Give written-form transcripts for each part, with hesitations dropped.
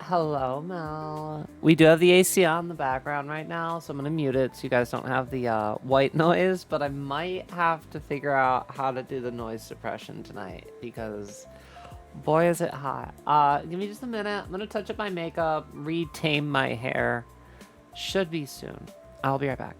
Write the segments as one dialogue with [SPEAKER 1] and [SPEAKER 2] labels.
[SPEAKER 1] Hello, Mel. We do have the AC on in the background right now, so I'm gonna mute it so you guys don't have the white noise, but I might have to figure out how to do the noise suppression tonight because boy is it hot. Give me just a minute. I'm gonna touch up my makeup, retame my hair. Should be soon. I'll be right back.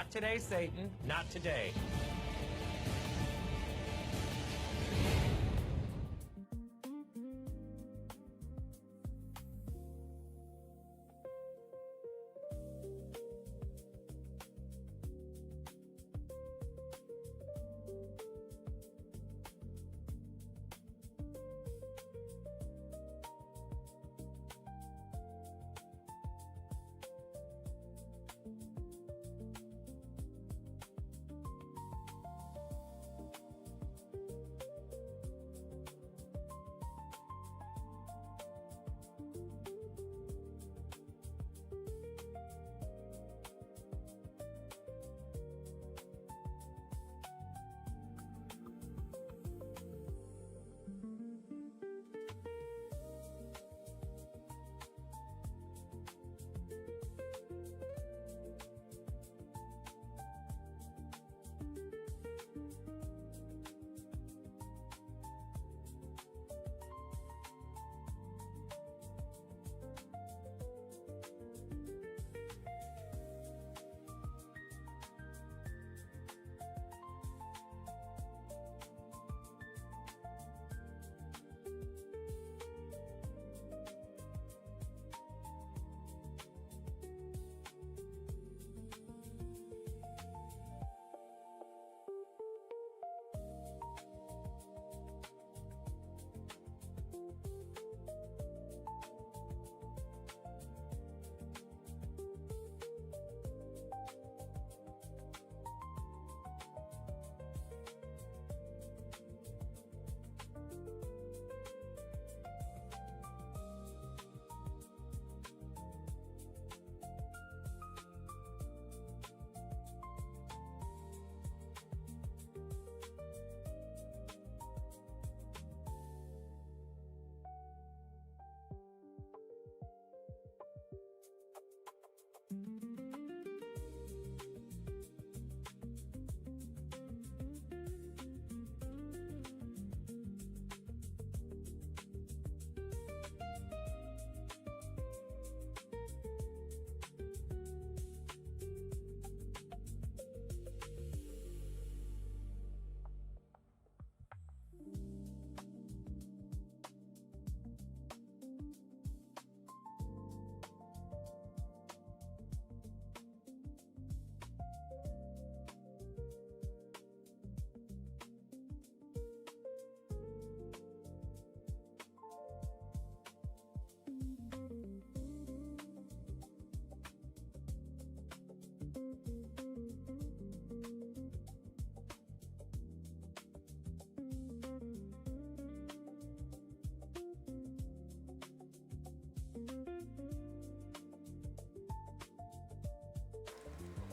[SPEAKER 2] Not today, Satan. Not today.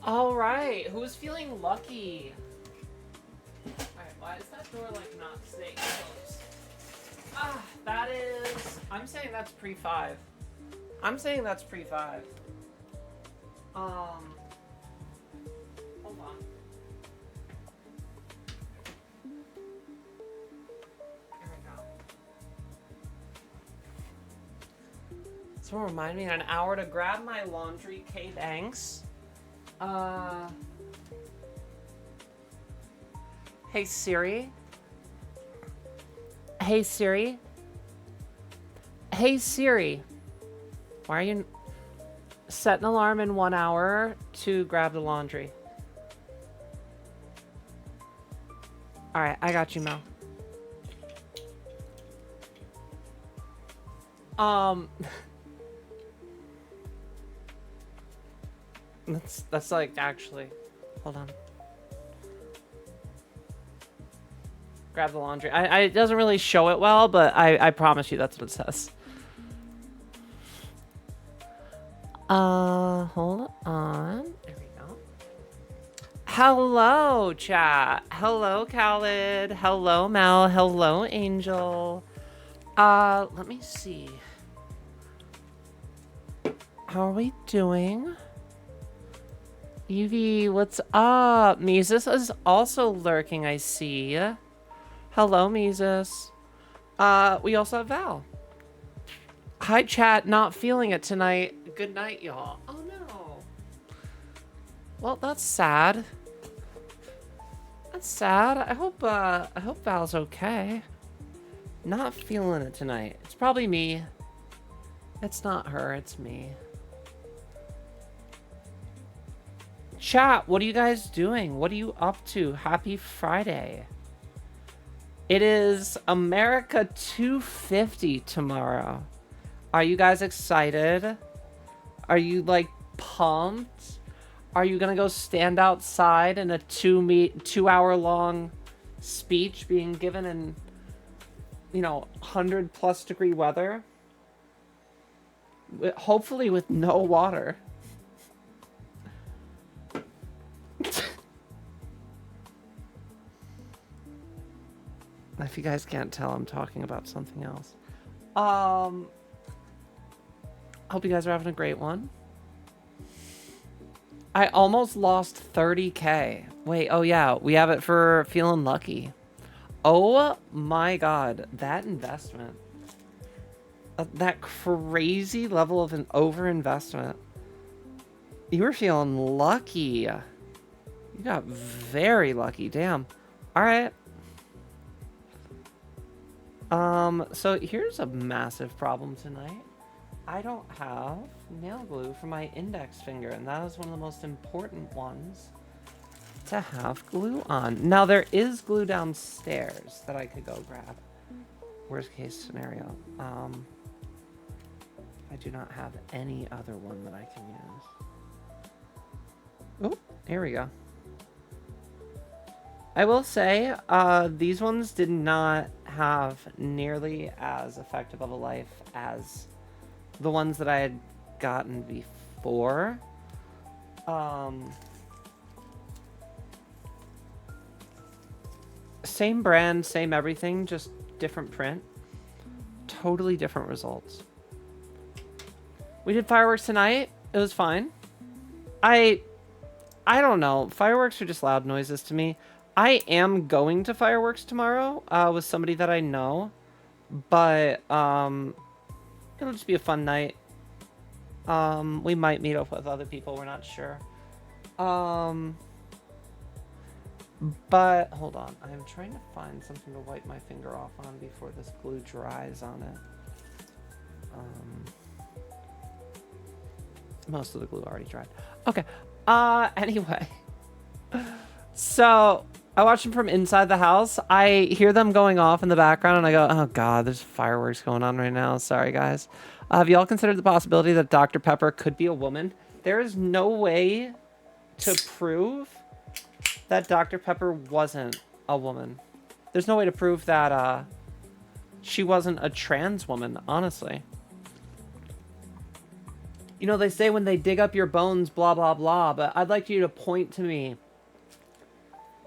[SPEAKER 1] All right, who's feeling lucky? All right, why is that door like not staying closed? Ah, that is. I'm saying that's pre-5. I'm saying that's pre-5. Hold on. Here we go. Someone remind me in an hour to grab my laundry. Kate, thanks. Hey Siri. Hey Siri. Hey Siri. Why are you set an alarm in 1 hour to grab the laundry? All right, I got you, Mel. That's like actually, hold on. Grab the laundry. It doesn't really show it well, but I promise you that's what it says. Hold on. There we go. Hello, chat. Hello, Khaled. Hello, Mel. Hello, Angel. Let me see. How are we doing? Evie, what's up? Mises is also lurking, I see. Hello, Mises. We also have Val. Hi, chat. Not feeling it tonight. Good night, y'all. Oh, no. Well, that's sad. That's sad. I hope Val's okay. Not feeling it tonight. It's probably me. It's not her, it's me. Chat, what are you guys doing? What are you up to? Happy Friday. It is America 250 tomorrow. Are you guys excited? Are you like pumped? Are you gonna go stand outside in a 2 hour long speech being given in, you know, 100+ degree weather? Hopefully with no water. If you guys can't tell, I'm talking about something else. Hope you guys are having a great one. I almost lost 30K. Wait, oh yeah, we have it for feeling lucky. Oh my god, that investment. That crazy level of an overinvestment. You were feeling lucky. You got very lucky, damn. All right. So here's a massive problem tonight. I don't have nail glue for my index finger, and that is one of the most important ones to have glue on. Now, there is glue downstairs that I could go grab. Worst case scenario. I do not have any other one that I can use. Oh, here we go. I will say, these ones did not have nearly as effective of a life as the ones that I had gotten before. Same brand, same everything, just different print. Totally different results. We did fireworks tonight. It was fine. I don't know. Fireworks are just loud noises to me. I am going to fireworks tomorrow with somebody that I know, but it'll just be a fun night. We might meet up with other people. We're not sure. But hold on. I'm trying to find something to wipe my finger off on before this glue dries on it. Most of the glue already dried. Okay. Anyway. So I watch them from inside the house. I hear them going off in the background and I go, oh god, there's fireworks going on right now. Sorry, guys. Have y'all considered the possibility that Dr. Pepper could be a woman? There is no way to prove that Dr. Pepper wasn't a woman. There's no way to prove that she wasn't a trans woman, honestly. You know, they say when they dig up your bones, blah, blah, blah, but I'd like you to point to me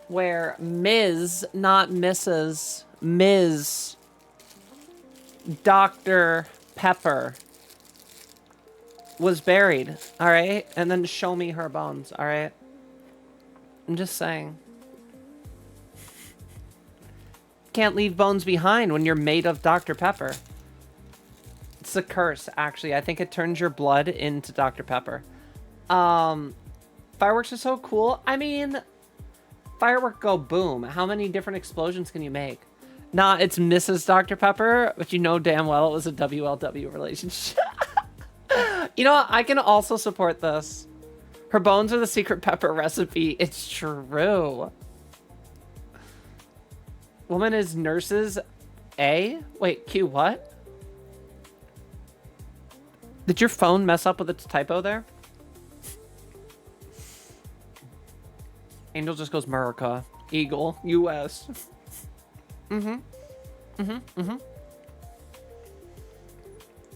[SPEAKER 1] where Ms., not Mrs., Ms. Dr. Pepper was buried, all right? And then show me her bones, all right? I'm just saying. Can't leave bones behind when you're made of Dr. Pepper. It's a curse, actually. I think it turns your blood into Dr. Pepper. Fireworks are so cool. I mean, firework go boom. How many different explosions can you make? Nah, it's Mrs. Dr. Pepper, but you know damn well it was a WLW relationship. You know what? I can also support this. Her bones are the secret pepper recipe. It's true. Woman is nurses A? Wait, Q what? Did your phone mess up with its typo there? Angel just goes America. Eagle. US.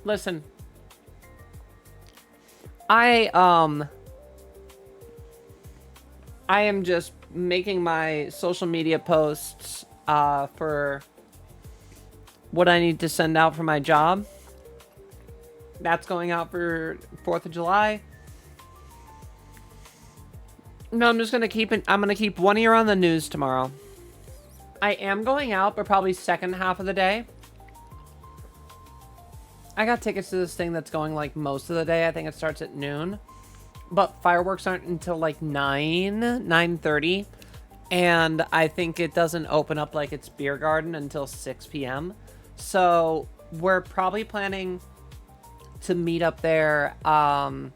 [SPEAKER 1] Listen. I am just making my social media posts for what I need to send out for my job. That's going out for 4th of July. No, I'm just going to keep it. I'm going to keep one ear on the news tomorrow. I am going out, but probably second half of the day. I got tickets to this thing that's going like most of the day. I think it starts at noon. but fireworks aren't until like 9:30. And I think it doesn't open up like its beer garden until 6 p.m. So we're probably planning to meet up there. I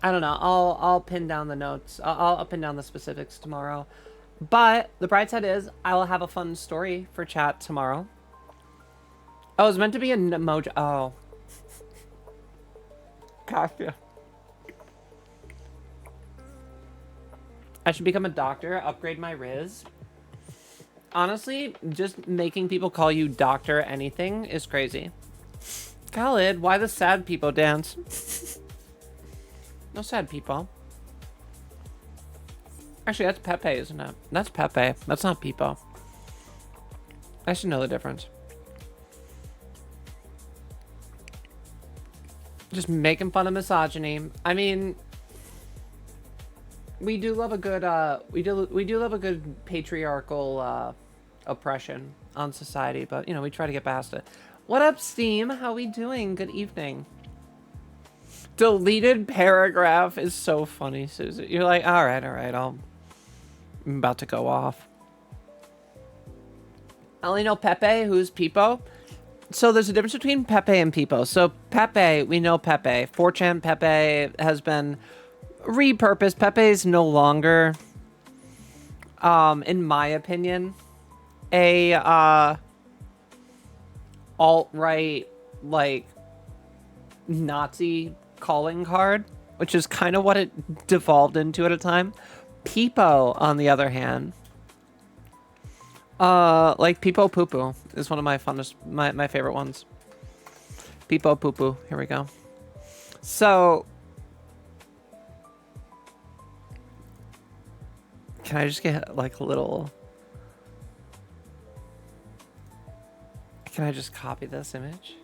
[SPEAKER 1] don't know. I'll pin down the notes. I'll pin down the specifics tomorrow. But the bright side is I will have a fun story for chat tomorrow. Oh, it was meant to be an emoji. Oh. Gotcha. I should become a doctor, upgrade my Riz. Honestly, just making people call you Doctor anything is crazy. Khalid, why the sad people dance? No sad people. Actually, that's Pepe, isn't it? That's Pepe. That's not people. I should know the difference. Just making fun of misogyny. I mean, we do love a good we do love a good patriarchal oppression on society, but you know, we try to get past it. What up, Steam? How we doing? Good evening. Deleted paragraph is so funny, Susie. You're like, all right, I'm about to go off. I only know Pepe. Who's Peepo? So there's a difference between Pepe and Peepo. So Pepe, we know Pepe. 4chan Pepe has been repurposed. Pepe is no longer, in my opinion, a alt-right, like, Nazi calling card, which is kind of what it devolved into at a time. Peepo, on the other hand, like Peepo Poo Poo is one of my funnest, my favorite ones. Peepo Poo Poo, here we go. So, can I just get like a little, can I just copy this image?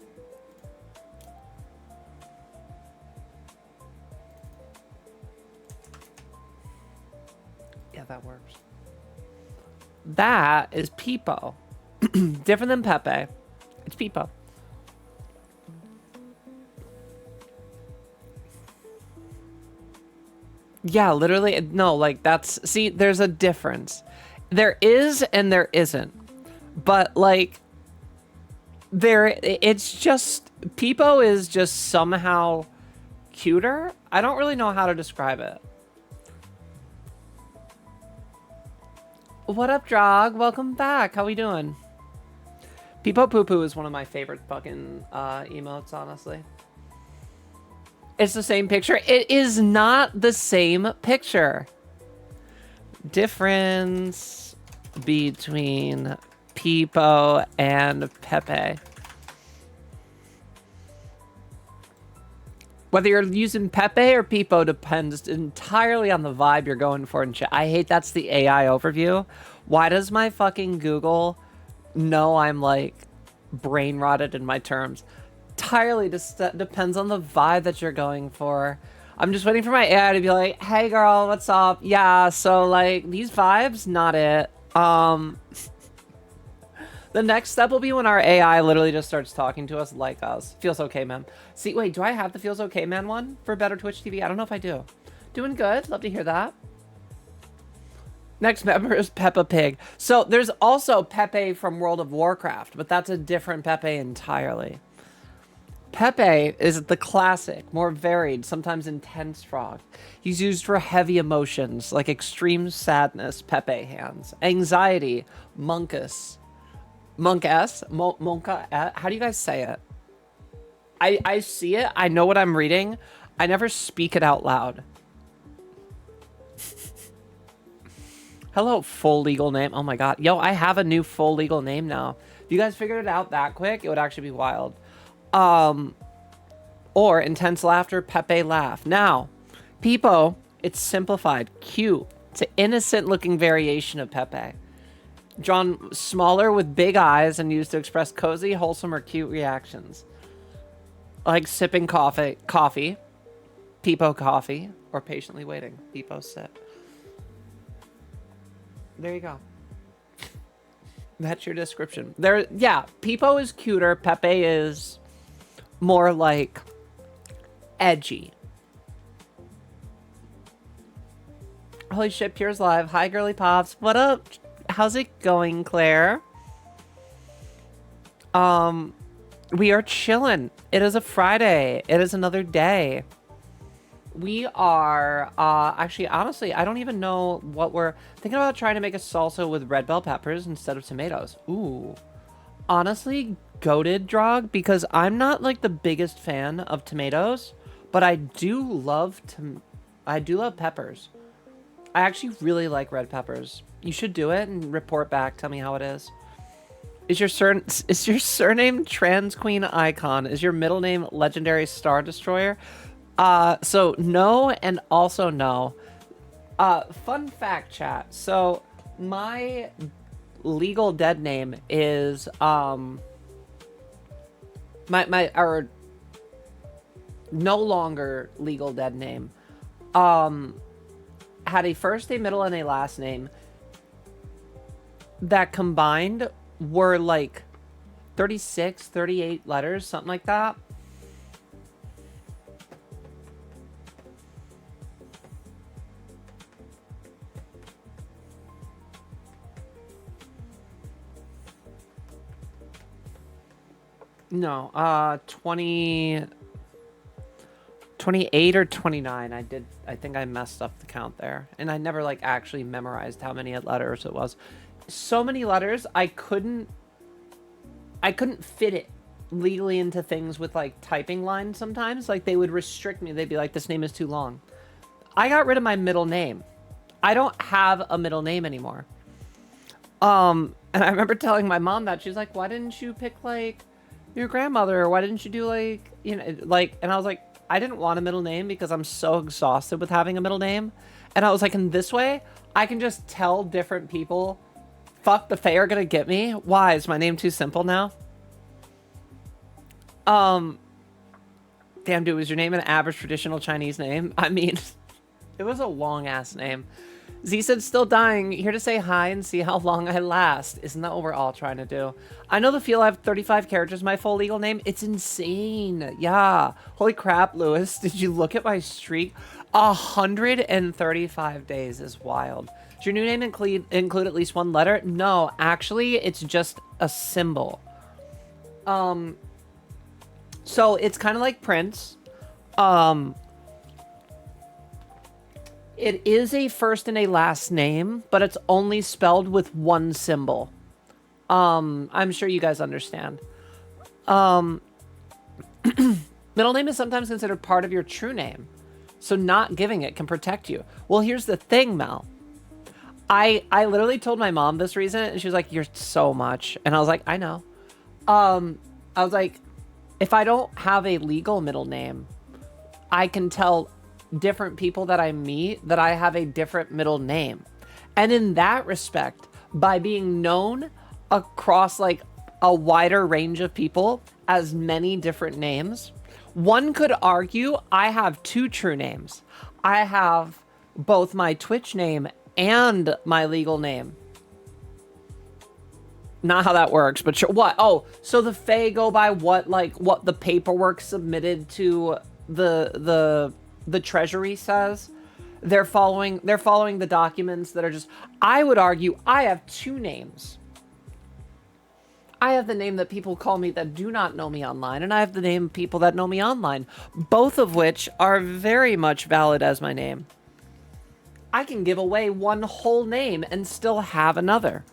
[SPEAKER 1] Yeah, that works. That is Peepo. Different than Pepe. It's Peepo. Yeah, literally. No, like that's... See, there's a difference. There is and there isn't. But, like... It's just... Peepo is just somehow cuter. I don't really know how to describe it. What up, Drog? Welcome back. How we doing? Peepo Poo Poo is one of my favorite fucking emotes, honestly. It's the same picture. It is not the same picture. Difference between Peepo and Pepe. Whether you're using Pepe or Peepo depends entirely on the vibe you're going for in chat. I hate that's the AI overview. Why does my fucking Google know I'm like brain rotted in my terms? Entirely just depends on the vibe that you're going for. I'm just waiting for my AI to be like, hey girl, what's up? Yeah, so like these vibes, not it. The next step will be when our AI literally just starts talking to us like us. Feels okay, man. See, wait, do I have the Feels Okay, man one for Better Twitch TV? I don't know if I do. Doing good. Love to hear that. Next member is Peppa Pig. So there's also Pepe from World of Warcraft, but that's a different Pepe entirely. Pepe is the classic, more varied, sometimes intense frog. He's used for heavy emotions like extreme sadness, Pepe hands, anxiety, monkus. Monk-S? Monka? How do you guys say it? I see it. I know what I'm reading. I never speak it out loud. Hello, full legal name. Oh my god. Yo, I have a new full legal name now. If you guys figured it out that quick, it would actually be wild. Or intense laughter, Pepe laugh. Now, Peepo, it's simplified. Cute. It's an innocent looking variation of Pepe. Drawn smaller with big eyes and used to express cozy, wholesome, or cute reactions. Like sipping coffee, Peepo coffee, or patiently waiting, Peepo sip. There you go. That's your description. Yeah, Peepo is cuter, Pepe is more like edgy. Holy shit, Pure's live. Hi, girly pops. What up? How's it going, Claire? We are chilling. It is a Friday. It is another day. We are, actually, honestly, I don't even know what we're thinking about trying to make a salsa with red bell peppers instead of tomatoes. Ooh. Honestly, goated, Drog, because I'm not, like, the biggest fan of tomatoes, but I do love peppers. I actually really like red peppers. You should do it and report back. Tell me how it is. Is your surname Trans Queen Icon? Is your middle name Legendary Star Destroyer? So no and also no. Fun fact, chat. So my legal dead name is our no longer legal dead name had a first, a middle, and a last name that combined were like 36, 38 letters, something like that. No, 28 or 29. I think I messed up the count there. And I never like actually memorized how many letters it was. So many letters, I couldn't fit it legally into things with like typing lines sometimes. Like they would restrict me. They'd be like, this name is too long. I got rid of my middle name. I don't have a middle name anymore. And I remember telling my mom that. She's like, why didn't you pick like your grandmother? Or why didn't you do like, you know, like, and I was like, I didn't want a middle name because I'm so exhausted with having a middle name. And I was like, in this way, I can just tell different people, fuck, the Fae are gonna get me. Why? Is my name too simple now? Damn, dude, was your name an average traditional Chinese name? I mean, it was a long-ass name. Z said, still dying. Here to say hi and see how long I last. Isn't that what we're all trying to do? I know the feel. I have 35 characters, my full legal name. It's insane. Yeah. Holy crap, Lewis. Did you look at my streak? 135 days is wild. Does your new name include at least one letter? No, actually, it's just a symbol. So it's kind of like Prince. It is a first and a last name, but it's only spelled with one symbol. I'm sure you guys understand. Middle name is sometimes considered part of your true name, so not giving it can protect you. Well, here's the thing, Mel. I literally told my mom this reason, and she was like, you're so much. And I was like, I know. I was like, if I don't have a legal middle name, I can tell different people that I meet that I have a different middle name. And in that respect, by being known across like a wider range of people as many different names, one could argue I have two true names. I have both my Twitch name and my legal name. Not how that works, but sure. What? Oh, so the Fae go by what the paperwork submitted to the treasury says. They're following the documents that are just, I would argue I have two names. I have the name that people call me that do not know me online, and I have the name of people that know me online, both of which are very much valid as my name. I can give away one whole name and still have another.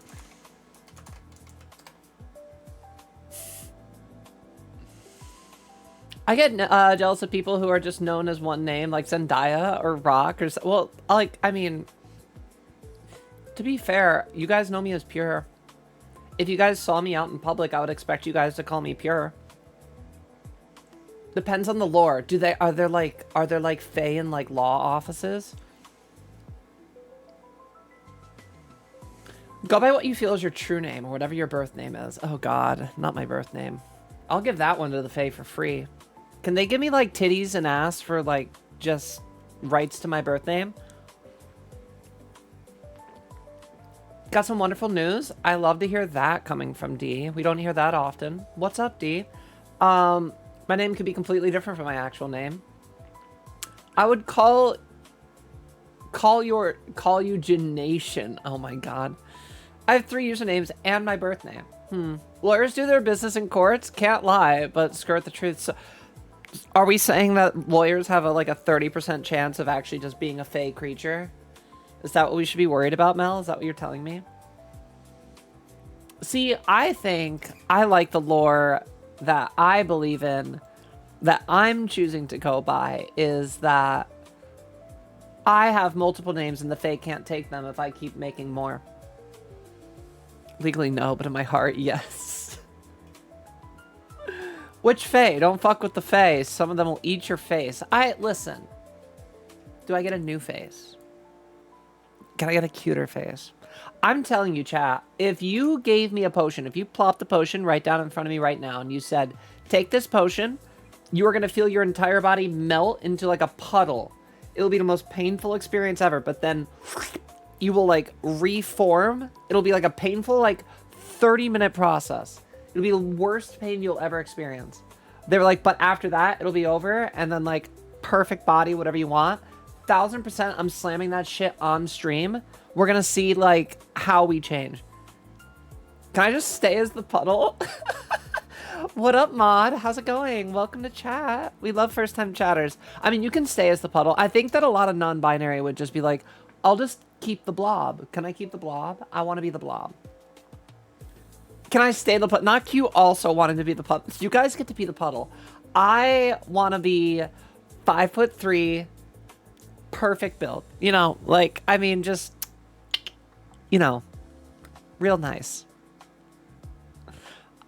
[SPEAKER 1] I get jealous of people who are just known as one name, like Zendaya or Rock, or well, like, I mean, to be fair, you guys know me as Pure. If you guys saw me out in public, I would expect you guys to call me Pure. Depends on the lore. Are there like Fae in like law offices? Go by what you feel is your true name or whatever your birth name is. Oh God, not my birth name. I'll give that one to the Fae for free. Can they give me like titties and ass for like just rights to my birth name? Got some wonderful news. I love to hear that coming from D. We don't hear that often. What's up, D? My name could be completely different from my actual name. I would call Call you Janation. Oh my god. I have 3 usernames and my birth name. Lawyers do their business in courts. Can't lie, but skirt the truth. So, are we saying that lawyers have a 30% chance of actually just being a fey creature? Is that what we should be worried about, Mel? Is that what you're telling me? See, I think I like the lore that I believe in, that I'm choosing to go by, is that I have multiple names and the Fae can't take them if I keep making more. Legally, no, but in my heart, yes. Which Fae? Don't fuck with the Fae. Some of them will eat your face. Listen. Do I get a new face? Can I get a cuter face? I'm telling you, chat, if you gave me a potion, if you plopped the potion right down in front of me right now and you said, take this potion, you are going to feel your entire body melt into like a puddle. It'll be the most painful experience ever, but then you will reform. It'll be like a painful 30-minute process. It'll be the worst pain you'll ever experience. They were like, but after that, it'll be over, and then perfect body, whatever you want. 1000% I'm slamming that shit on stream. We're gonna see how we change. Can I just stay as the puddle? What up, Mod? How's it going? Welcome to chat. We love first-time chatters. I mean, you can stay as the puddle. I think that a lot of non-binary would just be like, I'll just keep the blob. Can I keep the blob? I want to be the blob. Can I stay the puddle? Not Q also wanting to be the puddle. You guys get to be the puddle. I want to be 5'3", perfect build. You know, I mean, just, real nice.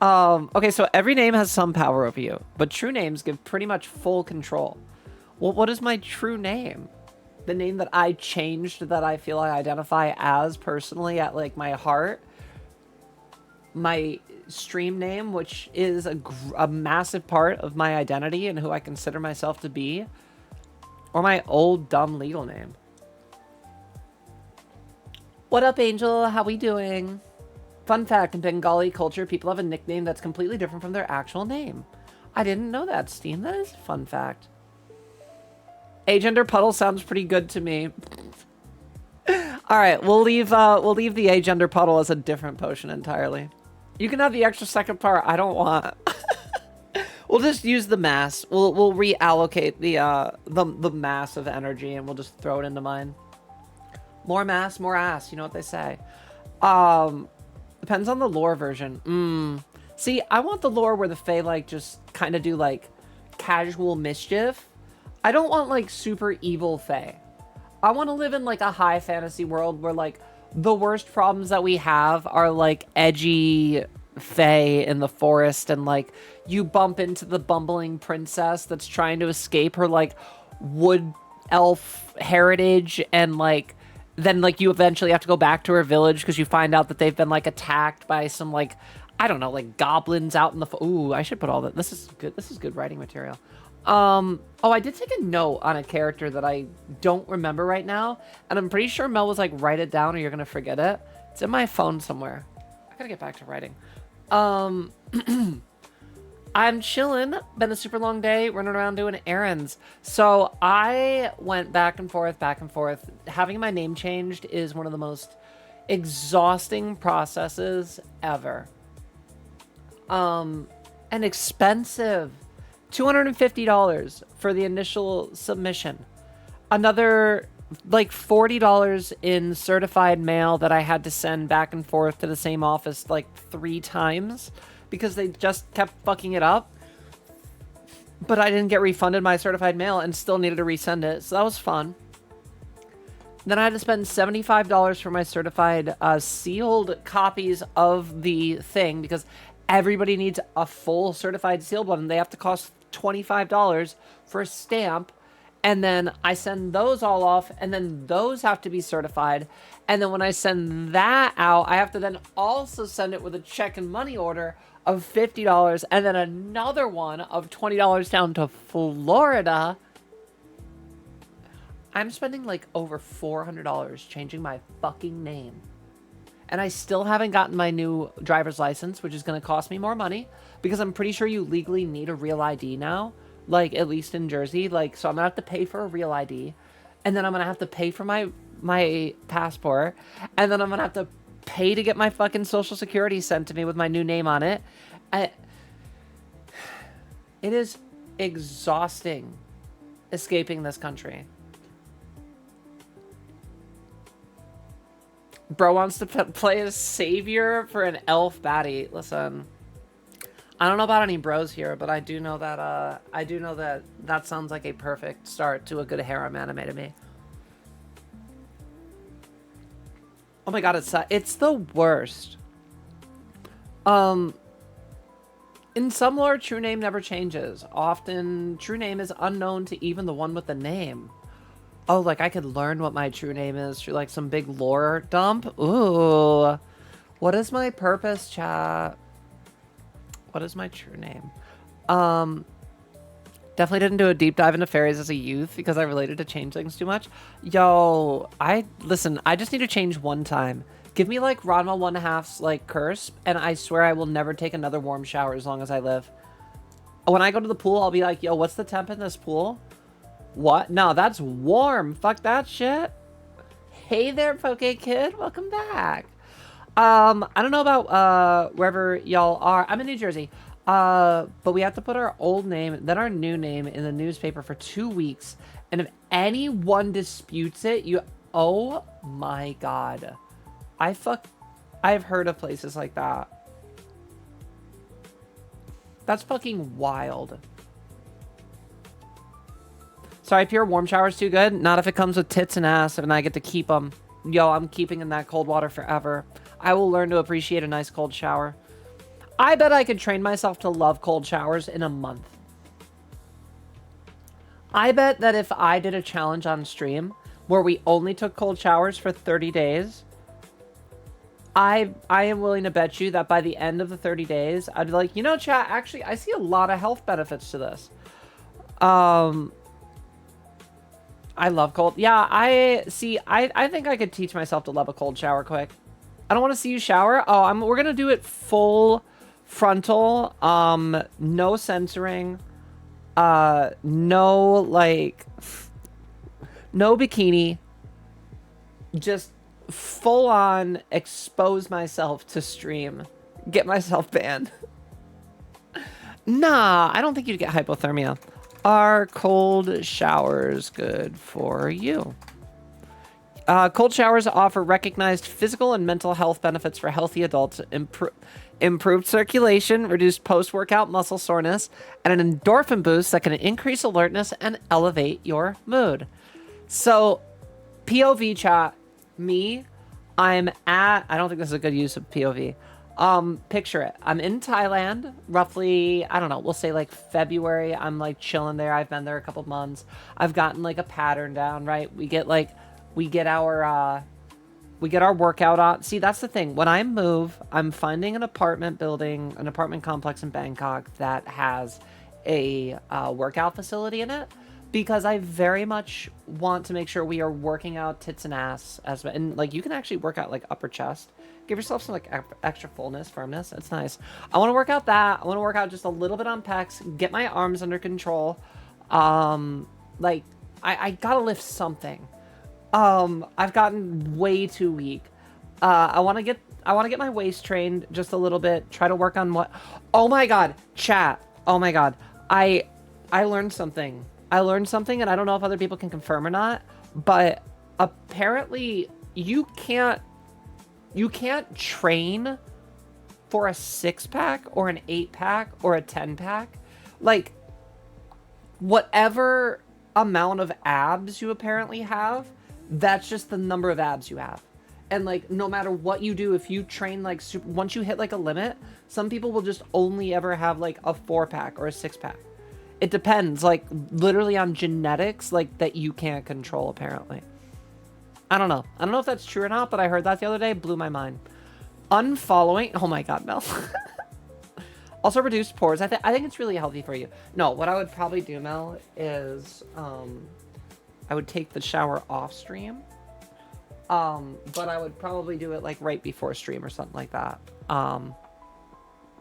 [SPEAKER 1] Okay, so every name has some power over you, but true names give pretty much full control. Well, what is my true name? The name that I changed that I feel I identify as personally at my heart. My stream name, which is a massive part of my identity and who I consider myself to be. Or my old dumb legal name. What up, Angel? How we doing? Fun fact, in Bengali culture, people have a nickname that's completely different from their actual name. I didn't know that, Steam. That is a fun fact. Agender Puddle sounds pretty good to me. Alright, we'll leave the Agender Puddle as a different potion entirely. You can have the extra second part I don't want. We'll just use the mass. We'll reallocate the mass of energy and we'll just throw it into mine. More mass, more ass, you know what they say. Depends on the lore version. See, I want the lore where the Fae just kind of do casual mischief. I don't want super evil Fae. I want to live in a high fantasy world where the worst problems that we have are edgy Fae in the forest and you bump into the bumbling princess that's trying to escape her wood elf heritage and then you eventually have to go back to her village because you find out that they've been attacked by some I don't know, goblins out in the ooh, I should put all that. This is good writing material. Oh, I did take a note on a character that I don't remember right now, and I'm pretty sure Mel was write it down or you're gonna forget it. It's in my phone somewhere. I gotta get back to writing. I'm chilling. Been a super long day running around doing errands. So I went back and forth, back and forth. Having my name changed is one of the most exhausting processes ever. And expensive. $250 for the initial submission. Another $40 in certified mail that I had to send back and forth to the same office 3 times because they just kept fucking it up. But I didn't get refunded my certified mail and still needed to resend it, so that was fun. Then I had to spend $75 for my certified sealed copies of the thing because everybody needs a full certified sealed one and they have to cost $25 for a stamp. And then I send those all off, and then those have to be certified. And then when I send that out, I have to then also send it with a check and money order of $50, and then another one of $20 down to Florida. I'm spending over $400 changing my fucking name. And I still haven't gotten my new driver's license, which is going to cost me more money, because I'm pretty sure you legally need a real ID now. At least in Jersey. So I'm going to have to pay for a real ID. and then I'm gonna have to pay for my passport, and then I'm gonna have to pay to get my fucking social security sent to me with my new name on it. It is exhausting escaping this country. Bro wants to play as savior for an elf baddie. Listen, I don't know about any bros here, but I do know that that sounds like a perfect start to a good harem anime to me. Oh my god, it's the worst. In some lore, true name never changes. Often, true name is unknown to even the one with the name. Oh, like I could learn what my true name is through like some big lore dump? Ooh. What is my purpose, chat? What is my true name? Definitely didn't do a deep dive into fairies as a youth because I related to changelings too much. Yo, listen, I just need to change one time. Give me like Ranma 1/2's like curse, and I swear I will never take another warm shower as long as I live. When I go to the pool, I'll be like, yo, what's the temp in this pool? What? No, that's warm. Fuck that shit. Hey there, Poke Kid. Welcome back. I don't know about wherever y'all are. I'm in New Jersey. But we have to put our old name, then our new name in the newspaper for 2 weeks. And if anyone disputes it, oh my god. I've heard of places like that. That's fucking wild. Sorry, pure warm shower's too good. Not if it comes with tits and ass and I get to keep them. Yo, I'm keeping in that cold water forever. I will learn to appreciate a nice cold shower. I bet I could train myself to love cold showers in a month. I bet that if I did a challenge on stream where we only took cold showers for 30 days, I am willing to bet you that by the end of the 30 days, I'd be like, you know, chat, actually, I see a lot of health benefits to this. I love cold. Yeah, I think I could teach myself to love a cold shower quick. I don't want to see you shower. Oh, we're going to do it full frontal. No censoring. No, like, no bikini. Just full on expose myself to stream. Get myself banned. Nah, I don't think you'd get hypothermia. Are cold showers good for you? Cold showers offer recognized physical and mental health benefits for healthy adults. Improved circulation, reduced post-workout muscle soreness, and an endorphin boost that can increase alertness and elevate your mood. So, POV chat, I don't think this is a good use of POV. Picture it. I'm in Thailand, roughly, I don't know, we'll say like February. I'm like chilling there. I've been there a couple months. I've gotten like a pattern down, right? We get our workout on. See, that's the thing. When I move, I'm finding an apartment building, an apartment complex in Bangkok that has a workout facility in it, because I very much want to make sure we are working out tits and ass and like you can actually work out like upper chest. Give yourself some like extra fullness, firmness. It's nice. I want to work out that. I want to work out just a little bit on pecs, get my arms under control. Like I gotta lift something. I've gotten way too weak. I want to get my waist trained just a little bit. Try to work on what. Oh my god, chat. Oh my god, I learned something. And I don't know if other people can confirm or not, but apparently you can't train for a 6-pack or an 8-pack or a 10-pack. Like, whatever amount of abs you apparently have, that's just the number of abs you have. And like, no matter what you do, if you train like once you hit like a limit, some people will just only ever have like a 4-pack or a 6-pack. It depends, like literally on genetics, like that you can't control apparently. I don't know if that's true or not, but I heard that the other day, blew my mind. Unfollowing, oh my god, Mel. Also reduced pores. I think it's really healthy for you. No, what I would probably do, Mel, is I would take the shower off stream. But I would probably do it like right before stream or something like that. And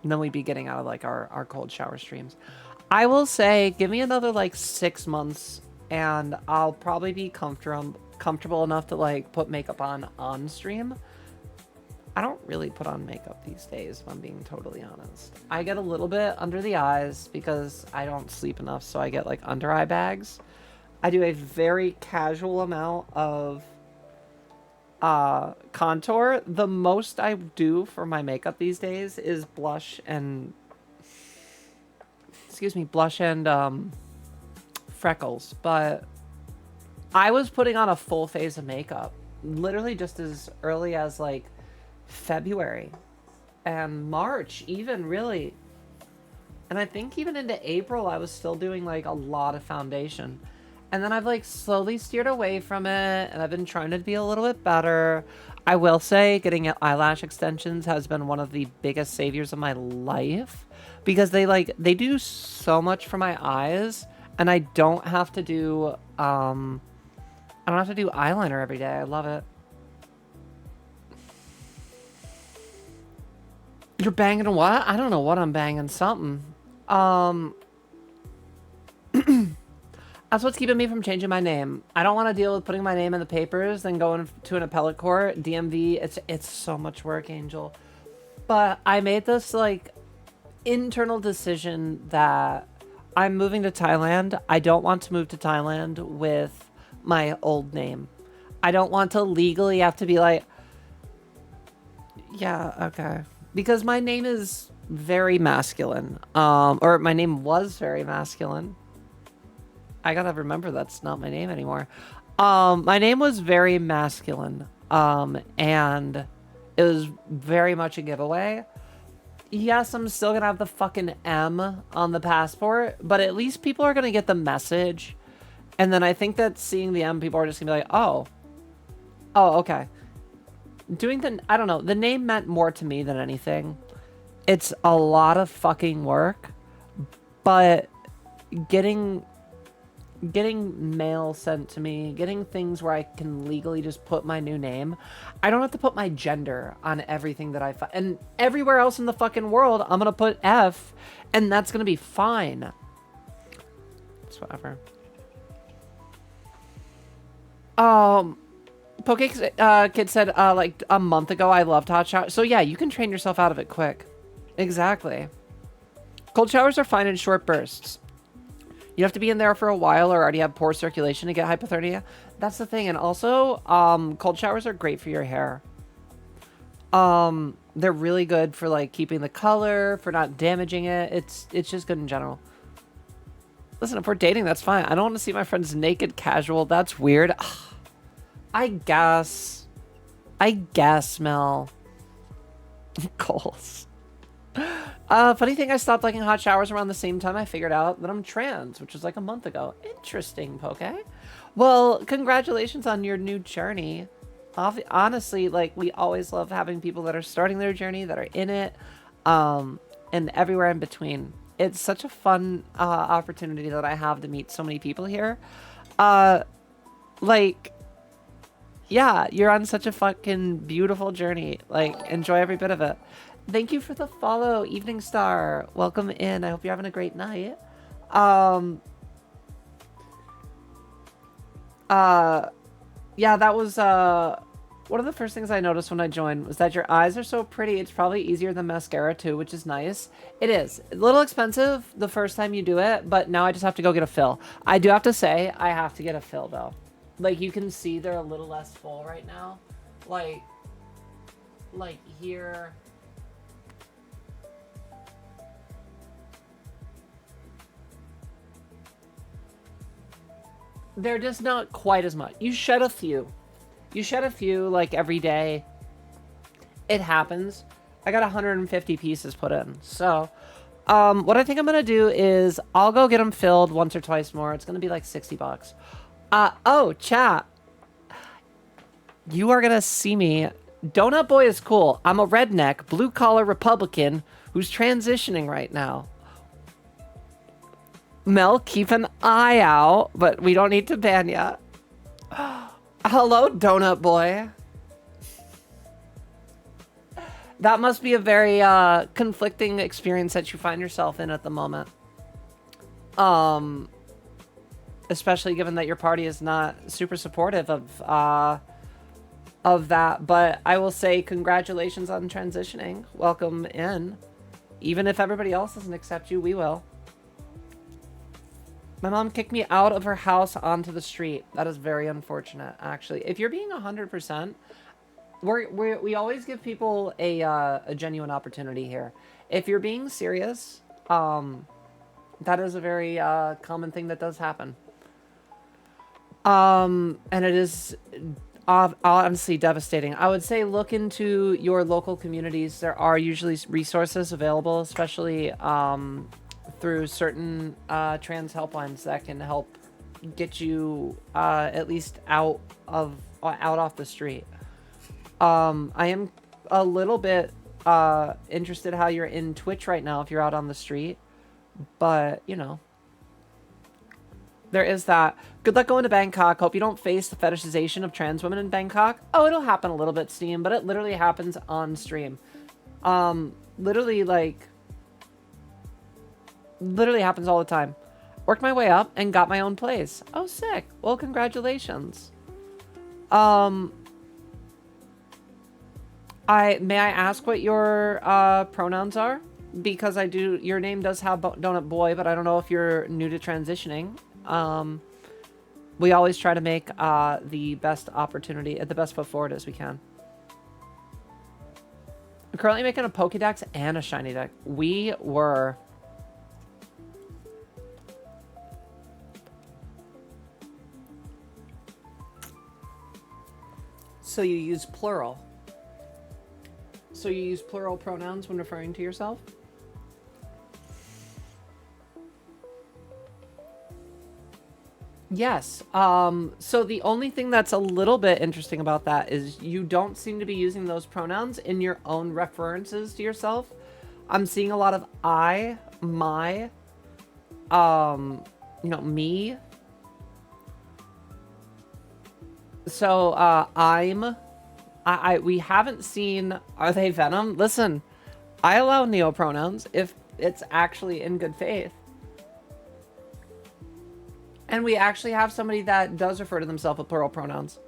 [SPEAKER 1] then we'd be getting out of like our cold shower streams. I will say, give me another like 6 months and I'll probably be comfortable enough to like put makeup on stream. I don't really put on makeup these days, if I'm being totally honest. I get a little bit under the eyes because I don't sleep enough, so I get like under eye bags. I do a very casual amount of contour. The most I do for my makeup these days is blush and freckles, but I was putting on a full face of makeup literally just as early as like February and March even, really. And I think even into April I was still doing like a lot of foundation. And then I've like slowly steered away from it, and I've been trying to be a little bit better. I will say getting eyelash extensions has been one of the biggest saviors of my life, because they do so much for my eyes, and I don't have to do eyeliner every day. I love it. You're banging what? I don't know what I'm banging. Something. That's what's keeping me from changing my name. I don't want to deal with putting my name in the papers, then going to an appellate court, DMV. It's so much work, Angel. But I made this like internal decision that I'm moving to Thailand. I don't want to move to Thailand with my old name. I don't want to legally have to be like, yeah, okay. Because my name is very masculine. Or my name was very masculine. I gotta remember that's not my name anymore. My name was very masculine. And it was very much a giveaway. Yes, I'm still gonna have the fucking M on the passport, but at least people are gonna get the message. And then I think that seeing the M, people are just gonna be like, oh, okay. I don't know, the name meant more to me than anything. It's a lot of fucking work, but getting mail sent to me, getting things where I can legally just put my new name. I don't have to put my gender on everything that and everywhere else in the fucking world, I'm gonna put F, and that's gonna be fine. It's whatever. Poke Kid said like a month ago I loved hot showers. So yeah, you can train yourself out of it quick. Exactly. Cold showers are fine in short bursts. You have to be in there for a while or already have poor circulation to get hypothermia. That's the thing. And also, cold showers are great for your hair. They're really good for like keeping the color, for not damaging it. It's just good in general. Listen, if we're dating, that's fine. I don't want to see my friends naked casual. That's weird. I guess, Mel. Goals. Funny thing, I stopped liking hot showers around the same time I figured out that I'm trans, which was like a month ago. Interesting, Poke. Well, congratulations on your new journey. Honestly, like, we always love having people that are starting their journey, that are in it, and everywhere in between. It's such a fun opportunity that I have to meet so many people here. Like, yeah, you're on such a fucking beautiful journey. Like, enjoy every bit of it. Thank you for the follow, Evening Star. Welcome in. I hope you're having a great night. Yeah, that was one of the first things I noticed when I joined was that your eyes are so pretty. It's probably easier than mascara too, which is nice. It is a little expensive the first time you do it, but now I just have to go get a fill. I do have to say I have to get a fill though. Like, you can see they're a little less full right now. Like here. They're just not quite as much. You shed a few. You shed a few, like, every day. It happens. I got 150 pieces put in. So, what I think I'm going to do is I'll go get them filled once or twice more. It's going to be like 60 bucks. Oh, chat. You are going to see me. Donut Boy is cool. I'm a redneck, blue-collar Republican who's transitioning right now. Mel, keep an eye out, but we don't need to ban yet. Hello, Donut Boy. That must be a very conflicting experience that you find yourself in at the moment. especially given that your party is not super supportive of that. But I will say congratulations on transitioning. Welcome in. Even if everybody else doesn't accept you, we will. My mom kicked me out of her house onto the street. That is very unfortunate, actually. If you're being 100%, we always give people a genuine opportunity here. If you're being serious, that is a very common thing that does happen. And it is honestly devastating. I would say look into your local communities. There are usually resources available, especially through certain trans helplines that can help get you at least out off the street. I am a little bit interested how you're in Twitch right now if you're out on the street, but you know, there is that. Good luck going to Bangkok. Hope you don't face the fetishization of trans women in Bangkok. Oh, it'll happen a little bit, Steam, but it literally happens on stream. Literally happens all the time. Worked my way up and got my own place. Oh, sick. Well, congratulations. May I ask what your pronouns are? Because your name does have Donut Boy, but I don't know if you're new to transitioning. We always try to make the best foot forward as we can. I'm currently making a Pokédex and a shiny deck. We were. So you use plural. So you use plural pronouns when referring to yourself? Yes. So the only thing that's a little bit interesting about that is you don't seem to be using those pronouns in your own references to yourself. I'm seeing a lot of I, my, me. So, we haven't seen, are they Venom? Listen, I allow neopronouns if it's actually in good faith. And we actually have somebody that does refer to themselves with plural pronouns.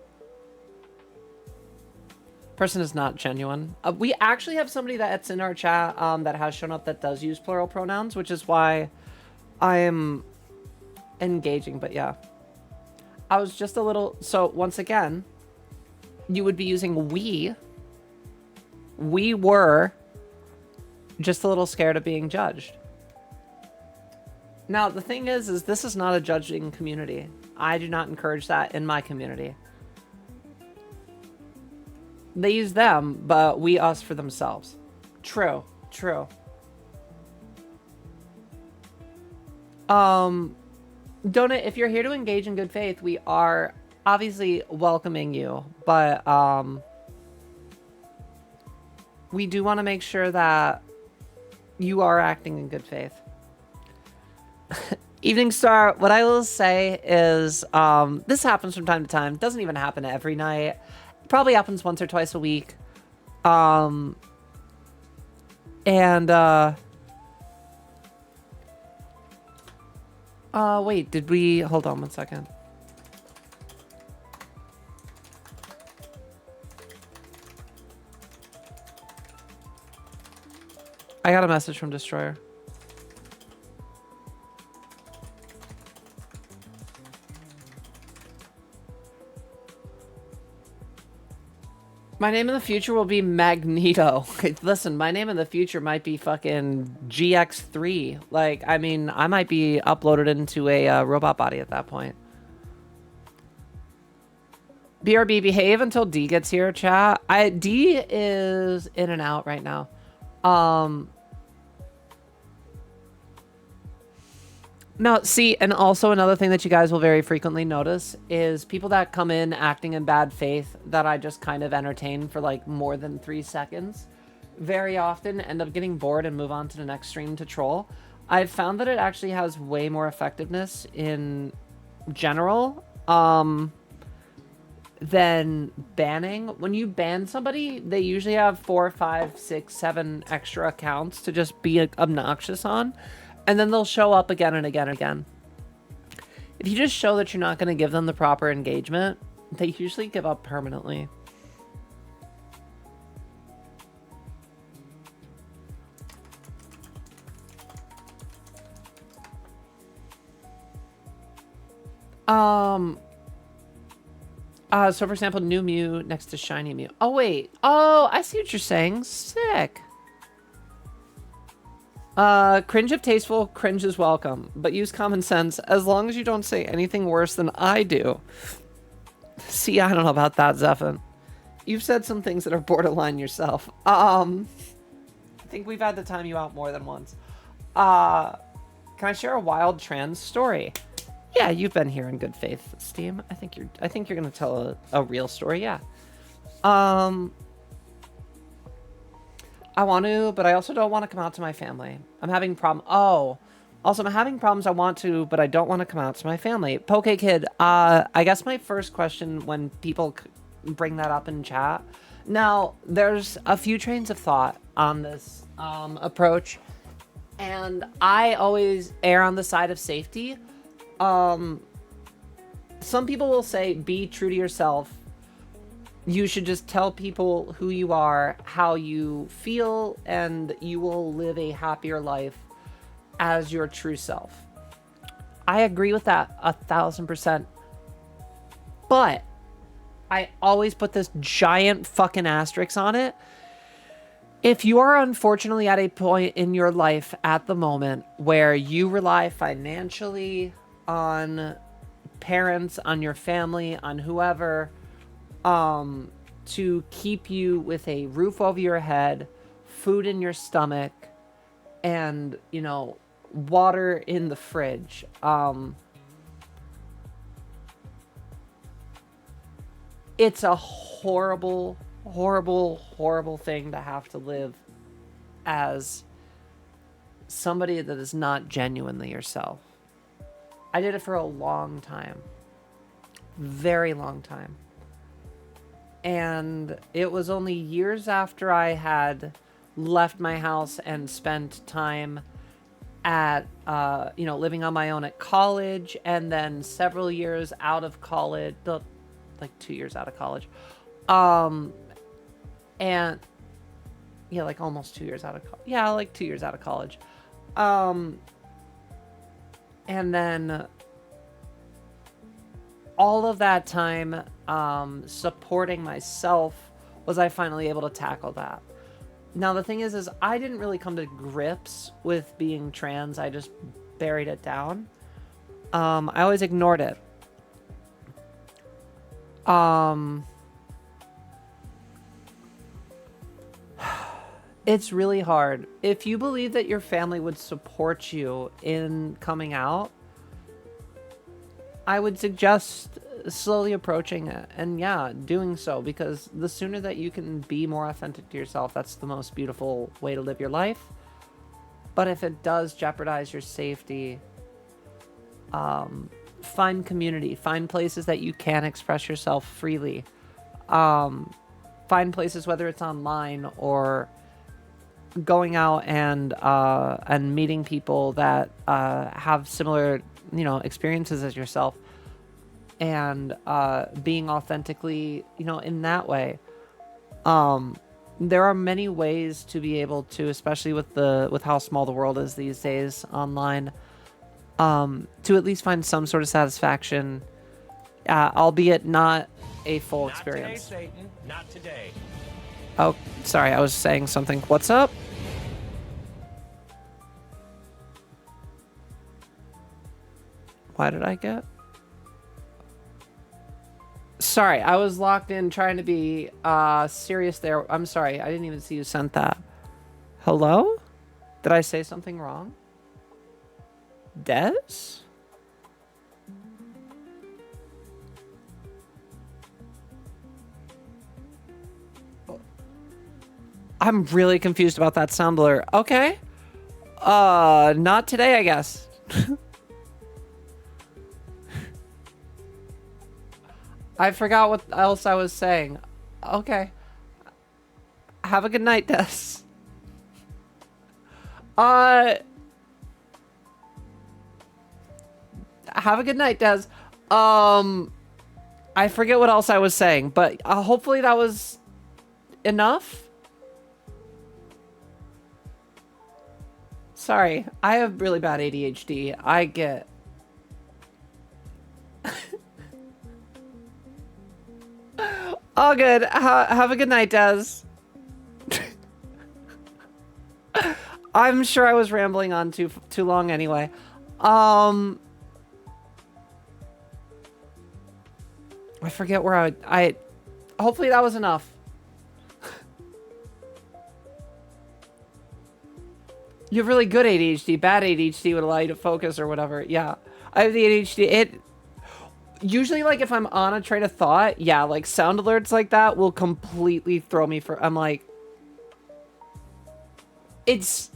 [SPEAKER 1] Person is not genuine. We actually have somebody that's in our chat that has shown up that does use plural pronouns, which is why I am engaging, but yeah. I was just a little... So, once again, you would be using we. We were just a little scared of being judged. Now, the thing is this is not a judging community. I do not encourage that in my community. They use them, but we us for themselves. True. True. Donut, if you're here to engage in good faith, we are obviously welcoming you, but we do want to make sure that you are acting in good faith. Evening Star, what I will say is this happens from time to time. It doesn't even happen every night. It probably happens once or twice a week. Wait, did we... Hold on one second. I got a message from Destroyer. My name in the future will be Magneto. Listen, my name in the future might be fucking GX3. Like, I mean, I might be uploaded into a robot body at that point. BRB, behave until D gets here, chat. D is in and out right now. No, see, and also another thing that you guys will very frequently notice is people that come in acting in bad faith that I just kind of entertain for like more than 3 seconds very often end up getting bored and move on to the next stream to troll. I've found that it actually has way more effectiveness in general than banning. When you ban somebody, they usually have 4, 5, 6, 7 extra accounts to just be obnoxious on. And then they'll show up again and again and again. If you just show that you're not going to give them the proper engagement, they usually give up permanently. So for example, new Mew next to shiny Mew. Oh, wait. Oh, I see what you're saying. Sick. Cringe if tasteful, cringe is welcome. But use common sense as long as you don't say anything worse than I do. See, I don't know about that, Zephin. You've said some things that are borderline yourself. I think we've had to time you out more than once. Can I share a wild trans story? Yeah, you've been here in good faith, Steam. I think you're gonna tell a real story, yeah. I want to, but I also don't want to come out to my family. I'm having also I'm having problems. I want to, but I don't want to come out to my family. Poke Kid, I guess my first question when people bring that up in chat. Now, there's a few trains of thought on this approach, and I always err on the side of safety. Some people will say, be true to yourself. You should just tell people who you are, how you feel, and you will live a happier life as your true self. I agree with that 1000%. But I always put this giant fucking asterisk on it. If you are unfortunately at a point in your life at the moment where you rely financially on parents, on your family, on whoever, to keep you with a roof over your head, food in your stomach, and, you know, water in the fridge. It's a horrible, horrible, horrible thing to have to live as somebody that is not genuinely yourself. I did it for a long time. Very long time. And it was only years after I had left my house and spent time at, living on my own at college, and then several years out of college, like 2 years out of college. And yeah, like almost 2 years out of college. Yeah, like 2 years out of college. And then all of that time supporting myself was I finally able to tackle that. Now the thing is I didn't really come to grips with being trans. I just buried it down. I always ignored it. It's really hard. If you believe that your family would support you in coming out, I would suggest slowly approaching it and doing so, because the sooner that you can be more authentic to yourself, that's the most beautiful way to live your life. But if it does jeopardize your safety, find community, find places that you can express yourself freely. Find places, whether it's online or going out and meeting people that have similar experiences as yourself, and being authentically in that way. There are many ways to be able to, especially with how small the world is these days online, to at least find some sort of satisfaction, albeit not a full experience.
[SPEAKER 2] Not today, Satan. Not today.
[SPEAKER 1] Oh, sorry, I was saying something. What's up? Why did I get? Sorry, I was locked in trying to be serious there. I'm sorry, I didn't even see you sent that. Hello? Did I say something wrong? Des? I'm really confused about that sound blur. Okay. Not today, I guess. I forgot what else I was saying. Okay. Have a good night, Des. Have a good night, Des. I forget what else I was saying, but hopefully that was enough. Sorry, I have really bad ADHD. I get... All good. Have a good night, Des. I'm sure I was rambling on too long anyway. I forget where I hopefully that was enough. You have really good ADHD. Bad ADHD would allow you to focus or whatever. Yeah. I have the ADHD. It usually, like, if I'm on a train of thought, yeah, like sound alerts like that will completely throw me for... I'm like... It's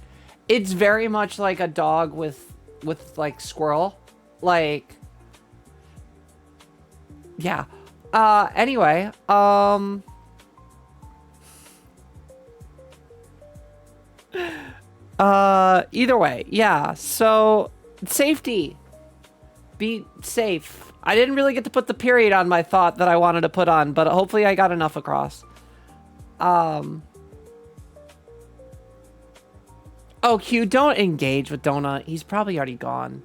[SPEAKER 1] very much like a dog with like squirrel. Like... Yeah. Anyway, either way, yeah, so safety. Be safe. I didn't really get to put the period on my thought that I wanted to put on, but hopefully I got enough across. Oh, Q, don't engage with Donut. He's probably already gone.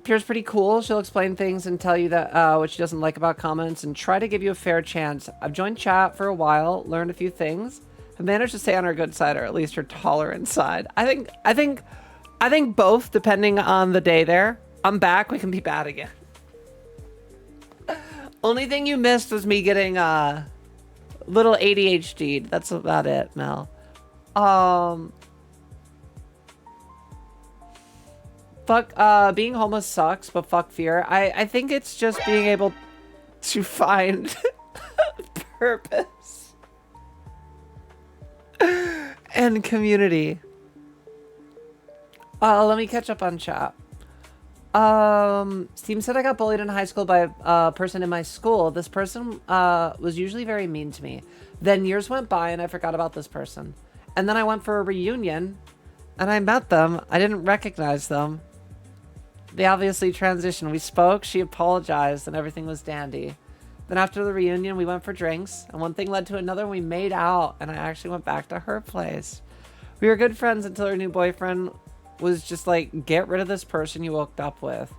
[SPEAKER 1] Pierre's pretty cool. She'll explain things and tell you that what she doesn't like about comments and try to give you a fair chance. I've joined chat for a while, learned a few things, have managed to stay on her good side, or at least her tolerant side. I think both, depending on the day there. I'm back. We can be bad again. Only thing you missed was me getting little ADHD. That's about it, Mel. Fuck, being homeless sucks, but fuck fear. I think it's just being able to find purpose and community. Let me catch up on chat. Steam said I got bullied in high school by a person in my school. This person was usually very mean to me. Then years went by and I forgot about this person. And then I went for a reunion and I met them. I didn't recognize them. They obviously transitioned. We spoke, she apologized, and everything was dandy. Then after the reunion, we went for drinks, and one thing led to another, and we made out, and I actually went back to her place. We were good friends until her new boyfriend was just like, get rid of this person you woke up with.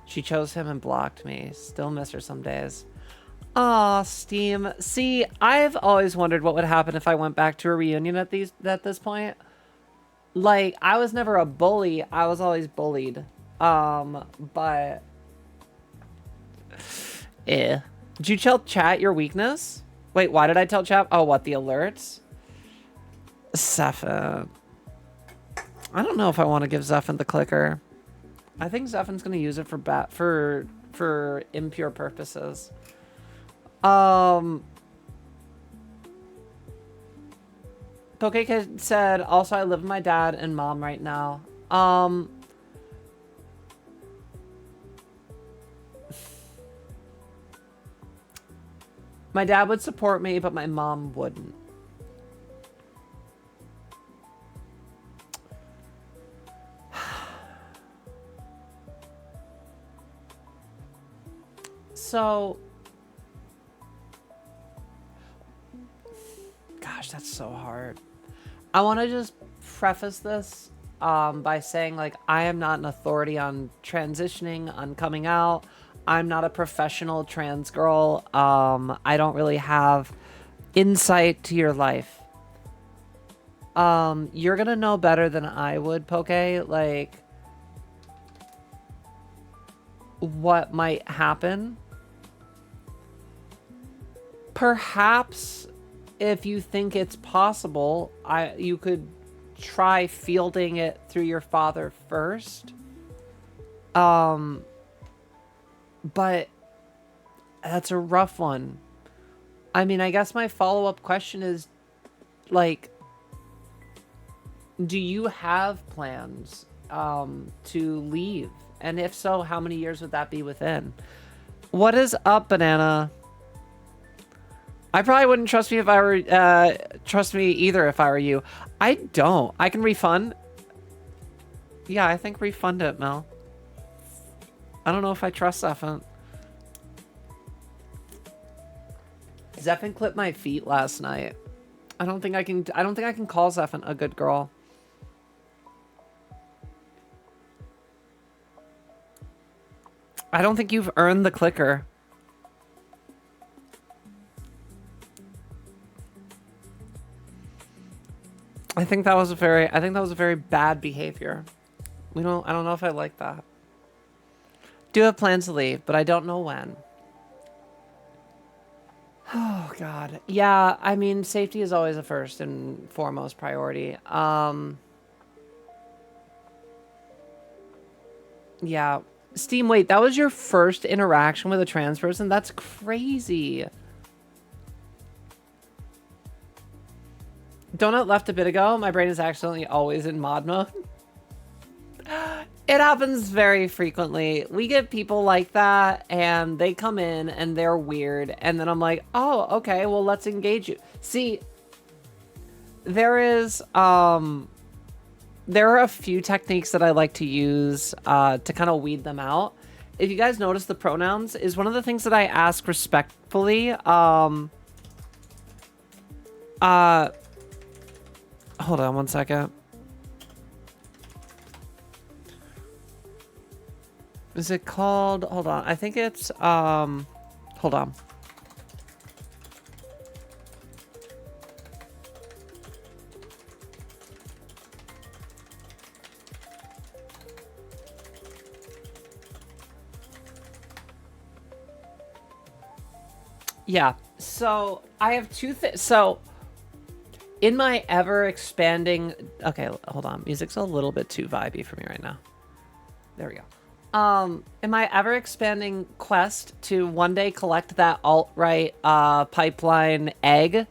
[SPEAKER 1] She chose him and blocked me. Still miss her some days. Aw, Steam. See, I've always wondered what would happen if I went back to a reunion at this point. Like, I was never a bully. I was always bullied. But... Did you tell chat your weakness? Wait, why did I tell chat? Oh, what, the alerts? Zephyr. I don't know if I want to give Zephyr the clicker. I think Zephyr's gonna use it for impure purposes. Pokekid said, also I live with my dad and mom right now. My dad would support me, but my mom wouldn't. So, gosh, that's so hard. I want to just preface this by saying, like, I am not an authority on transitioning, on coming out. I'm not a professional trans girl. I don't really have insight to your life. You're gonna know better than I would, Poke, like, what might happen. Perhaps if you think it's possible, you could try fielding it through your father first. But that's a rough one. I mean, I guess my follow-up question is, like, do you have plans to leave? And if so, how many years would that be within? What is up, Banana? I probably wouldn't trust me if I were trust me either if I were you. I don't. I can refund. Yeah, I think refund it, Mel. I don't know if I trust Zephyr. Zephyr clipped my feet last night. I don't think I can call Zephyr a good girl. I don't think you've earned the clicker. I think that was a very bad behavior. I don't know if I like that. Do have plans to leave, but I don't know when. Oh God. Yeah, I mean, safety is always a first and foremost priority. Yeah. Steam, wait, that was your first interaction with a trans person? That's crazy. Donut left a bit ago. My brain is accidentally always in mod mode. It happens very frequently. We get people like that, and they come in, and they're weird, and then I'm like, oh, okay, well, let's engage you. See, there are a few techniques that I like to use to kind of weed them out. If you guys notice, the pronouns is one of the things that I ask respectfully. Hold on one second. Is it called? Hold on. I think it's hold on. Yeah. So I have two things. So in my ever expanding, okay, hold on. Music's a little bit too vibey for me right now. There we go. In my ever expanding quest to one day collect that alt-right pipeline egg,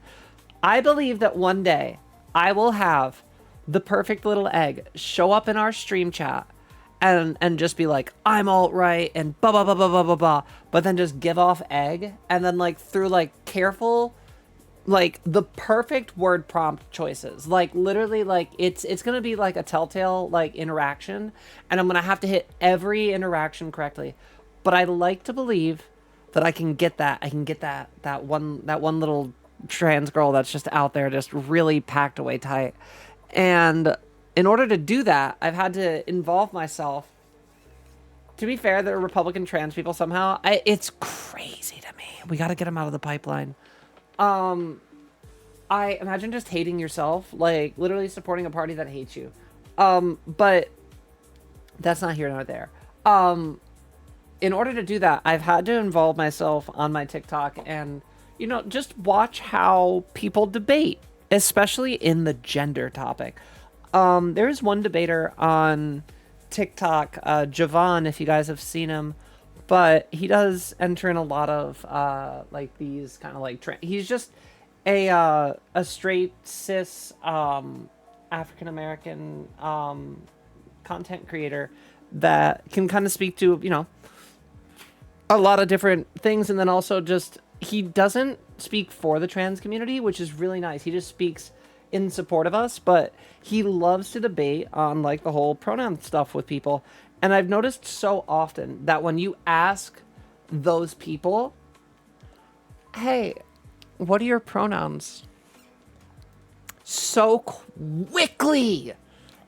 [SPEAKER 1] I believe that one day I will have the perfect little egg show up in our stream chat and just be like, I'm alt-right and blah blah blah blah blah blah blah, but then just give off egg, and then like through like careful, like the perfect word prompt choices, like literally, like it's gonna be like a telltale like interaction, and I'm gonna have to hit every interaction correctly. But I like to believe that I can get that one little trans girl that's just out there, just really packed away tight. And in order to do that, I've had to involve myself. To be fair, they're Republican trans people somehow. It's crazy to me. We got to get them out of the pipeline. I imagine just hating yourself, like literally supporting a party that hates you. But that's not here nor there. In order to do that, I've had to involve myself on my TikTok and, you know, just watch how people debate, especially in the gender topic. There's one debater on TikTok, Javon, if you guys have seen him, but he does enter in a lot of like these kind of like he's just a straight cis African American content creator that can kind of speak to, you know, a lot of different things, and then also just he doesn't speak for the trans community, which is really nice. He just speaks in support of us, but he loves to debate on like the whole pronoun stuff with people. And I've noticed so often that when you ask those people, hey, what are your pronouns? So quickly,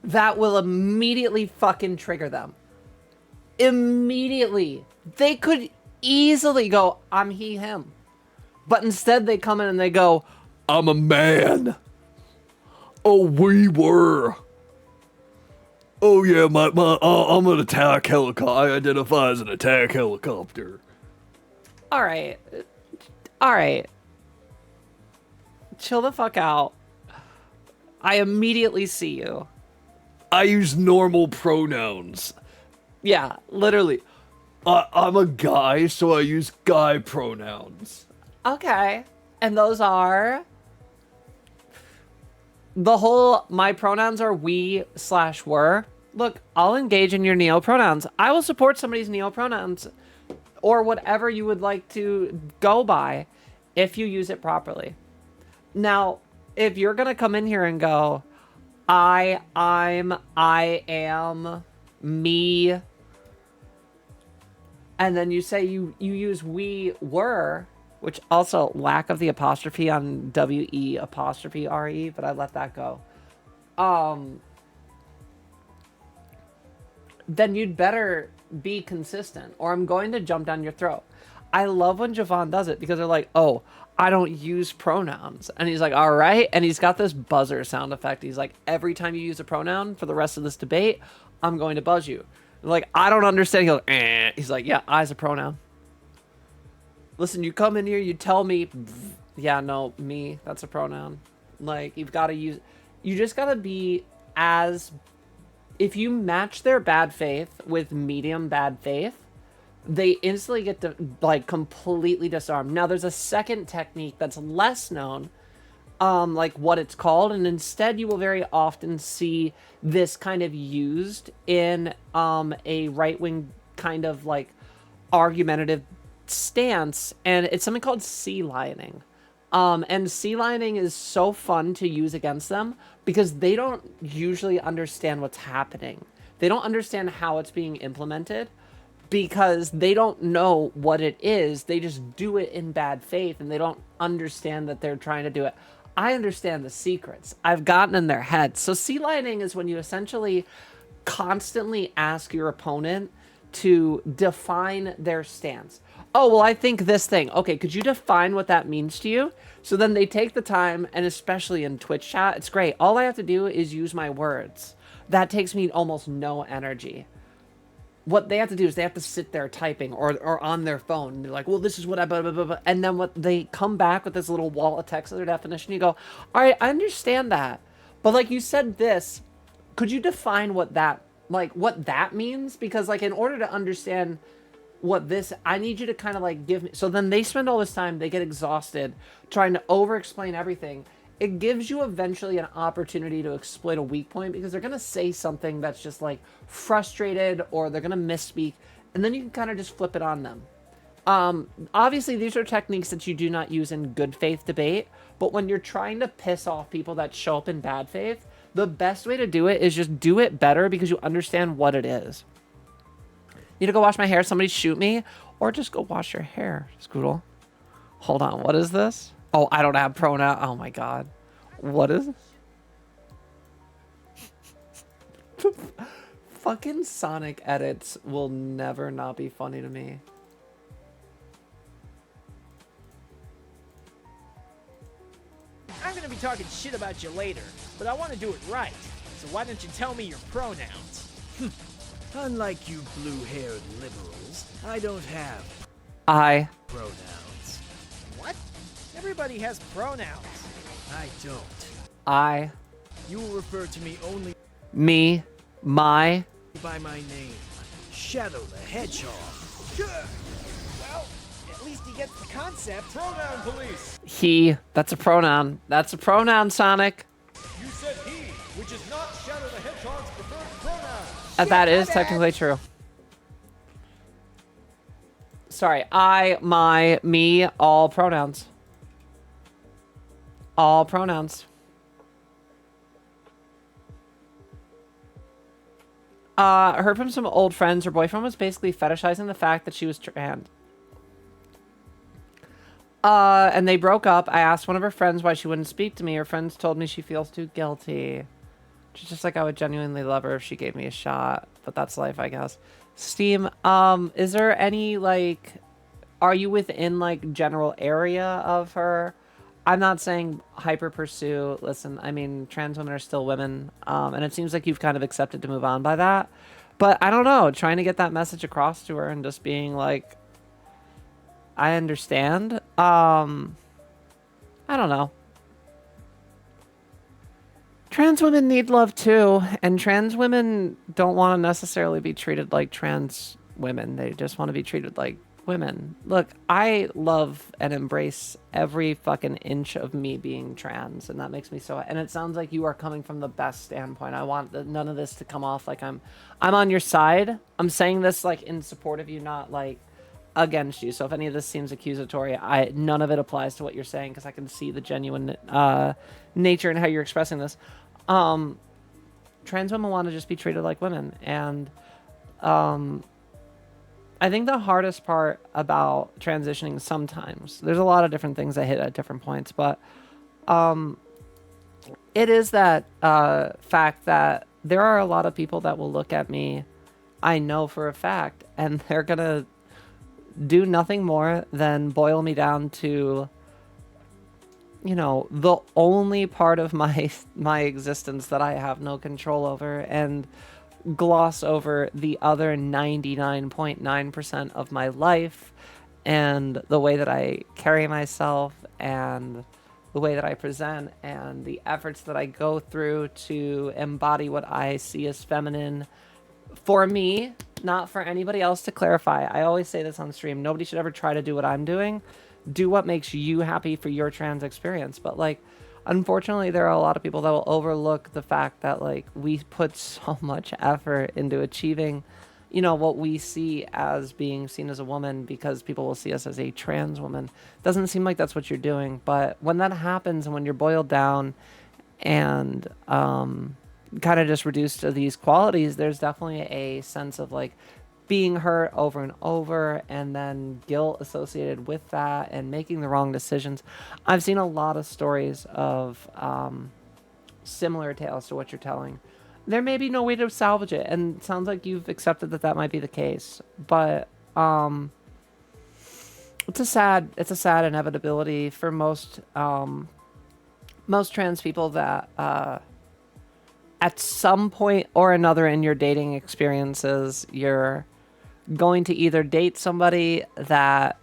[SPEAKER 1] that will immediately fucking trigger them. Immediately. They could easily go, I'm he, him. But instead they come in and they go, I'm a man. Oh, we were. Oh yeah, I'm an attack helicopter. I identify as an attack helicopter. All right. Chill the fuck out. I immediately see you. I use normal pronouns. Yeah, literally. I'm a guy, so I use guy pronouns. Okay. And those are the whole, my pronouns are we/were. Look, I'll engage in your neo-pronouns. I will support somebody's neo-pronouns or whatever you would like to go by if you use it properly. Now, if you're going to come in here and go, I am, me, and then you say you use we were, which also lack of the apostrophe on we apostrophe re, but I let that go. Then you'd better be consistent, or I'm going to jump down your throat. I love when Javon does it because they're like, oh, I don't use pronouns. And he's like, all right. And he's got this buzzer sound effect. He's like, every time you use a pronoun for the rest of this debate, I'm going to buzz you. Like, I don't understand. He goes, eh. He's like, yeah, I's a pronoun. Listen, you come in here, you tell me, yeah, no, me, that's a pronoun. Like, you've got to use, you just got to be as, if you match their bad faith with medium bad faith, they instantly get to, like, completely disarm. Now, there's a second technique that's less known, like what it's called, and instead you will very often see this kind of used in a right-wing kind of, like, argumentative stance, and it's something called sea lining. And sea lining is so fun to use against them because they don't usually understand what's happening. They don't understand how it's being implemented because they don't know what it is. They just do it in bad faith and they don't understand that they're trying to do it. I understand the secrets. I've gotten in their heads. So sea lining is when you essentially constantly ask your opponent to define their stance. Oh, well, I think this thing. Okay, could you define what that means to you? So then they take the time, and especially in Twitch chat, it's great. All I have to do is use my words. That takes me almost no energy. What they have to do is they have to sit there typing or on their phone. And they're like, well, this is what I... Blah, blah, blah, blah. And then what they come back with this little wall of text of their definition. You go, all right, I understand that. But like you said this, could you define what that, like, what that means? Because, like, in order to understand what this, I need you to kind of, like, give me... So then they spend all this time, they get exhausted trying to over-explain everything. It gives you eventually an opportunity to exploit a weak point because they're going to say something that's just, like, frustrated or they're going to misspeak, and then you can kind of just flip it on them. Obviously, these are techniques that you do not use in good faith debate, but when you're trying to piss off people that show up in bad faith, the best way to do it is just do it better because you understand what it is. Need to go wash my hair, somebody shoot me, or just go wash your hair, Scoodle. Hold on, what is this? Oh, I don't have pronoun. Oh my god. What is this? Fucking Sonic edits will never not be funny to me.
[SPEAKER 2] I'm gonna be talking shit about you later, but I want to do it right. So why don't you tell me your pronouns?
[SPEAKER 3] Unlike you blue-haired liberals, I don't have
[SPEAKER 1] I.
[SPEAKER 3] pronouns.
[SPEAKER 2] What? Everybody has pronouns.
[SPEAKER 3] I don't.
[SPEAKER 1] I.
[SPEAKER 3] You will refer to me only
[SPEAKER 1] Me. My.
[SPEAKER 3] by my name, Shadow the Hedgehog.
[SPEAKER 2] Well, at least he gets the concept. Pronoun police.
[SPEAKER 1] He. That's a pronoun. That's a pronoun, Sonic.
[SPEAKER 2] You said he, which is not Shadow the Hedgehog's preferred pronoun.
[SPEAKER 1] That is technically true. Sorry. I, my, me, all pronouns. All pronouns. Heard from some old friends, her boyfriend was basically fetishizing the fact that she was trans. And they broke up. I asked one of her friends why she wouldn't speak to me. Her friends told me she feels too guilty. She's just like, I would genuinely love her if she gave me a shot. But that's life, I guess. Steam, is there any, like... Are you within, like, general area of her? I'm not saying hyper pursue. Listen, I mean, trans women are still women. And it seems like you've kind of accepted to move on by that. But I don't know. Trying to get that message across to her and just being like, I understand. I don't know. Trans women need love too. And trans women don't want to necessarily be treated like trans women. They just want to be treated like women. Look, I love and embrace every fucking inch of me being trans, and that makes me so. And it sounds like you are coming from the best standpoint. I want none of this to come off like I'm on your side. I'm saying this like in support of you, not like against you. So if any of this seems accusatory, none of it applies to what you're saying because I can see the genuine nature and how you're expressing this. trans women want to just be treated like women. And I think the hardest part about transitioning sometimes, there's a lot of different things that hit at different points, but it is that fact that there are a lot of people that will look at me, I know for a fact, and they're going to do nothing more than boil me down to, you know, the only part of my existence that I have no control over, and gloss over the other 99.9% of my life and the way that I carry myself and the way that I present and the efforts that I go through to embody what I see as feminine for me, not for anybody else. To clarify, I always say this on stream, nobody should ever try to do what I'm doing. Do what makes you happy for your trans experience. But like, unfortunately, there are a lot of people that will overlook the fact that like we put so much effort into achieving, you know, what we see as being seen as a woman, because people will see us as a trans woman. Doesn't seem like that's what you're doing, but when that happens and when you're boiled down and kind of just reduced to these qualities, there's definitely a sense of like being hurt over and over, and then guilt associated with that, and making the wrong decisions. I've seen a lot of stories of similar tales to what you're telling. There may be no way to salvage it, and it sounds like you've accepted that that might be the case. But it's a sad inevitability for most trans people that at some point or another in your dating experiences, you're going to either date somebody that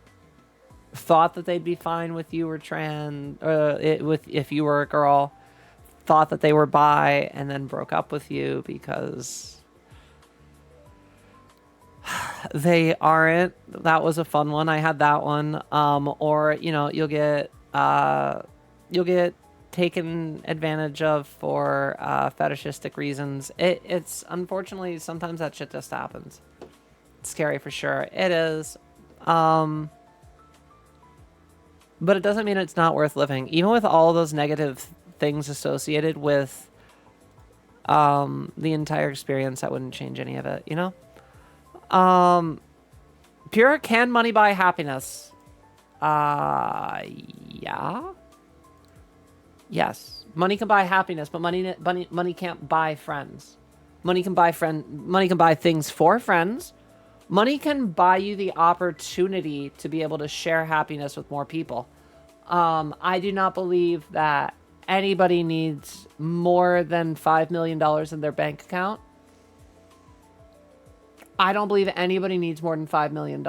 [SPEAKER 1] thought that they'd be fine with you or trans, or if you were a girl, thought that they were bi, and then broke up with you because they aren't. That was a fun one. I had that one. Or you know, you'll get taken advantage of for fetishistic reasons. It's unfortunately sometimes that shit just happens. It's scary for sure. It is. But it doesn't mean it's not worth living. Even with all those negative things associated with the entire experience, that wouldn't change any of it, you know? Pure, can money buy happiness? Yeah. Yes. Money can buy happiness, but money can't buy friends. Money can buy things for friends. Money can buy you the opportunity to be able to share happiness with more people. I do not believe that anybody needs more than $5 million in their bank account. I don't believe anybody needs more than $5 million.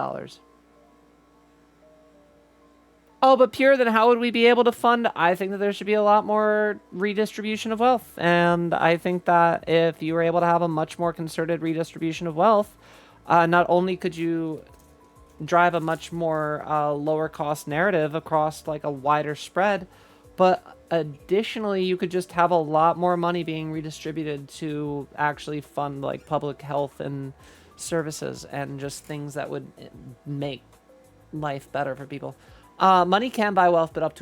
[SPEAKER 1] Oh, but Pure, then how would we be able to fund? I think that there should be a lot more redistribution of wealth. And I think that if you were able to have a much more concerted redistribution of wealth, not only could you drive a much more lower cost narrative across like a wider spread, but additionally you could just have a lot more money being redistributed to actually fund like public health and services and just things that would make life better for people. Money can buy wealth, but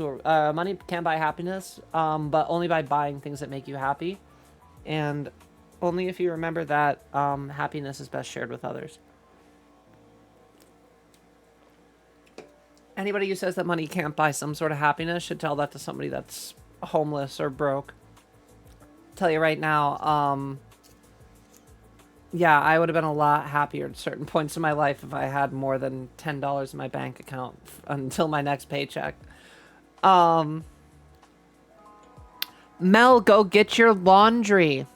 [SPEAKER 1] money can buy happiness, but only by buying things that make you happy, and only if you remember that happiness is best shared with others. Anybody who says that money can't buy some sort of happiness should tell that to somebody that's homeless or broke. Tell you right now, yeah, I would have been a lot happier at certain points in my life if I had more than $10 in my bank account until my next paycheck. Mel, go get your laundry.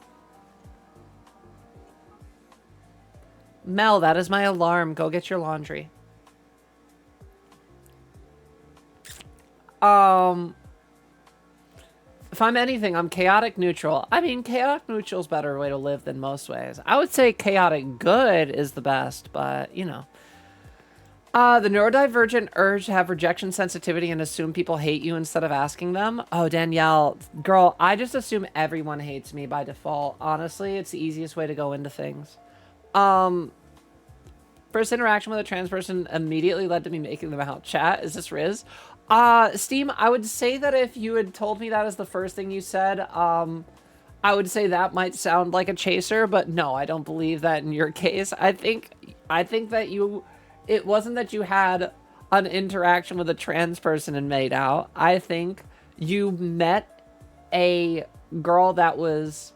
[SPEAKER 1] Mel, that is my alarm. Go get your laundry. If I'm anything, I'm chaotic neutral. I mean, chaotic neutral is a better way to live than most ways. I would say chaotic good is the best, but, you know. The neurodivergent urge to have rejection sensitivity and assume people hate you instead of asking them. Oh, Danielle, girl, I just assume everyone hates me by default. Honestly, it's the easiest way to go into things. First interaction with a trans person immediately led to me making them out. Chat, is this Riz? Steam, I would say that if you had told me that as the first thing you said, I I would say that might sound like a chaser, but no, I don't believe that in your case. I think that it wasn't that you had an interaction with a trans person and made out. I think you met a girl that was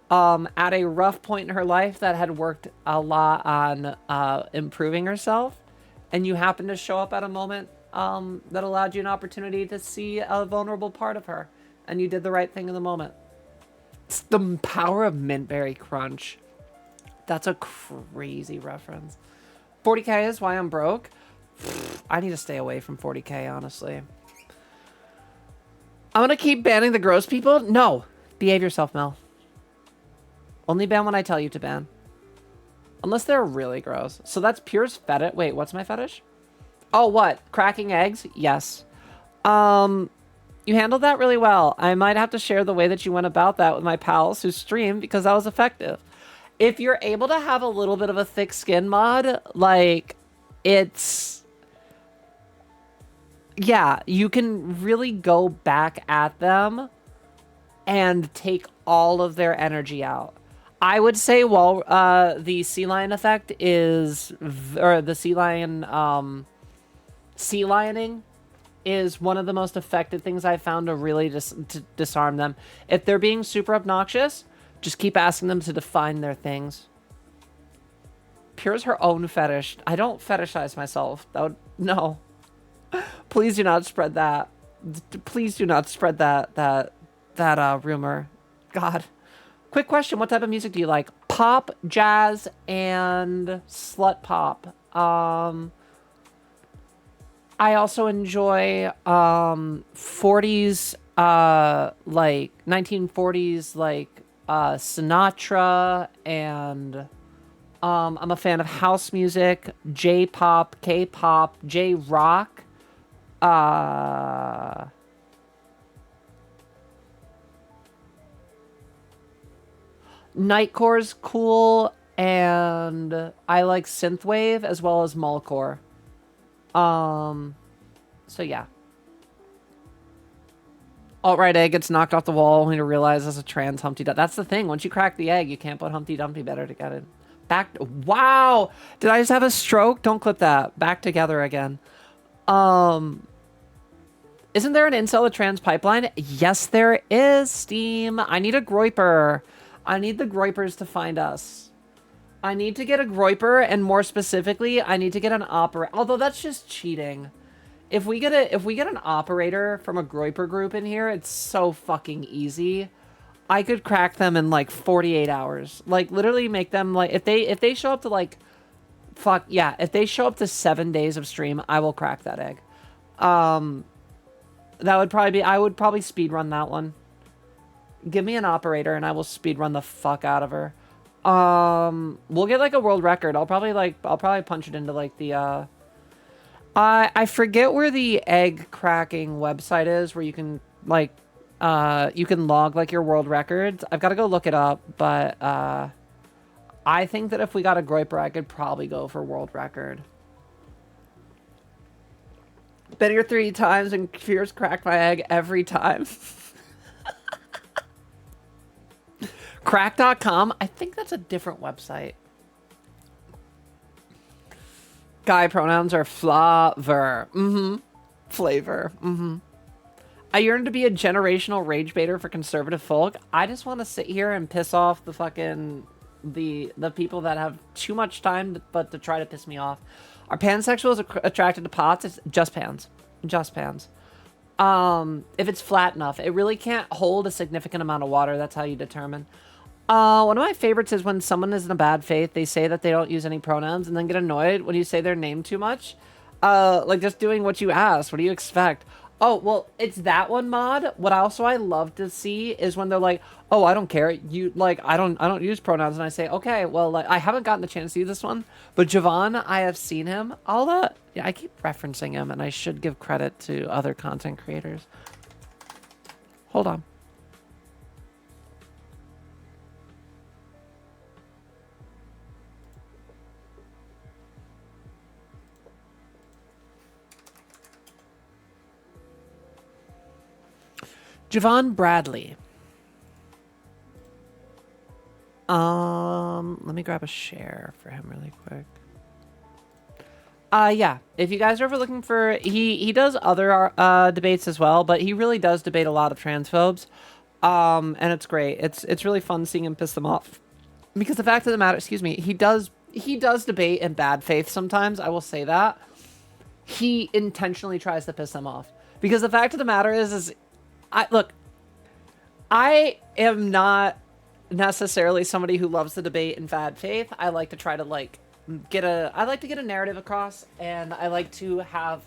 [SPEAKER 1] at a rough point in her life that had worked a lot on improving herself, and you happened to show up at a moment that allowed you an opportunity to see a vulnerable part of her, and you did the right thing in the moment. It's the power of Mintberry Crunch. That's a crazy reference. 40K is why I'm broke. I need to stay away from 40K, honestly. I'm gonna keep banning the gross people? No. Behave yourself, Mel. Only ban when I tell you to ban. Unless they're really gross. So that's Pure's fetish. Wait, what's my fetish? Oh, what? Cracking eggs? Yes. You handled that really well. I might have to share the way that you went about that with my pals who stream because that was effective. If you're able to have a little bit of a thick skin mod, like, it's... Yeah, you can really go back at them and take all of their energy out. I would say, well, the sea lion effect is... Or the sea lion... sea lioning is one of the most effective things I've found to really to disarm them. If they're being super obnoxious, just keep asking them to define their things. Pure's her own fetish. I don't fetishize myself. That would, no. Please do not spread that. Please do not spread that rumor. God. Quick question. What type of music do you like? Pop, jazz, and slut pop. I also enjoy 40s, like 1940s, like Sinatra, and I'm a fan of house music, J-pop, K-pop, J-rock. Nightcore's cool, and I like synthwave as well as mallcore. So yeah. Alt-right egg gets knocked off the wall only to realize it's a trans Humpty Dumpty. That's the thing. Once you crack the egg, you can't put Humpty Dumpty better to get it back. Wow! Did I just have a stroke? Don't clip that. Back together again. Isn't there an incel of trans pipeline? Yes, there is, Steam. I need a groiper. I need the groipers to find us. I need to get a groiper, and more specifically, I need to get an operator. Although that's just cheating. If we get an operator from a groiper group in here, it's so fucking easy. I could crack them in like 48 hours. Like literally make them like if they show up to like fuck yeah, if they show up to 7 days of stream, I will crack that egg. That would probably be I would probably speed run that one. Give me an operator and I will speed run the fuck out of her. We'll get like a world record. I'll probably punch it into like the I forget where the egg cracking website is where you can like you can log like your world records. I've got to go look it up, but I think that if we got a groiper, I could probably go for world record. Been here 3 times and Fears cracked my egg every time. Crack.com? I think that's a different website. Guy pronouns are flavor. Flavor. I yearn to be a generational rage baiter for conservative folk. I just want to sit here and piss off the fucking... the people that have too much time but to try to piss me off. Are pansexuals attracted to pots? It's just pans. Just pans. If it's flat enough. It really can't hold a significant amount of water. That's how you determine. One of my favorites is when someone is in a bad faith, they say that they don't use any pronouns and then get annoyed when you say their name too much. Like just doing what you asked. What do you expect? Oh, well, it's that one mod. What I love to see is when they're like, oh, I don't care. You like, I don't use pronouns. And I say, okay, well, like, I haven't gotten the chance to use this one, but Javon, I have seen him. Yeah, I keep referencing him and I should give credit to other content creators. Hold on. Javon Bradley. Let me grab a share for him really quick. Yeah, if you guys are ever looking for, he does other debates as well, but he really does debate a lot of transphobes. And it's great. It's really fun seeing him piss them off. Because the fact of the matter, excuse me, he does debate in bad faith sometimes, I will say that. He intentionally tries to piss them off. Because the fact of the matter is I am not necessarily somebody who loves to debate in bad faith. I like to try to get a narrative across, and I like to have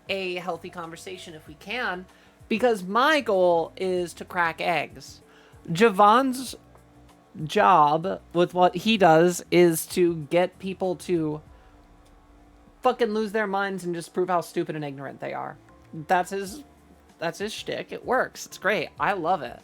[SPEAKER 1] a healthy conversation if we can, because my goal is to crack eggs. Javon's job with what he does is to get people to fucking lose their minds and just prove how stupid and ignorant they are. That's his shtick. It works. It's great. I love it.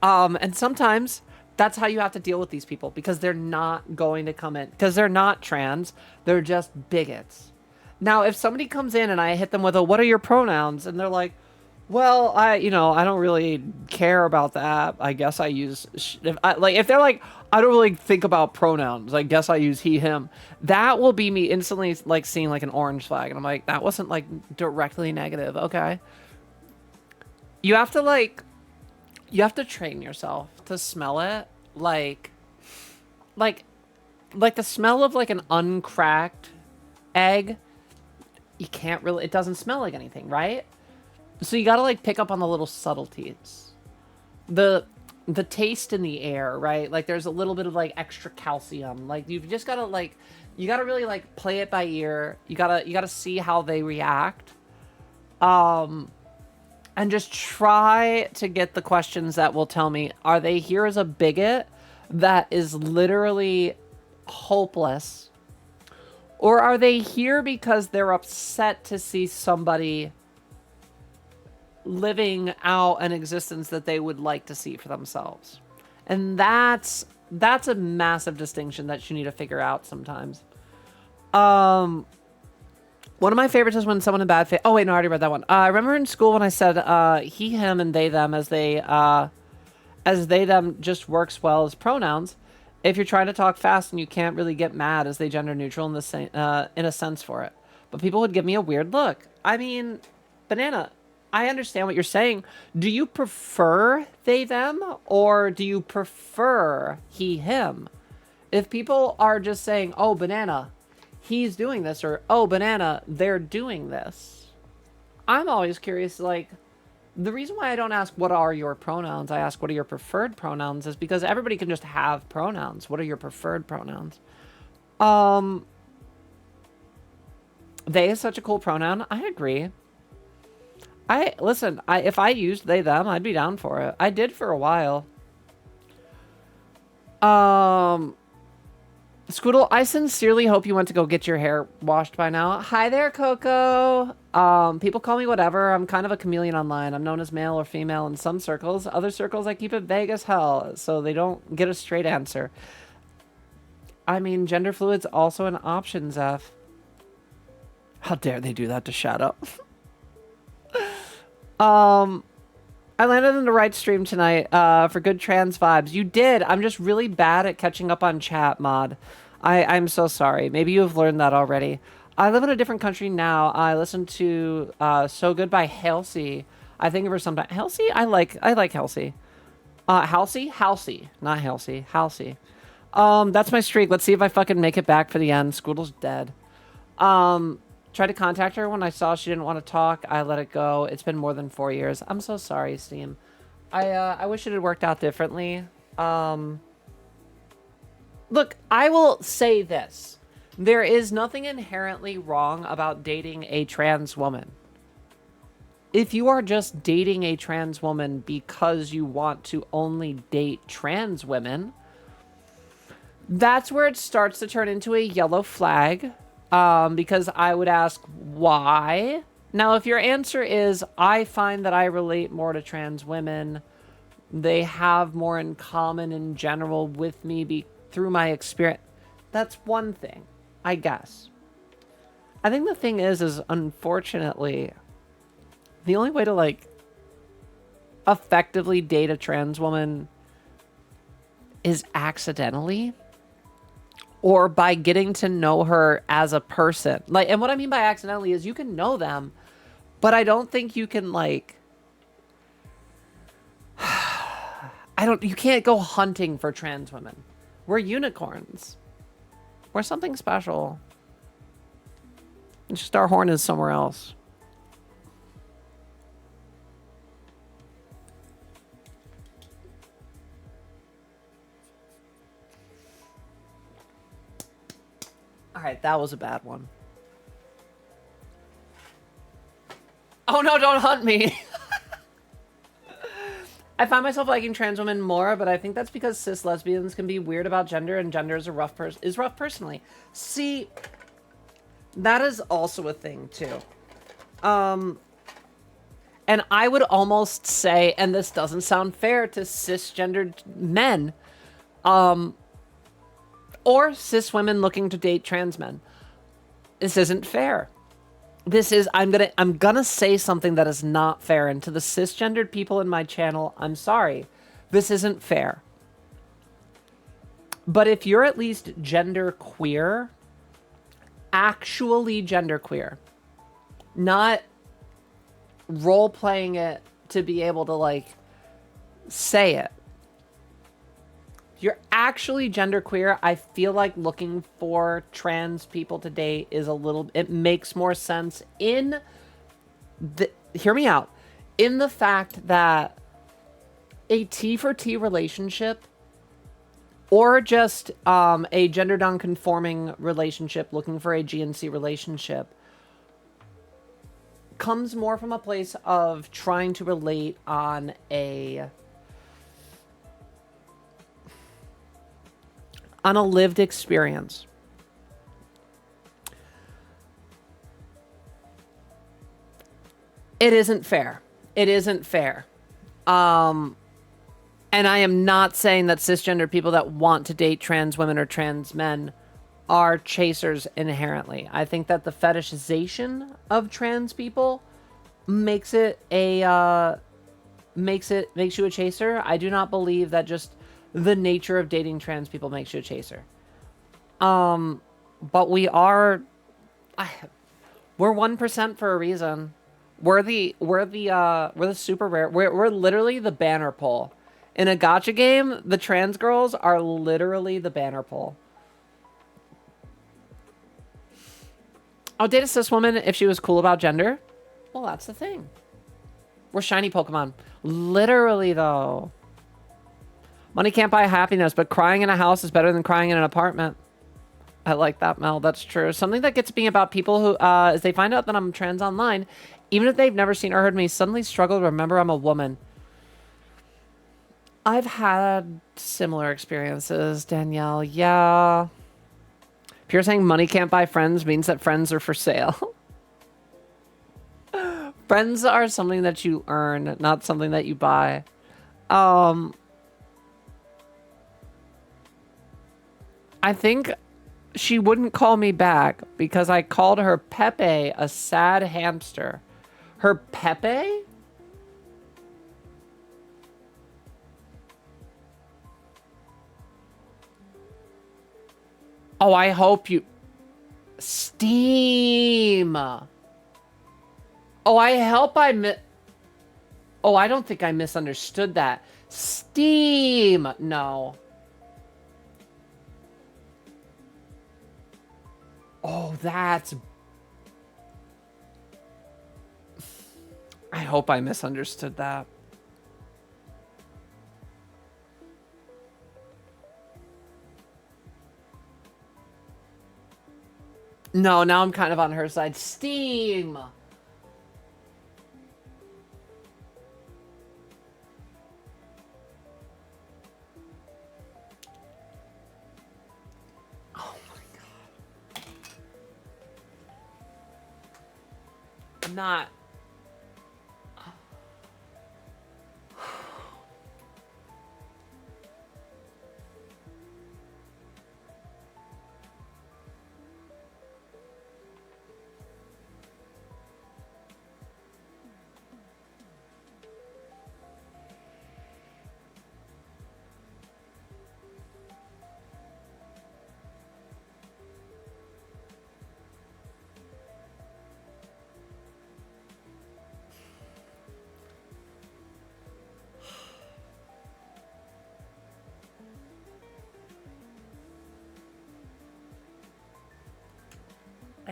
[SPEAKER 1] And sometimes that's how you have to deal with these people, because they're not going to come in, because they're not trans. They're just bigots. Now, if somebody comes in and I hit them with a, what are your pronouns? And they're like, well, I don't really care about that. I guess I use, if they're like, I don't really think about pronouns, I guess I use he, him. That will be me instantly seeing an orange flag. And I'm like, that wasn't directly negative. Okay. You have to train yourself to smell it like the smell of an uncracked egg. You can't really, it doesn't smell like anything, right? So you gotta pick up on the little subtleties. The taste in the air, right? There's a little bit of extra calcium. You've just gotta you gotta really play it by ear. You gotta see how they react. And just try to get the questions that will tell me, are they here as a bigot that is literally hopeless? Or are they here because they're upset to see somebody living out an existence that they would like to see for themselves? And that's a massive distinction that you need to figure out sometimes. One of my favorites is when someone in bad faith... Oh, wait, no, I already read that one. I remember in school when I said he, him, and they, them as they, them just works well as pronouns. If you're trying to talk fast and you can't really get mad as they gender neutral in a sense for it. But people would give me a weird look. I mean, Banana, I understand what you're saying. Do you prefer they, them, or do you prefer he, him? If people are just saying, oh, Banana, he's doing this, or oh, Banana, they're doing this, I'm always curious. The reason why I don't ask what are your pronouns, I ask what are your preferred pronouns, is because everybody can just have pronouns. What are your preferred pronouns? They is such a cool pronoun. I agree. If I used they, them, I'd be down for it. I did for a while. Scoodle, I sincerely hope you went to go get your hair washed by now. Hi there, Coco. People call me whatever. I'm kind of a chameleon online. I'm known as male or female in some circles. Other circles, I keep it vague as hell, so they don't get a straight answer. I mean, gender fluid's also an option, Zeph. How dare they do that to Shadow? I landed in the right stream tonight for good trans vibes. You did. I'm just really bad at catching up on chat, Mod. I'm so sorry. Maybe you have learned that already. I live in a different country now. I listen to So Good by Halsey. I think of her sometimes. Halsey? I like Halsey. Halsey. Not Halsey. Halsey. That's my streak. Let's see if I fucking make it back for the end. Scoodle's dead. Tried to contact her when I saw she didn't want to talk. I let it go. It's been more than 4 years. I'm so sorry, Steam. I wish it had worked out differently. Look, I will say this. There is nothing inherently wrong about dating a trans woman. If you are just dating a trans woman because you want to only date trans women, that's where it starts to turn into a yellow flag. Because I would ask why. Now, if your answer is, I find that I relate more to trans women, they have more in common in general with me through my experience, that's one thing, I guess. I think the thing is unfortunately, the only way to effectively date a trans woman is accidentally or by getting to know her as a person. Like, and what I mean by accidentally is you can know them, but I don't think you can like you can't go hunting for trans women. We're unicorns. We're something special. It's just our horn is somewhere else. All right, that was a bad one. Oh no, don't hunt me. I find myself liking trans women more, but I think that's because cis lesbians can be weird about gender, and gender is rough personally. See, that is also a thing too. And I would almost say, and this doesn't sound fair to cisgendered men, or cis women looking to date trans men. This isn't fair. This is, I'm gonna say something that is not fair, and to the cisgendered people in my channel, I'm sorry. This isn't fair. But if you're at least gender queer, actually gender queer, not role playing it to be able to like say it. If you're actually genderqueer, I feel like looking for trans people to date is it makes more sense in the, hear me out, in the fact that a T for T relationship or just a gender non-conforming relationship looking for a GNC relationship comes more from a place of trying to relate on a lived experience. It isn't fair. It isn't fair. And I am not saying that cisgender people that want to date trans women or trans men are chasers inherently. I think that the fetishization of trans people makes it makes you a chaser. I do not believe that just the nature of dating trans people makes you a chaser. But we're 1% for a reason. We're the super rare. We're literally the banner pole. In a gacha game, the trans girls are literally the banner pole. I'll date a cis woman if she was cool about gender. Well, that's the thing. We're shiny Pokemon. Literally, though. Money can't buy happiness, but crying in a house is better than crying in an apartment. I like that, Mel. That's true. Something that gets me about people who, as they find out that I'm trans online, even if they've never seen or heard me, suddenly struggle to remember I'm a woman. I've had similar experiences, Danielle. Yeah. If you're saying money can't buy friends, means that friends are for sale. Friends are something that you earn, not something that you buy. I think she wouldn't call me back because I called her Pepe a sad hamster. Her Pepe? Oh, I hope you... Steam! Oh, I hope Oh, I don't think I misunderstood that. Steam! No. Oh, that's... I hope I misunderstood that. No, now I'm kind of on her side. Steam! Oh my god. I'm not...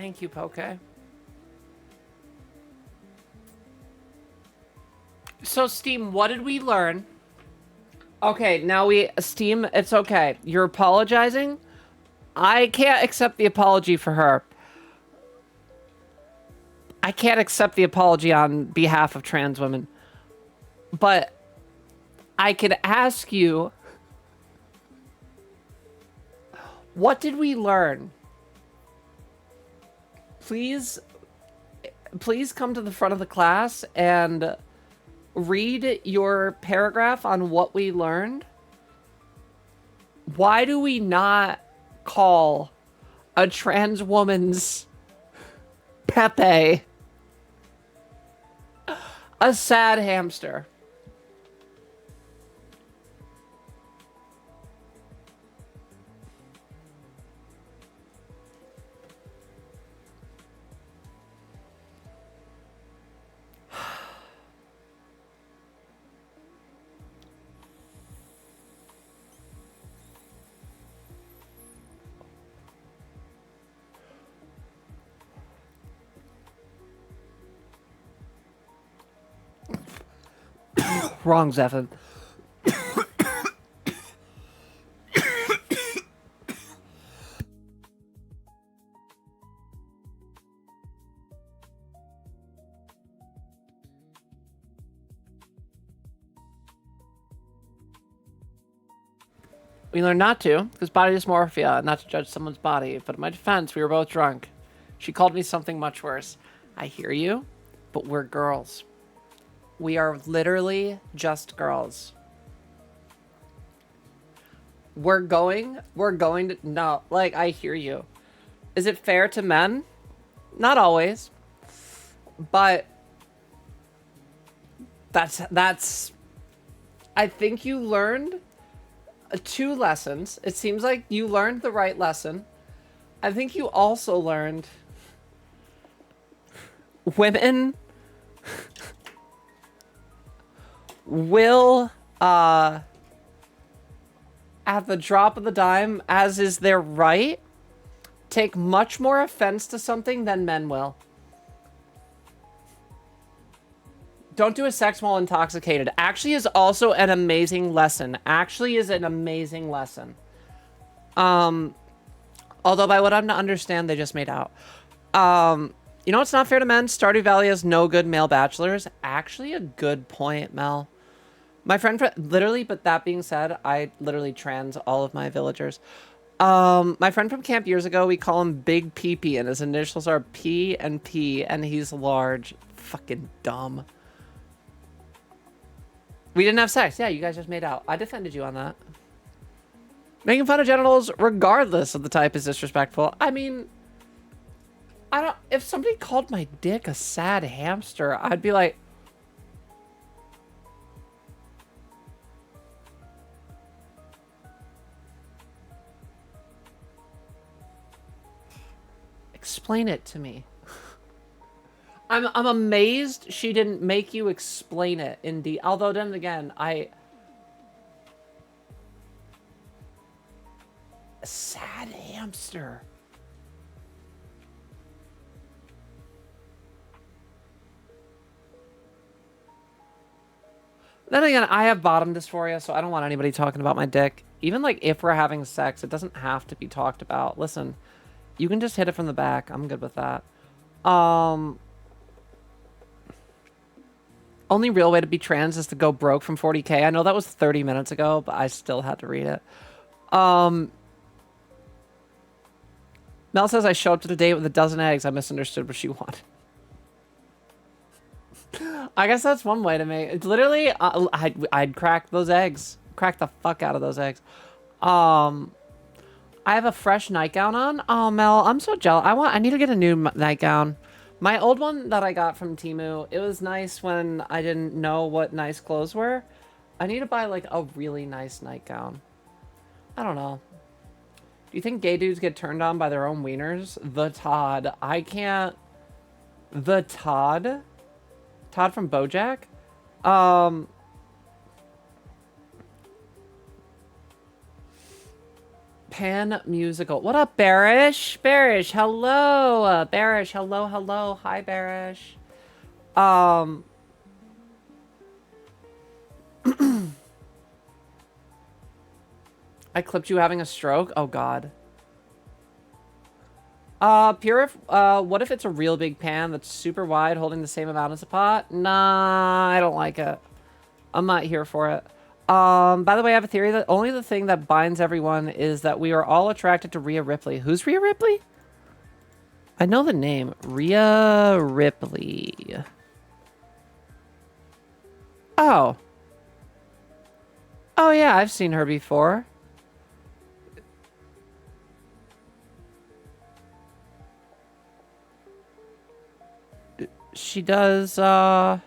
[SPEAKER 1] Thank you, Poke. So, Steam, what did we learn? Okay, now Steam, it's okay. You're apologizing. I can't accept the apology for her. I can't accept the apology on behalf of trans women. But I could ask you, what did we learn? Please come to the front of the class and read your paragraph on what we learned. Why do we not call a trans woman's Pepe a sad hamster? Wrong, Zephyr. We learned not to, because body dysmorphia, not to judge someone's body. But in my defense, we were both drunk. She called me something much worse. I hear you, but we're girls. We are literally just girls. We're going to, no, like, I hear you. Is it fair to men? Not always. But that's, I think you learned 2 lessons. It seems like you learned the right lesson. I think you also learned women will, at the drop of the dime, as is their right, take much more offense to something than men will. Don't do a sex while intoxicated. Actually is also an amazing lesson. Actually is an amazing lesson. Although by what I'm to understand, they just made out. You know what's not fair to men? Stardew Valley has no good male bachelors. Actually a good point, Mel. My friend, literally, but that being said, I literally trans all of my villagers. My friend from camp years ago, we call him Big Pee-Pee, and his initials are P and P, and he's large. Fucking dumb. We didn't have sex. Yeah, you guys just made out. I defended you on that. Making fun of genitals, regardless of the type, is disrespectful. I mean, I don't... If somebody called my dick a sad hamster, I'd be like... Explain it to me. I'm amazed she didn't make you explain it indeed. Although then again, a sad hamster. Then again, I have bottom dysphoria, so I don't want anybody talking about my dick. Even like if we're having sex, it doesn't have to be talked about. Listen, you can just hit it from the back. I'm good with that. Only real way to be trans is to go broke from 40K. I know that was 30 minutes ago, but I still had to read it. Mel says I show up to the date with a dozen eggs. I misunderstood what she wanted. I guess that's one way to make it. Literally, I'd crack those eggs. Crack the fuck out of those eggs. I have a fresh nightgown on. Oh, Mel, I'm so jealous. I need to get a new nightgown. My old one that I got from Temu, it was nice when I didn't know what nice clothes were. I need to buy like a really nice nightgown. I don't know. Do you think gay dudes get turned on by their own wieners? The Todd. I can't... The Todd? Todd from BoJack? Pan musical. What up, Barish? Barish, hello. Barish, hello, hello. Hi, Barish. I clipped you having a stroke. Oh God. What if it's a real big pan that's super wide, holding the same amount as a pot? Nah, I don't like it. I'm not here for it. By the way, I have a theory that only the thing that binds everyone is that we are all attracted to Rhea Ripley. Who's Rhea Ripley? I know the name. Rhea Ripley. Oh. Oh yeah, I've seen her before. She does, Oh,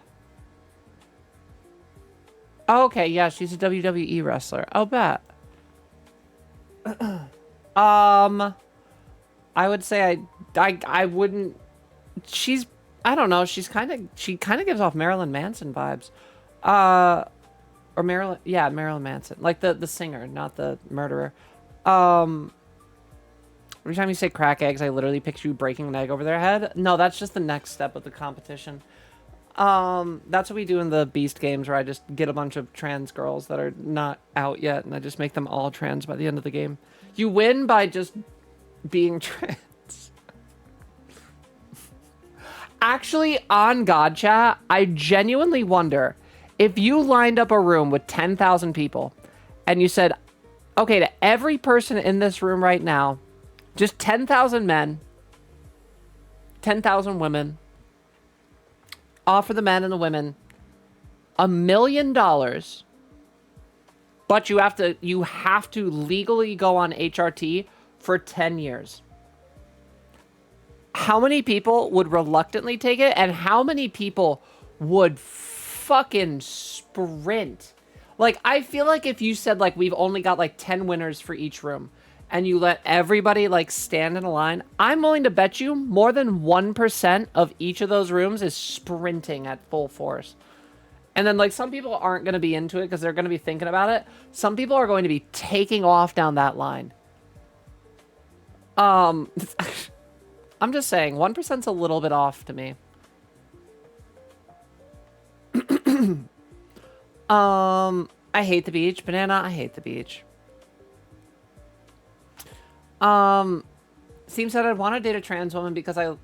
[SPEAKER 1] okay, yeah, she's a WWE wrestler. I'll bet. I would say I wouldn't. She's, I don't know. She kind of gives off Marilyn Manson vibes. Or Marilyn, yeah, Marilyn Manson, like the singer, not the murderer. Every time you say crack eggs, I literally picture you breaking an egg over their head. No, that's just the next step of the competition. That's what we do in the Beast games, where I just get a bunch of trans girls that are not out yet, and I just make them all trans by the end of the game. You win by just being trans. Actually, on God Chat, I genuinely wonder if you lined up a room with 10,000 people and you said, okay, to every person in this room right now, just 10,000 men, 10,000 women, offer the men and the women $1 million, but you have to legally go on HRT for 10 years. How many people would reluctantly take it, and how many people would fucking sprint? Like, I feel like if you said, like, we've only got like 10 winners for each room, and you let everybody like stand in a line, I'm willing to bet you more than 1% of each of those rooms is sprinting at full force. And then, like, some people aren't going to be into it because they're going to be thinking about it. Some people are going to be taking off down that line. I'm just saying, 1%'s a little bit off to me. I hate the beach. Banana, I hate the beach. Seems that I'd want to date a trans woman because I...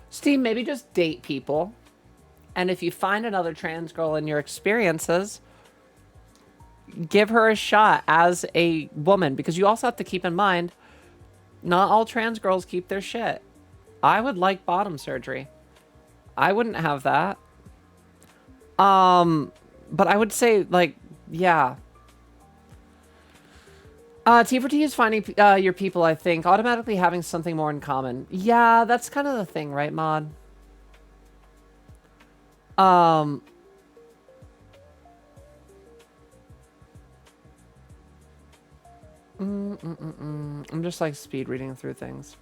[SPEAKER 1] Steve, maybe just date people. And if you find another trans girl in your experiences, give her a shot as a woman. Because you also have to keep in mind, not all trans girls keep their shit. I would like bottom surgery. I wouldn't have that. But I would say, like, yeah. T for T is finding your people, I think. Automatically having something more in common. Yeah, that's kind of the thing, right, Mod? I'm just, like, speed reading through things.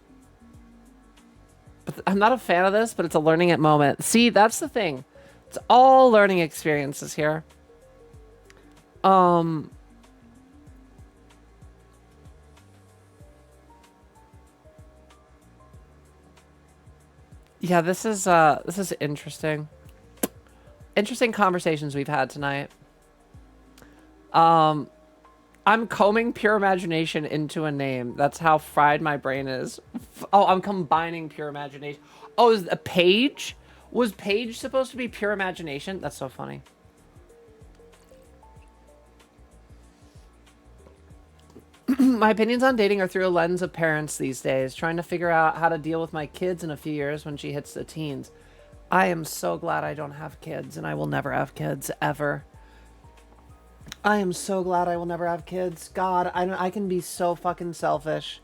[SPEAKER 1] But I'm not a fan of this, but it's a learning moment. See, that's the thing. It's all learning experiences here. Yeah, this is interesting. Interesting conversations we've had tonight. I'm combing pure imagination into a name. That's how fried my brain is. Oh, I'm combining pure imagination. Oh, is a Paige? Was Paige supposed to be pure imagination? That's so funny. My opinions on dating are through a lens of parents these days, trying to figure out how to deal with my kids in a few years when she hits the teens. I am so glad I don't have kids, and I will never have kids, ever. I am so glad I will never have kids. God, I can be so fucking selfish.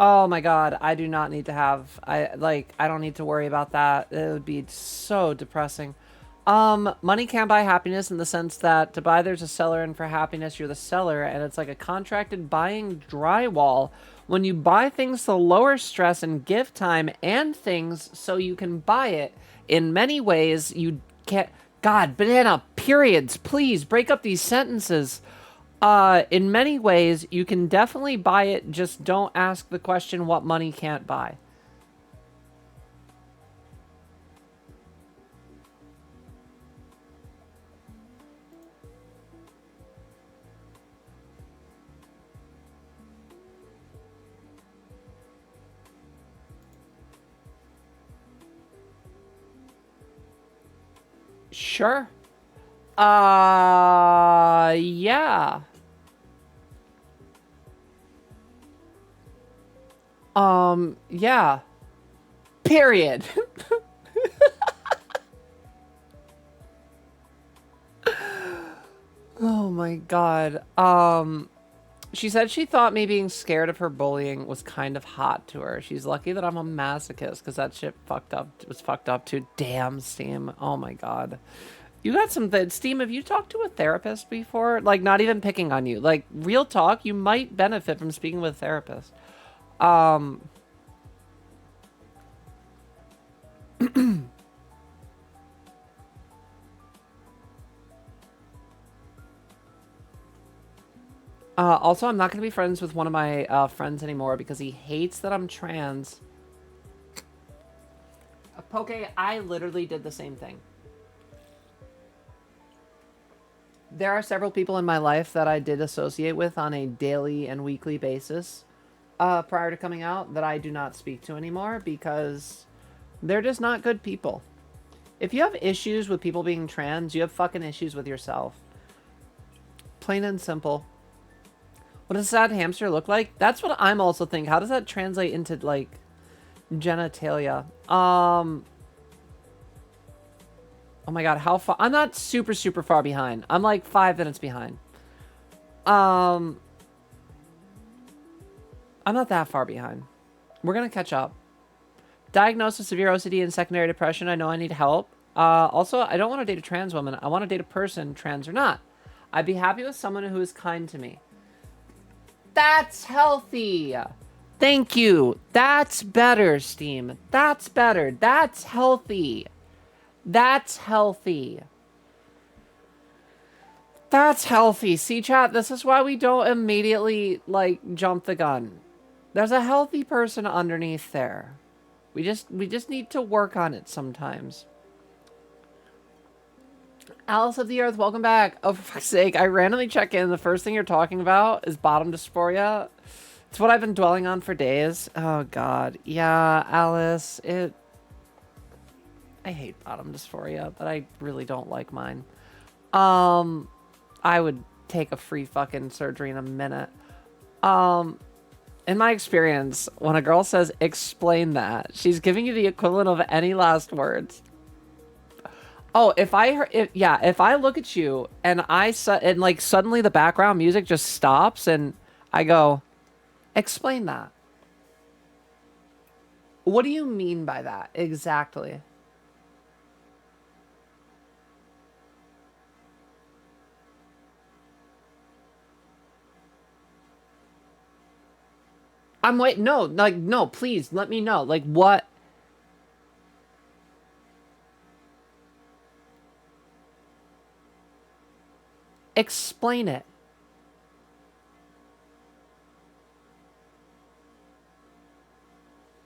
[SPEAKER 1] Oh my God, I do not need to have... I don't need to worry about that. It would be so depressing. Money can't buy happiness in the sense that to buy there's a seller, and for happiness you're the seller, and it's like a contracted buying drywall When you buy things to lower stress and give time and things so you can buy it, in many ways you can't. God, banana, periods, please break up these sentences. In many ways, you can definitely buy it, just don't ask the question what money can't buy. Sure. Yeah. Yeah. Period. Oh my god. She said she thought me being scared of her bullying was kind of hot to her. She's lucky that I'm a masochist because that shit was fucked up too. Damn, Steam. Oh my god. You got some Steam, have you talked to a therapist before? Like, not even picking on you. Like, real talk, you might benefit from speaking with a therapist. Also, I'm not going to be friends with one of my friends anymore because he hates that I'm trans. Poke, I literally did the same thing. There are several people in my life that I did associate with on a daily and weekly basis prior to coming out that I do not speak to anymore because they're just not good people. If you have issues with people being trans, you have fucking issues with yourself. Plain and simple. What does a sad hamster look like? That's what I'm also thinking. How does that translate into, like, genitalia? Oh my god, how far? I'm not super far behind. I'm like 5 minutes behind. I'm not that far behind. We're gonna catch up. Diagnosed with severe OCD and secondary depression. I know I need help. Also, I don't want to date a trans woman. I want to date a person, trans or not. I'd be happy with someone who is kind to me. That's healthy. Thank you. That's better, Steam. That's better. That's healthy. That's healthy. That's healthy. See, chat, this is why we don't immediately, like, jump the gun. There's a healthy person underneath there. We just need to work on it sometimes. Alice of the Earth, welcome back. Oh, for fuck's sake, I randomly check in. The first thing you're talking about is bottom dysphoria. It's what I've been dwelling on for days. Oh, God. Yeah, Alice, I hate bottom dysphoria, but I really don't like mine. I would take a free fucking surgery in a minute. In my experience, when a girl says, explain that, she's giving you the equivalent of any last words. Oh, if I look at you and like suddenly the background music just stops and I go, explain that. What do you mean by that exactly? I'm waiting. No, like, no, please let me know. Like, what? Explain it.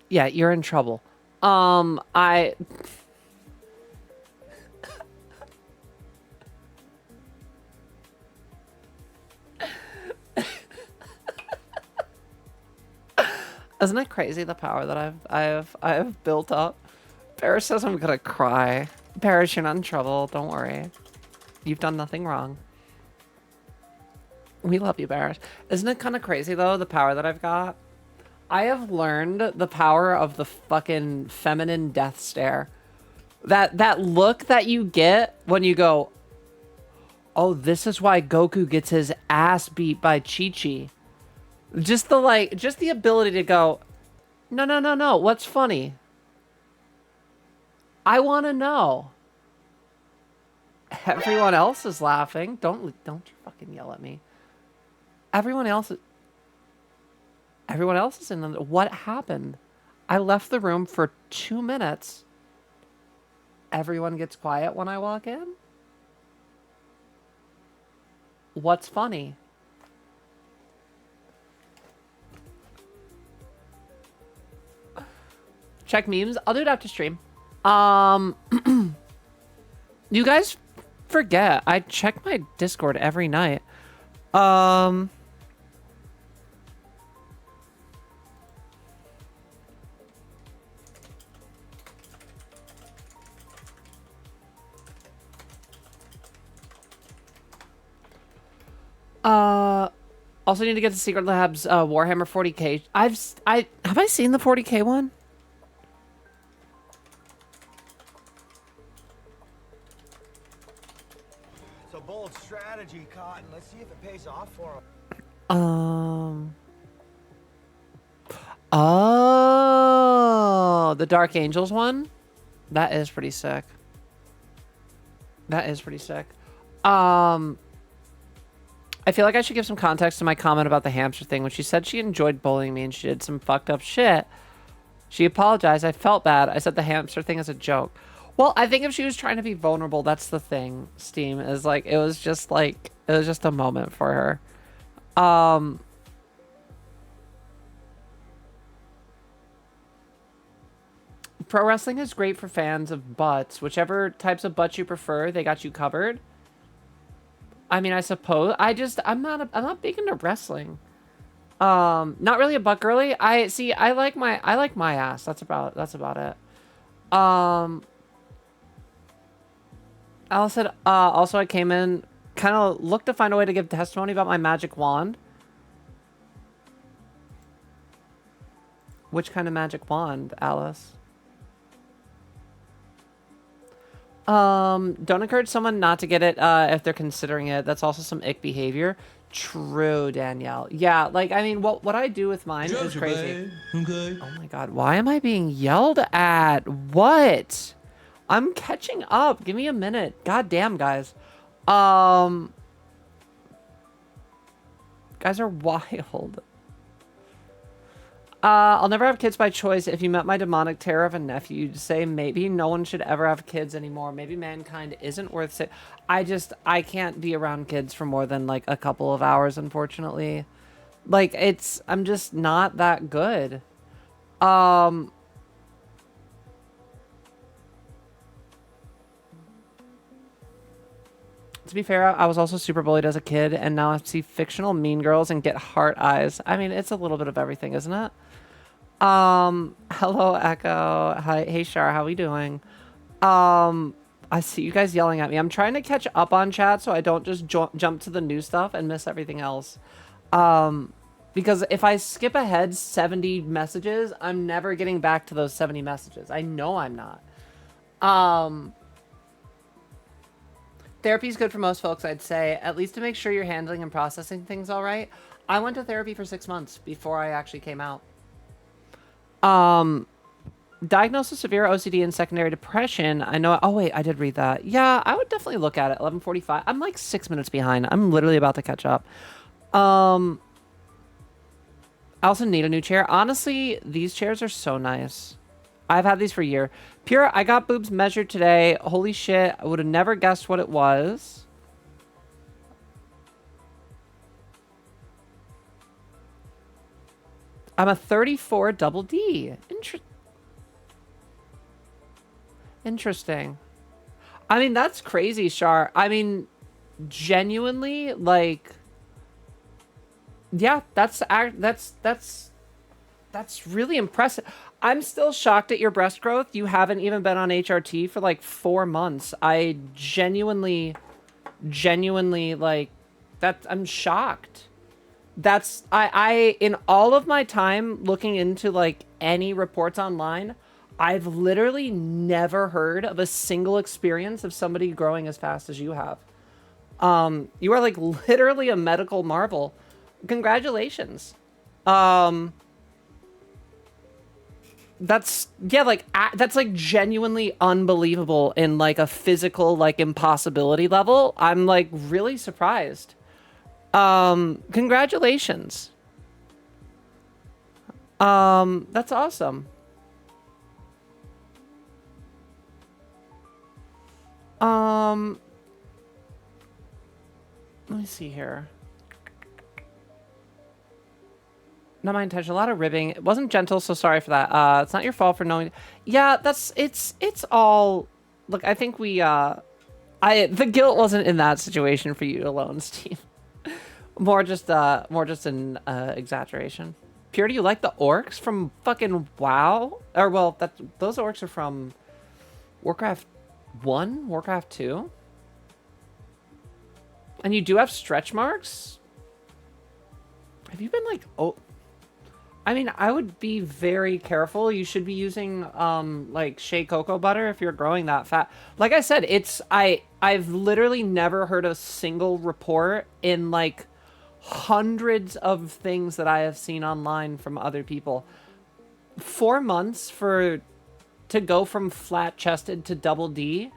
[SPEAKER 1] Yeah, you're in trouble. I... Isn't it crazy the power that I've built up? Paris says I'm gonna cry. Paris, you're not in trouble. Don't worry. You've done nothing wrong. We love you, Paris. Isn't it kind of crazy though, the power that I've got? I have learned the power of the fucking feminine death stare. That look that you get when you go, oh, this is why Goku gets his ass beat by Chi-Chi. Just the ability to go, no, what's funny? I want to know. Everyone else is laughing. Don't you fucking yell at me. Everyone else is... Everyone else is in the... What happened? I left the room for 2 minutes. Everyone gets quiet when I walk in? What's funny? Check memes. I'll do it after stream. You guys forget. I check my Discord every night. Also need to get to Secret Labs Warhammer 40k. Have I seen the 40k one?
[SPEAKER 4] It's a bold strategy, Cotton. Let's see if it pays off for him.
[SPEAKER 1] Oh, the Dark Angels one? That is pretty sick. That is pretty sick. I feel like I should give some context to my comment about the hamster thing. When she said she enjoyed bullying me and she did some fucked up shit, she apologized. I felt bad. I said the hamster thing is a joke. Well, I think if she was trying to be vulnerable, that's the thing, Steam, is like, it was just a moment for her. Pro wrestling is great for fans of butts. Whichever types of butts you prefer, they got you covered. I mean, I suppose I'm not big into wrestling. Not really a butt girly. I like my ass. That's about it. Alice said, also I came in, kind of looked to find a way to give testimony about my magic wand. Which kind of magic wand, Alice? Don't encourage someone not to get it if they're considering it. That's also some ick behavior. True, Danielle. Yeah, like, I mean, what I do with mine is crazy. Okay. Oh my god, why am I being yelled at? What? I'm catching up. Give me a minute. God damn, guys. Guys are wild. I'll never have kids by choice. If you met my demonic terror of a nephew, you'd say maybe no one should ever have kids anymore. Maybe mankind isn't worth it. I can't be around kids for more than like a couple of hours, unfortunately. Like, I'm just not that good. To be fair, I was also super bullied as a kid, and now I see fictional mean girls and get heart eyes. I mean, it's a little bit of everything, isn't it? Hello, Echo. Hi, hey, Shar, how we doing? I see you guys yelling at me. I'm trying to catch up on chat so I don't just jump to the new stuff and miss everything else. Because if I skip ahead 70 messages, I'm never getting back to those 70 messages. I know I'm not. Therapy is good for most folks, I'd say, at least to make sure you're handling and processing things all right. I went to therapy for 6 months before I actually came out. Diagnosed with severe OCD and secondary depression. I know. Oh, wait, I did read that. Yeah, I would definitely look at it. 11:45. I'm like 6 minutes behind. I'm literally about to catch up. I also need a new chair. Honestly, these chairs are so nice. I've had these for a year. Pure, I got boobs measured today. Holy shit. I would have never guessed what it was. I'm a 34 double D. Interesting. I mean, that's crazy, Shar. I mean, genuinely, like, yeah, that's really impressive. I'm still shocked at your breast growth. You haven't even been on HRT for like 4 months. I genuinely, like, I'm shocked. I in all of my time looking into like any reports online, I've literally never heard of a single experience of somebody growing as fast as you have. You are like literally a medical marvel. Congratulations. That's that's like genuinely unbelievable in like a physical like impossibility level. I'm like really surprised. Congratulations. That's awesome. Let me see here. Not my intention. A lot of ribbing. It wasn't gentle, so sorry for that. It's not your fault for knowing. Yeah, it's all. Look, I think the guilt wasn't in that situation for you alone, Steve. more just an exaggeration. Purity, you like the orcs from fucking WoW? Or well, those orcs are from Warcraft 1, Warcraft 2. And you do have stretch marks? Have you been like, oh, I mean, I would be very careful. You should be using like shea cocoa butter if you're growing that fat. Like I said, I've literally never heard a single report in like hundreds of things that I have seen online from other people. 4 months to go from flat chested to double D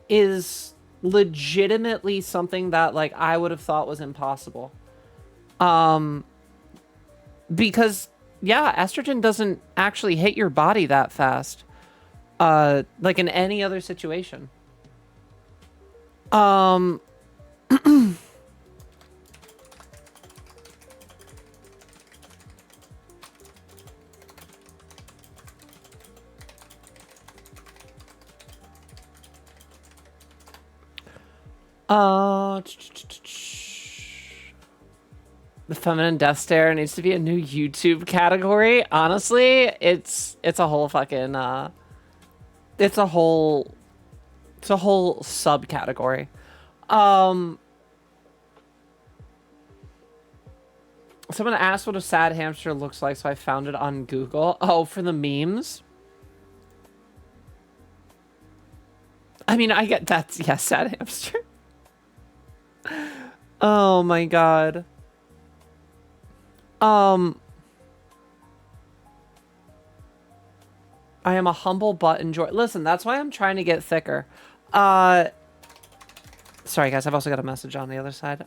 [SPEAKER 1] is legitimately something that like I would have thought was impossible. Because yeah, estrogen doesn't actually hit your body that fast. Like in any other situation. The feminine death stare needs to be a new YouTube category. Honestly, it's a whole fucking it's a whole subcategory. Someone asked what a sad hamster looks like, so I found it on Google. Oh, for the memes. I mean, I get that's yeah, sad hamster. Oh my god. I am a humble but enjoy. Listen, that's why I'm trying to get thicker. Sorry guys, I've also got a message on the other side.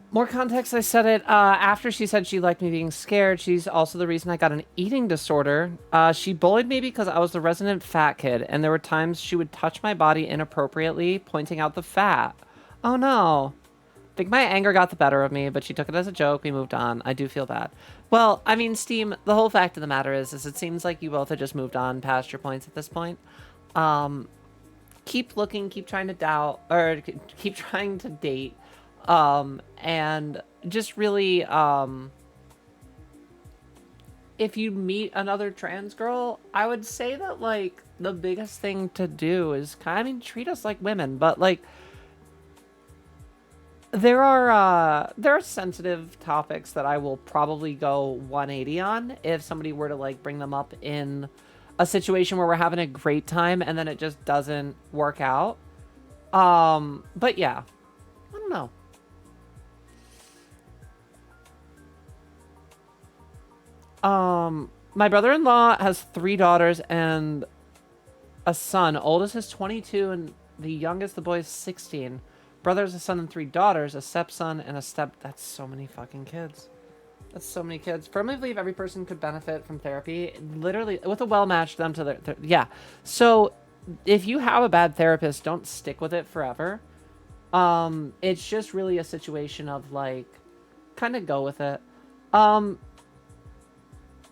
[SPEAKER 1] More context, I said it after she said she liked me being scared. She's also the reason I got an eating disorder. She bullied me because I was the resident fat kid, and there were times she would touch my body inappropriately, pointing out the fat. Oh no. I think my anger got the better of me, but she took it as a joke. We moved on. I do feel bad. Well, I mean, Steam, the whole fact of the matter is it seems like you both have just moved on past your points at this point. Keep looking, keep trying to doubt, or keep trying to date. And just really, if you meet another trans girl, I would say that, like, the biggest thing to do is kind of, I mean, treat us like women, but, like, there are sensitive topics that I will probably go 180 on if somebody were to, like, bring them up in a situation where we're having a great time and then it just doesn't work out. But yeah, I don't know. My brother-in-law has 3 daughters and a son. Oldest is 22 and the youngest, the boy, is 16. Brother has a son and 3 daughters, a stepson and a that's so many fucking kids. That's so many kids. Firmly believe every person could benefit from therapy. Literally, with a well-matched them to their yeah. So, if you have a bad therapist, don't stick with it forever. It's just really a situation of, like, kind of go with it.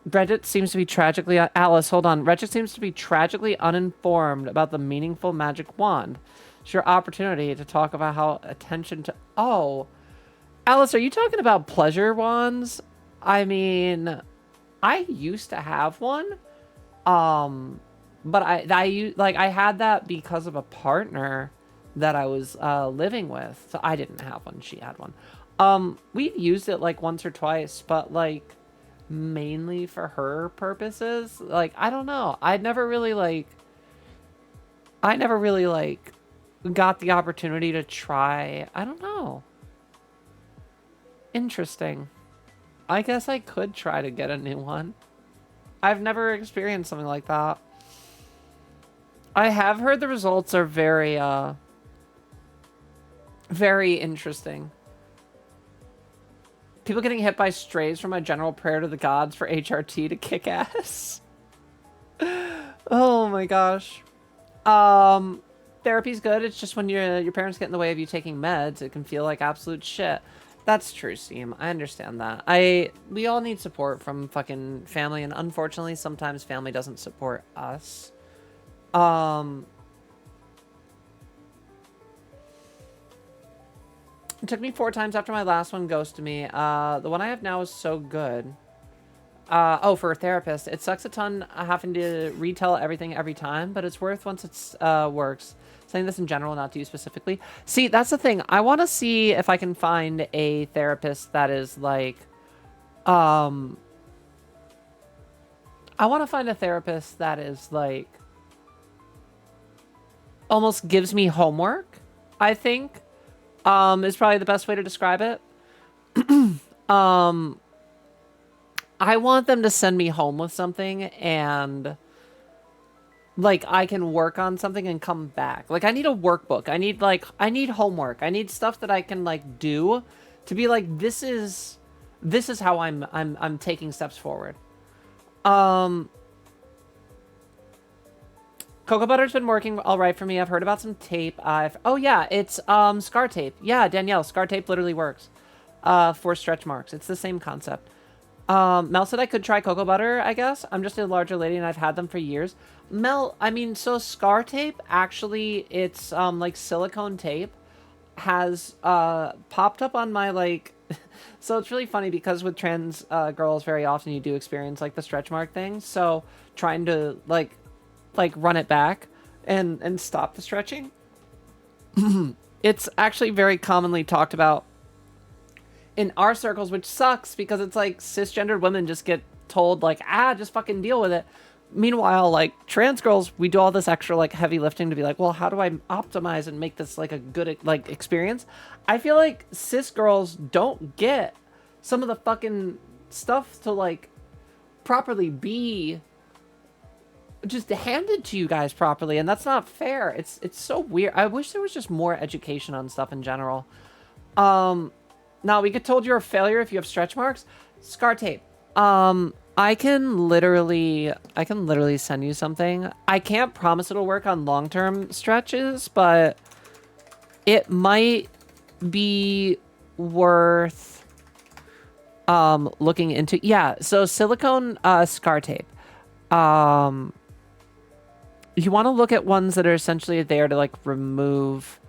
[SPEAKER 1] Reddit seems to be tragically... Alice, hold on. Reddit seems to be tragically uninformed about the meaningful magic wand. It's your opportunity to talk about how attention to... Oh. Alice, are you talking about pleasure wands? I mean, I used to have one. But I had that because of a partner that I was living with. So I didn't have one. She had one. We've used it like once or twice, but like... mainly for her purposes. Like, I don't know. I never really got the opportunity to try. I don't know. Interesting. I guess I could try to get a new one. I've never experienced something like that. I have heard the results are very, very interesting. People getting hit by strays from my general prayer to the gods for HRT to kick ass. Oh my gosh. Therapy's good. It's just when your parents get in the way of you taking meds, it can feel like absolute shit. That's true, Steam. I understand that. We all need support from fucking family, and unfortunately, sometimes family doesn't support us. It took me 4 times after my last one ghosted me. The one I have now is so good. Oh, for a therapist, it sucks a ton having to retell everything every time, but it's worth once it's works. Saying this in general, not to you specifically. See, that's the thing. I want to see if I can find a therapist that is like, I want to find a therapist that is like, almost gives me homework, I think, is probably the best way to describe it. I want them to send me home with something and like I can work on something and come back. Like I need a workbook. I need homework. I need stuff that I can like do to be like this is how I'm taking steps forward. Cocoa butter's been working all right for me. I've heard about some tape. Oh yeah, it's scar tape. Yeah, Danielle, scar tape literally works for stretch marks. It's the same concept. Mel said I could try cocoa butter, I guess. I'm just a larger lady and I've had them for years. Mel, I mean, so scar tape, actually, it's, like silicone tape has, popped up on my, like, so it's really funny because with trans, girls, very often you do experience, like, the stretch mark thing. So trying to, like run it back and stop the stretching. It's actually very commonly talked about in our circles, which sucks because it's like cisgendered women just get told like, just fucking deal with it. Meanwhile, like trans girls, we do all this extra like heavy lifting to be like, well, how do I optimize and make this like a good like experience? I feel like cis girls don't get some of the fucking stuff to like properly be just handed to you guys properly, and that's not fair. It's so weird. I wish there was just more education on stuff in general. Now, we get told you're a failure if you have stretch marks. Scar tape. I can literally send you something. I can't promise it'll work on long-term stretches, but it might be worth looking into. Yeah, so silicone scar tape. You want to look at ones that are essentially there to like remove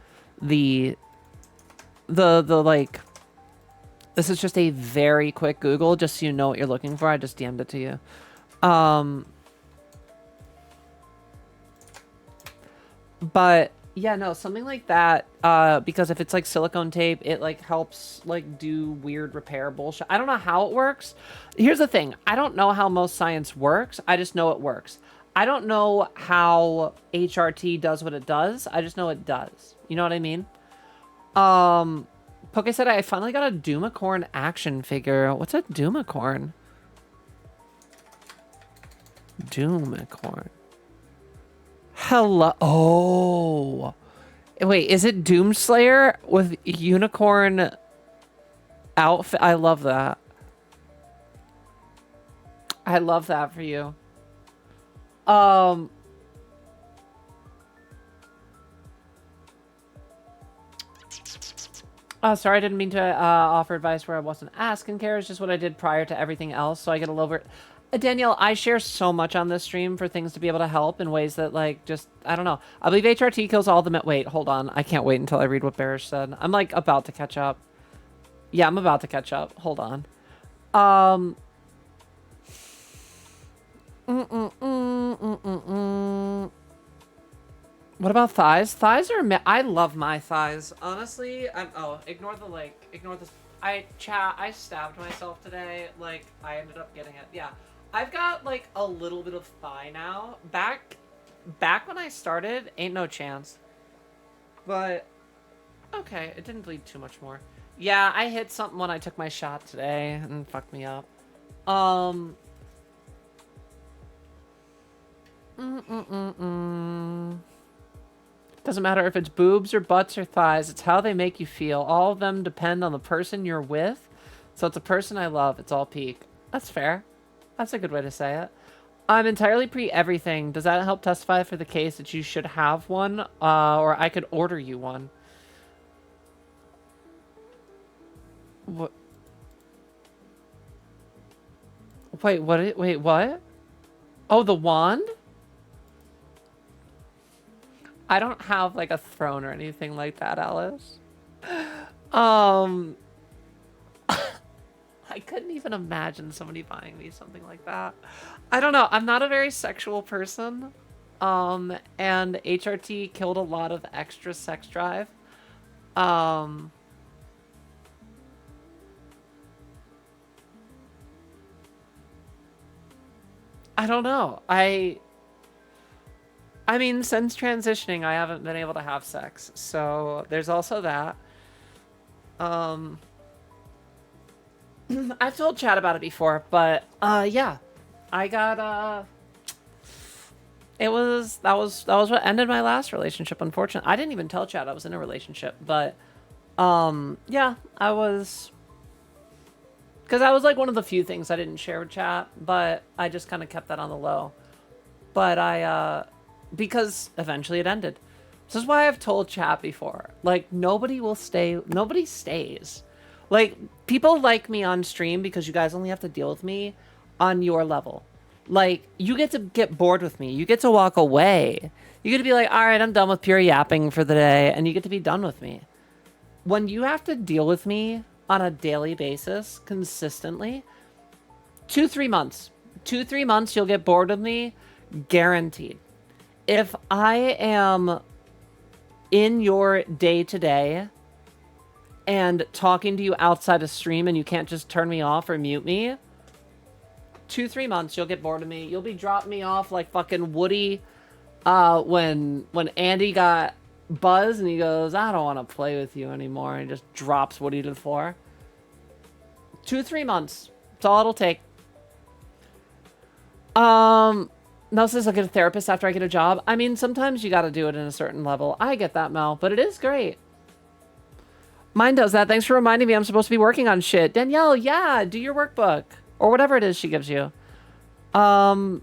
[SPEAKER 1] the like. This is just a very quick Google, just so you know what you're looking for. I just DM'd it to you. But yeah, no, something like that. Because if it's like silicone tape, it like helps like do weird repair bullshit. I don't know how it works. Here's the thing. I don't know how most science works. I just know it works. I don't know how HRT does what it does. I just know it does. You know what I mean? Poke said I finally got a Doomacorn action figure. What's a Doomacorn? Doomacorn. Hello. Oh. Wait, is it Doomslayer with unicorn outfit? I love that. I love that for you. Sorry, I didn't mean to offer advice where I wasn't asked. Skincare is just what I did prior to everything else, so I get a little bit... Danielle, I share so much on this stream for things to be able to help in ways that, like, just... I don't know. I believe HRT kills all the... Wait, hold on. I can't wait until I read what Barish said. I'm, like, about to catch up. Yeah, I'm about to catch up. Hold on. What about thighs? Thighs are... I love my thighs. Honestly, oh, ignore the, like... Ignore this... I stabbed myself today. Like, I ended up getting it. Yeah. I've got, like, a little bit of thigh now. Back when I started, ain't no chance. But... Okay, it didn't bleed too much more. Yeah, I hit something when I took my shot today and fucked me up. Um. Doesn't matter if it's boobs or butts or thighs. It's how they make you feel. All of them depend on the person you're with. So it's a person I love. It's all peak. That's fair. That's a good way to say it. I'm entirely pre-everything. Does that help testify for the case that you should have one? Or I could order you one. What? Wait, what? Wait, what? Oh, the wand? I don't have like a throne or anything like that, Alice. Um, I couldn't even imagine somebody buying me something like that. I don't know. I'm not a very sexual person. And HRT killed a lot of extra sex drive. Um, I don't know. I mean, since transitioning, I haven't been able to have sex. So there's also that. I've told Chad about it before, but yeah. I got that was what ended my last relationship, unfortunately. I didn't even tell Chad I was in a relationship, but yeah, I was, because I was like one of the few things I didn't share with Chad, but I just kind of kept that on the low. But because eventually it ended. This is why I've told Chat before. Like, nobody stays. Like, people like me on stream because you guys only have to deal with me on your level. Like, you get to get bored with me. You get to walk away. You get to be like, all right, I'm done with pure yapping for the day, and you get to be done with me. When you have to deal with me on a daily basis, consistently, 2-3 months. 2-3 months, you'll get bored of me, guaranteed. If I am in your day-to-day and talking to you outside of stream and you can't just turn me off or mute me, 2-3 months, you'll get bored of me. You'll be dropping me off like fucking Woody when Andy got Buzz and he goes, I don't want to play with you anymore, and he just drops Woody to the floor. 2-3 months. That's all it'll take. Mel says I'll get a therapist after I get a job. I mean, sometimes you got to do it in a certain level. I get that, Mel, but it is great. Mine does that. Thanks for reminding me I'm supposed to be working on shit. Danielle, yeah, do your workbook. Or whatever it is she gives you. Stefan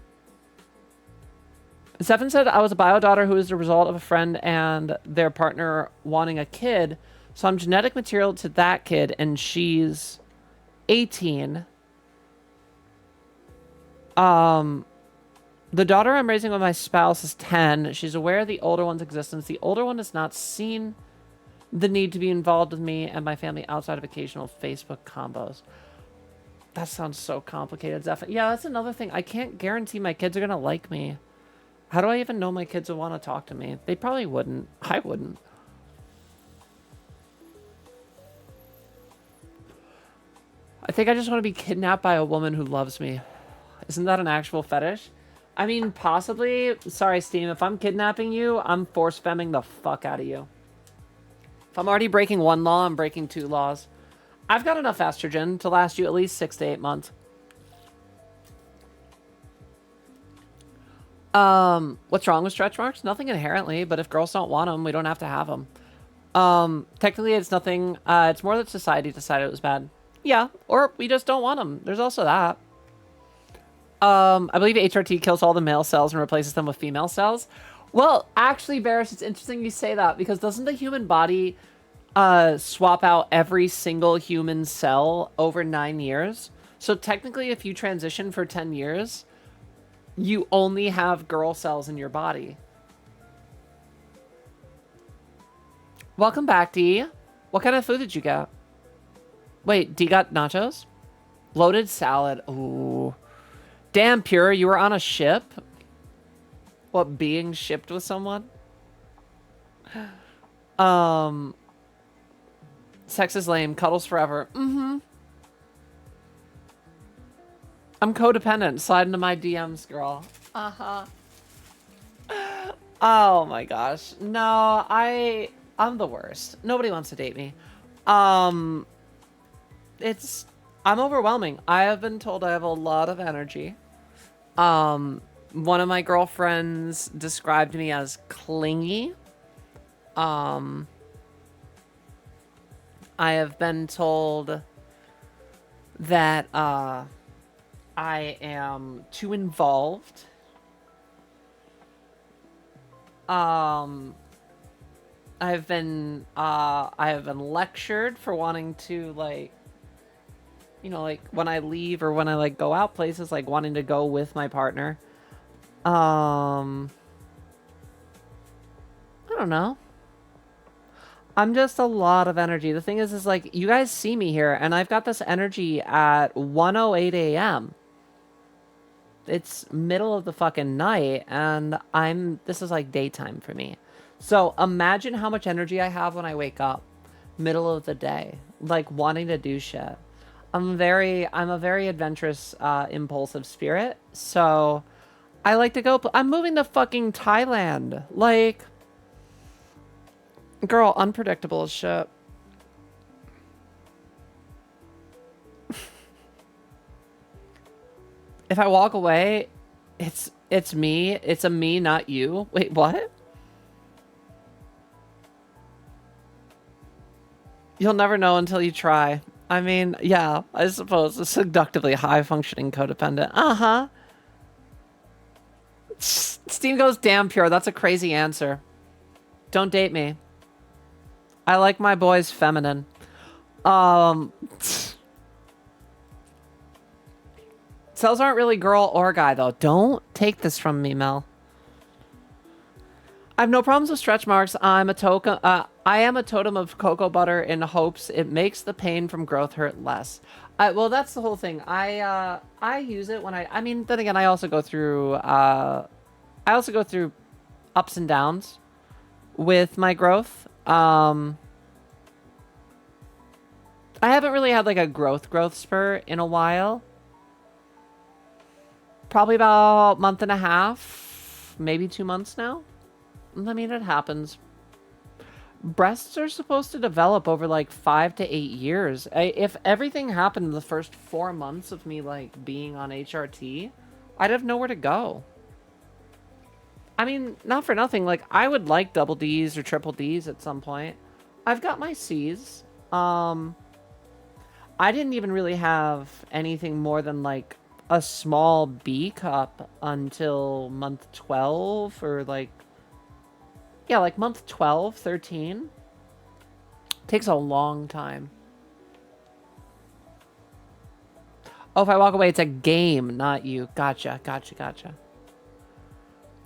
[SPEAKER 1] said I was a bio daughter who is the result of a friend and their partner wanting a kid. So I'm genetic material to that kid, and she's 18. The daughter I'm raising with my spouse is 10. She's aware of the older one's existence. The older one has not seen the need to be involved with me and my family outside of occasional Facebook combos. That sounds so complicated, Zeph. Yeah, that's another thing. I can't guarantee my kids are going to like me. How do I even know my kids would want to talk to me? They probably wouldn't. I wouldn't. I think I just want to be kidnapped by a woman who loves me. Isn't that an actual fetish? I mean, possibly. Sorry, Steam. If I'm kidnapping you, I'm force femming the fuck out of you. If I'm already breaking one law, I'm breaking 2 laws. I've got enough estrogen to last you at least 6 to 8 months. What's wrong with stretch marks? Nothing inherently, but if girls don't want them, we don't have to have them. Technically, it's nothing. It's more that society decided it was bad. Yeah, or we just don't want them. There's also that. I believe HRT kills all the male cells and replaces them with female cells. Well, actually, Barris, it's interesting you say that, because doesn't the human body swap out every single human cell over 9 years? So technically, if you transition for 10 years, you only have girl cells in your body. Welcome back, D. What kind of food did you get? Wait, D got nachos? Loaded salad. Ooh. Damn, Pure, you were on a ship? What, being shipped with someone? Sex is lame. Cuddles forever. Mm-hmm. I'm codependent. Slide into my DMs, girl. Uh-huh. Oh my gosh. No, I'm the worst. Nobody wants to date me. Um, it's I'm overwhelming. I have been told I have a lot of energy. One of my girlfriends described me as clingy. I have been told that I am too involved. I have been lectured for wanting to, like, you know, like when I leave or when I like go out places, like wanting to go with my partner. I don't know. I'm just a lot of energy. The thing is like, you guys see me here, and I've got this energy at 1:08 a.m. It's middle of the fucking night, and this is like daytime for me. So imagine how much energy I have when I wake up, middle of the day, like wanting to do shit. I'm a very adventurous, impulsive spirit. So I like to go. I'm moving to fucking Thailand. Like, girl, unpredictable as shit. If I walk away, it's me. It's a me, not you. Wait, what? You'll never know until you try. I mean, yeah, I suppose. A seductively high-functioning codependent. Uh-huh. Steam goes, damn pure. That's a crazy answer. Don't date me. I like my boys feminine. Cells aren't really girl or guy, though. Don't take this from me, Mel. I have no problems with stretch marks. I am a totem of cocoa butter in hopes it makes the pain from growth hurt less. Well, that's the whole thing. I use it when I mean, then again, I also go through ups and downs with my growth. I haven't really had like a growth spur in a while. Probably about a month and a half, maybe 2 months now. I mean, it happens. Breasts are supposed to develop over like 5 to 8 years. If everything happened in the first 4 months of me like being on HRT, I'd have nowhere to go. I mean, not for nothing. Like, I would like double Ds or triple Ds at some point. I've got my Cs. I didn't even really have anything more than like a small B cup until month 12 or like, yeah, like month 12, 13. Takes a long time. Oh, if I walk away, it's a game, not you. Gotcha.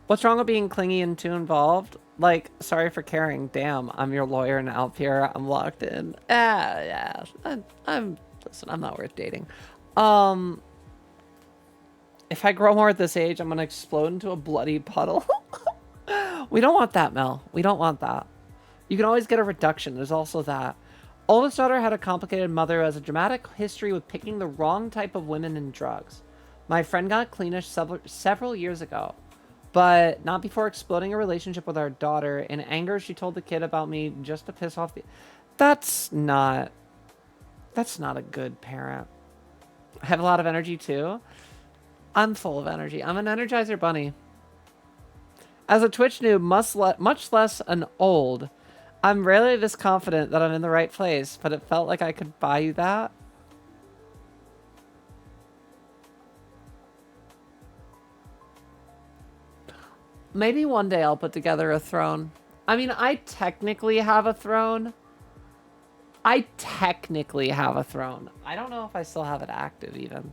[SPEAKER 1] What's wrong with being clingy and too involved? Like, sorry for caring. Damn, I'm your lawyer now, Pierre. I'm locked in. Yeah. Listen, I'm not worth dating. If I grow more at this age, I'm gonna explode into a bloody puddle. We don't want that, Mel. We don't want that. You can always get a reduction. There's also that. Oldest daughter had a complicated mother who has a dramatic history with picking the wrong type of women and drugs. My friend got cleanish several years ago, but not before exploding a relationship with our daughter. In anger, she told the kid about me just to piss off the... That's not a good parent. I have a lot of energy too. I'm full of energy. I'm an Energizer bunny. As a Twitch noob, much less an old, I'm rarely this confident that I'm in the right place, but it felt like I could buy you that. Maybe one day I'll put together a throne. I mean, I technically have a throne. I don't know if I still have it active even.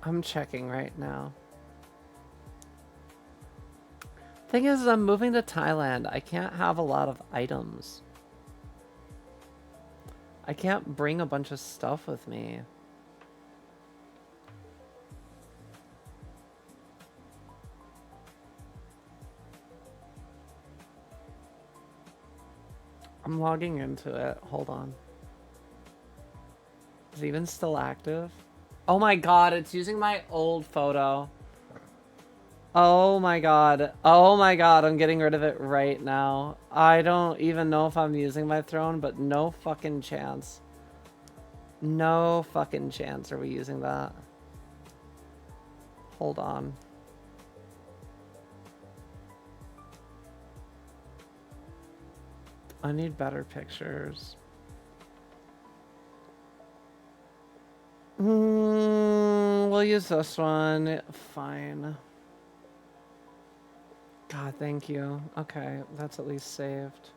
[SPEAKER 1] I'm checking right now. Thing is, I'm moving to Thailand. I can't have a lot of items. I can't bring a bunch of stuff with me. I'm logging into it. Hold on. Is it even still active? Oh my god, it's using my old photo. Oh my god. Oh my god, I'm getting rid of it right now. I don't even know if I'm using my throne, but no fucking chance. No fucking chance are we using that. Hold on. I need better pictures. We'll use this one. Fine. God, thank you. Okay, that's at least saved.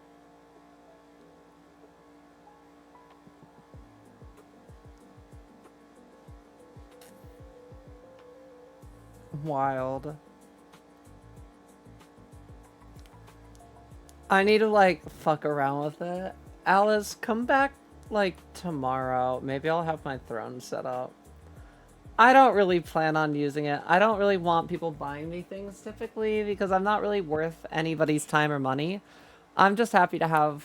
[SPEAKER 1] Wild. I need to, like, fuck around with it. Alice, come back, like, tomorrow. Maybe I'll have my throne set up. I don't really plan on using it. I don't really want people buying me things typically because I'm not really worth anybody's time or money. I'm just happy to have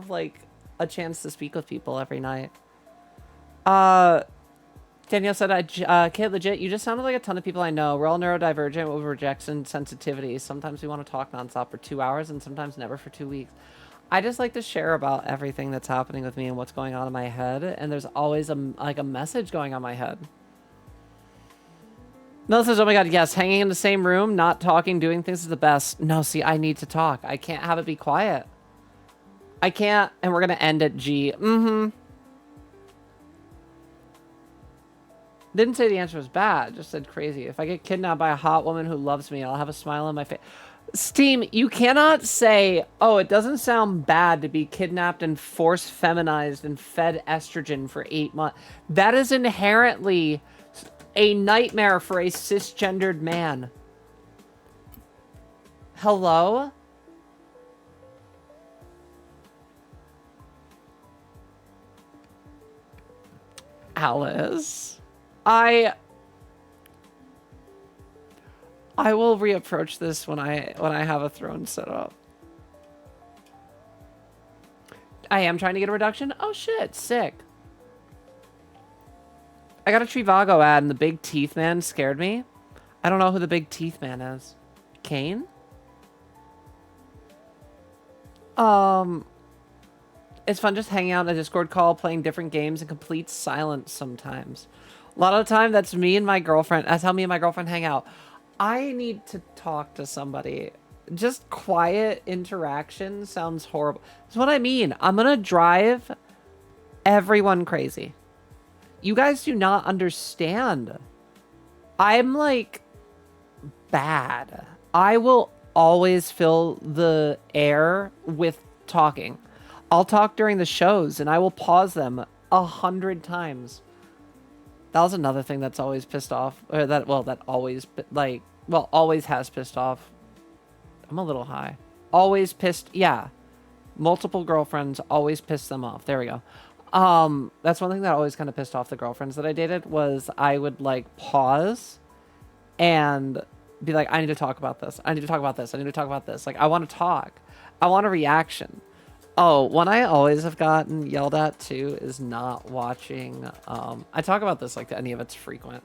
[SPEAKER 1] like a chance to speak with people every night. Danielle said, Kid, legit, you just sounded like a ton of people I know. We're all neurodivergent with rejection sensitivity. Sometimes we want to talk nonstop for 2 hours and sometimes never for 2 weeks. I just like to share about everything that's happening with me and what's going on in my head. And there's always a message going on my head. Mel says, oh my god, yes, hanging in the same room, not talking, doing things is the best. No, see, I need to talk. I can't have it be quiet. I can't, and we're going to end at G. Didn't say the answer was bad, just said crazy. If I get kidnapped by a hot woman who loves me, I'll have a smile on my face. Steam, you cannot say, oh, it doesn't sound bad to be kidnapped and force feminized and fed estrogen for 8 months. That is inherently a nightmare for a cisgendered man. Hello? Alice? I will reapproach this when I have a throne set up. I am trying to get a reduction. Oh shit, sick. I got a Trivago ad and the big teeth man scared me. I don't know who the big teeth man is. Kane? It's fun just hanging out in a Discord call, playing different games in complete silence sometimes. A lot of the time, that's me and my girlfriend. That's how me and my girlfriend hang out. I need to talk to somebody. Just quiet interaction sounds horrible. That's what I mean. I'm gonna drive everyone crazy. You guys do not understand. I'm like bad. I will always fill the air with talking. I'll talk during the shows and I will pause them 100 times. That was another thing that's always pissed off, or that always always has pissed off. I'm a little high. Always pissed, yeah. Multiple girlfriends, always pissed them off. There we go. That's one thing that always kind of pissed off the girlfriends that I dated was I would like pause and be like, I need to talk about this. I need to talk about this. I need to talk about this. Like, I want to talk. I want a reaction. Oh, one I always have gotten yelled at too is not watching. I talk about this like any of it's frequent.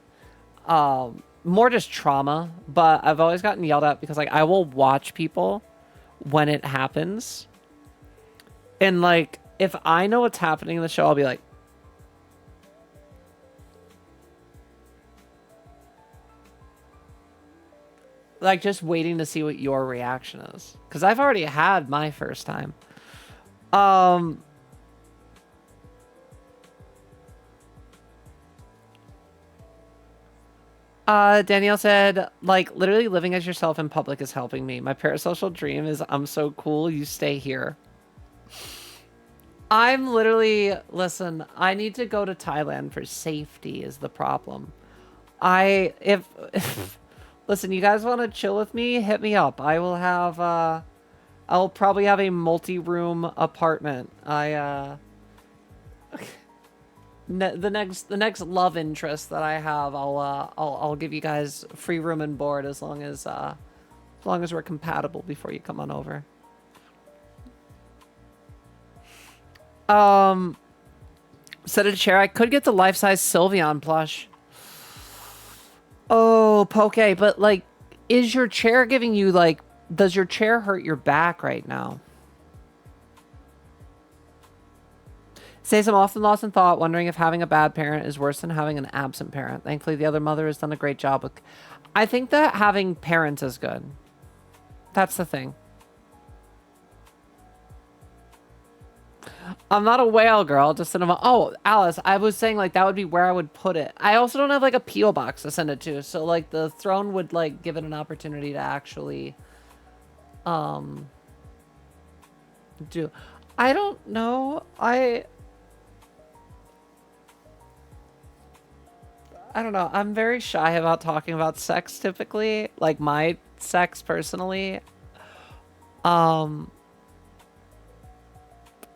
[SPEAKER 1] More just trauma, but I've always gotten yelled at because like I will watch people when it happens. And like if I know what's happening in the show, I'll be like just waiting to see what your reaction is. Because I've already had my first time. Danielle said, like, literally living as yourself in public is helping me. My parasocial dream is I'm so cool, you stay here. I'm literally, listen, I need to go to Thailand for safety is the problem. Listen, you guys want to chill with me? Hit me up. I will have, I'll probably have a multi-room apartment. The next love interest that I have, I'll give you guys free room and board as long as we're compatible before you come on over. Set a chair. I could get the life-size Sylveon plush. Oh, Poke, but like, is your chair giving you like? Does your chair hurt your back right now? Says I'm often lost in thought, wondering if having a bad parent is worse than having an absent parent. Thankfully, the other mother has done a great job with... I think that having parents is good. That's the thing. I'm not a whale girl, just oh, Alice, I was saying like that would be where I would put it. I also don't have like a P.O. box to send it to, so like the throne would like give it an opportunity to actually do... I don't know. I don't know. I'm very shy about talking about sex typically, like my sex personally.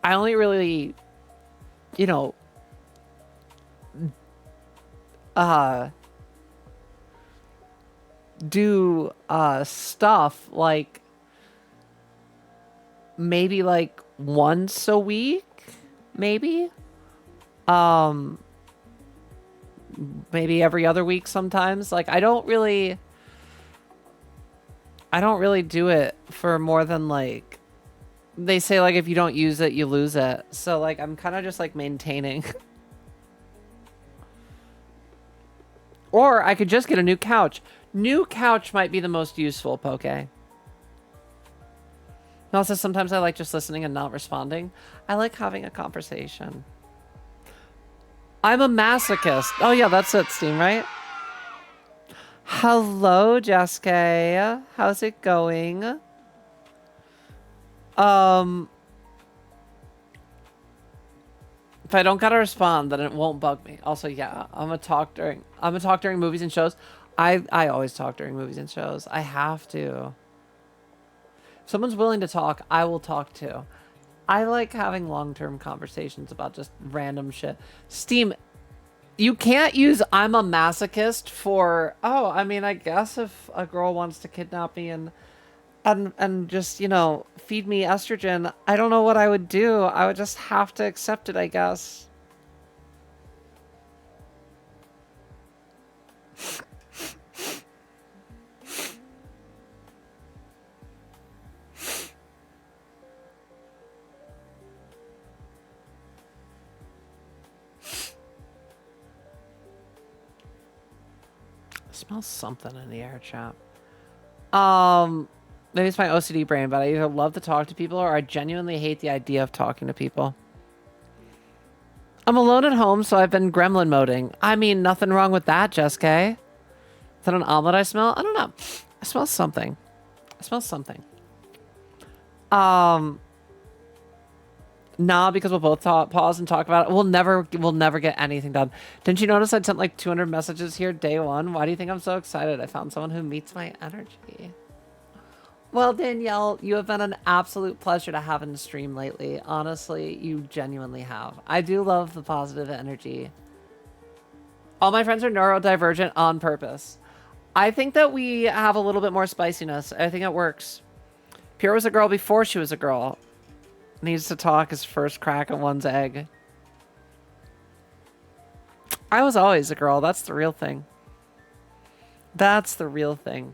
[SPEAKER 1] I only really, you know, do stuff like maybe like once a week, maybe. Maybe every other week sometimes. Like I don't really do it for more than like, they say like if you don't use it, you lose it. So like I'm kind of just like maintaining. Or I could just get a new couch. New couch might be the most useful, Poke. Also, sometimes I like just listening and not responding. I like having a conversation. I'm a masochist. Oh yeah, that's it, Steam, right? Hello, Jessica. How's it going? If I don't gotta respond, then it won't bug me. Also, yeah, I'm gonna talk during movies and shows. I always talk during movies and shows. I have to. If someone's willing to talk, I will talk too. I like having long-term conversations about just random shit. Steam, you can't use I'm a masochist for, oh, I mean, I guess if a girl wants to kidnap me and just, you know, feed me estrogen, I don't know what I would do. I would just have to accept it, I guess. Smells something in the air, chap. Maybe it's my OCD brain, but I either love to talk to people or I genuinely hate the idea of talking to people. I'm alone at home, so I've been gremlin moding. I mean, nothing wrong with that, Jessica. Is that an omelet I smell? I don't know. I smell something. I smell something. Nah, because we'll both pause and talk about it. We'll never get anything done. Didn't you notice I sent like 200 messages here day one? Why do you think I'm so excited? I found someone who meets my energy. Well, Danielle, you have been an absolute pleasure to have in the stream lately. Honestly, you genuinely have. I do love the positive energy. All my friends are neurodivergent on purpose. I think that we have a little bit more spiciness. I think it works. Pure was a girl before she was a girl. Needs to talk his first crack at one's egg. I was always a girl. That's the real thing. That's the real thing.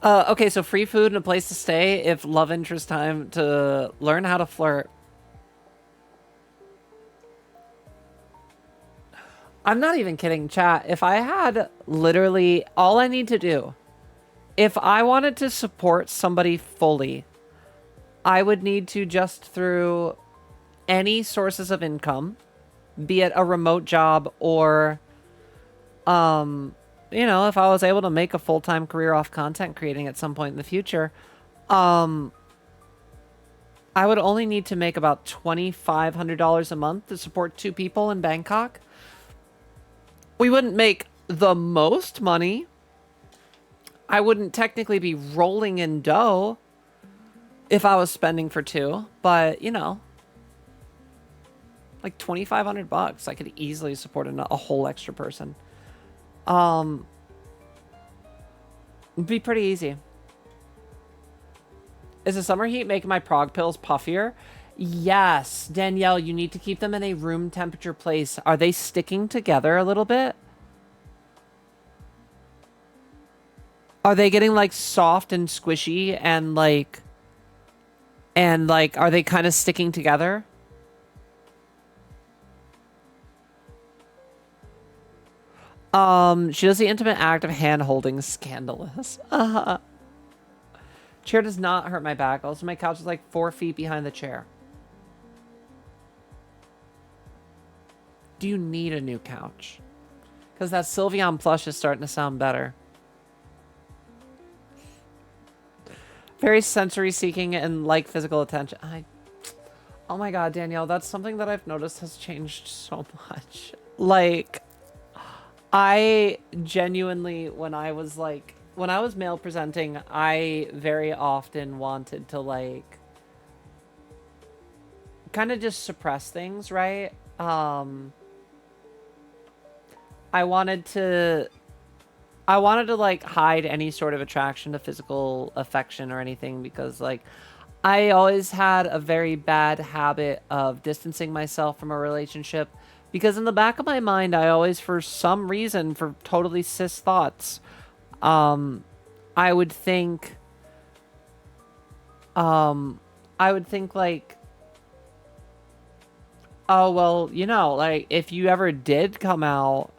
[SPEAKER 1] Okay, so free food and a place to stay if love interest time to learn how to flirt. I'm not even kidding, chat. If I had literally all I need to do, if I wanted to support somebody fully, I would need to just through any sources of income, be it a remote job or, you know, if I was able to make a full-time career off content creating at some point in the future, I would only need to make about $2,500 a month to support 2 people in Bangkok. We wouldn't make the most money. I wouldn't technically be rolling in dough, if I was spending for two, but you know, like $2,500, I could easily support a whole extra person. It'd be pretty easy. Is the summer heat making my prog pills puffier? Yes, Danielle, you need to keep them in a room temperature place. Are they sticking together a little bit? Are they getting like soft and squishy and like are they kind of sticking together? She does the intimate act of hand holding scandalous. Chair does not hurt my back. Also, my couch is like 4 feet behind the chair. Do you need a new couch? Because that Sylveon plush is starting to sound better. Very sensory seeking and like physical attention. Oh my god, Danielle, that's something that I've noticed has changed so much. Like, I genuinely, when I was male presenting, I very often wanted to like kind of just suppress things, right? I wanted to like hide any sort of attraction to physical affection or anything because like I always had a very bad habit of distancing myself from a relationship because in the back of my mind I always, for some reason, for totally cis thoughts, I would think like, oh well, you know, like if you ever did come out,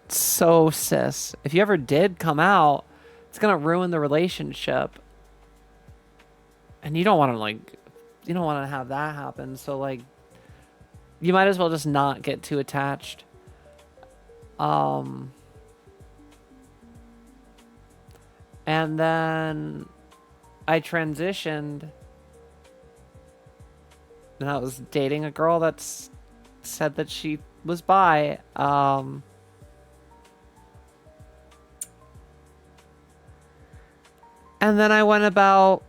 [SPEAKER 1] so cis, if you ever did come out, it's gonna ruin the relationship, and you don't want to have that happen. So like, you might as well just not get too attached. And then I transitioned, and I was dating a girl that's said that she was bi. And then I went about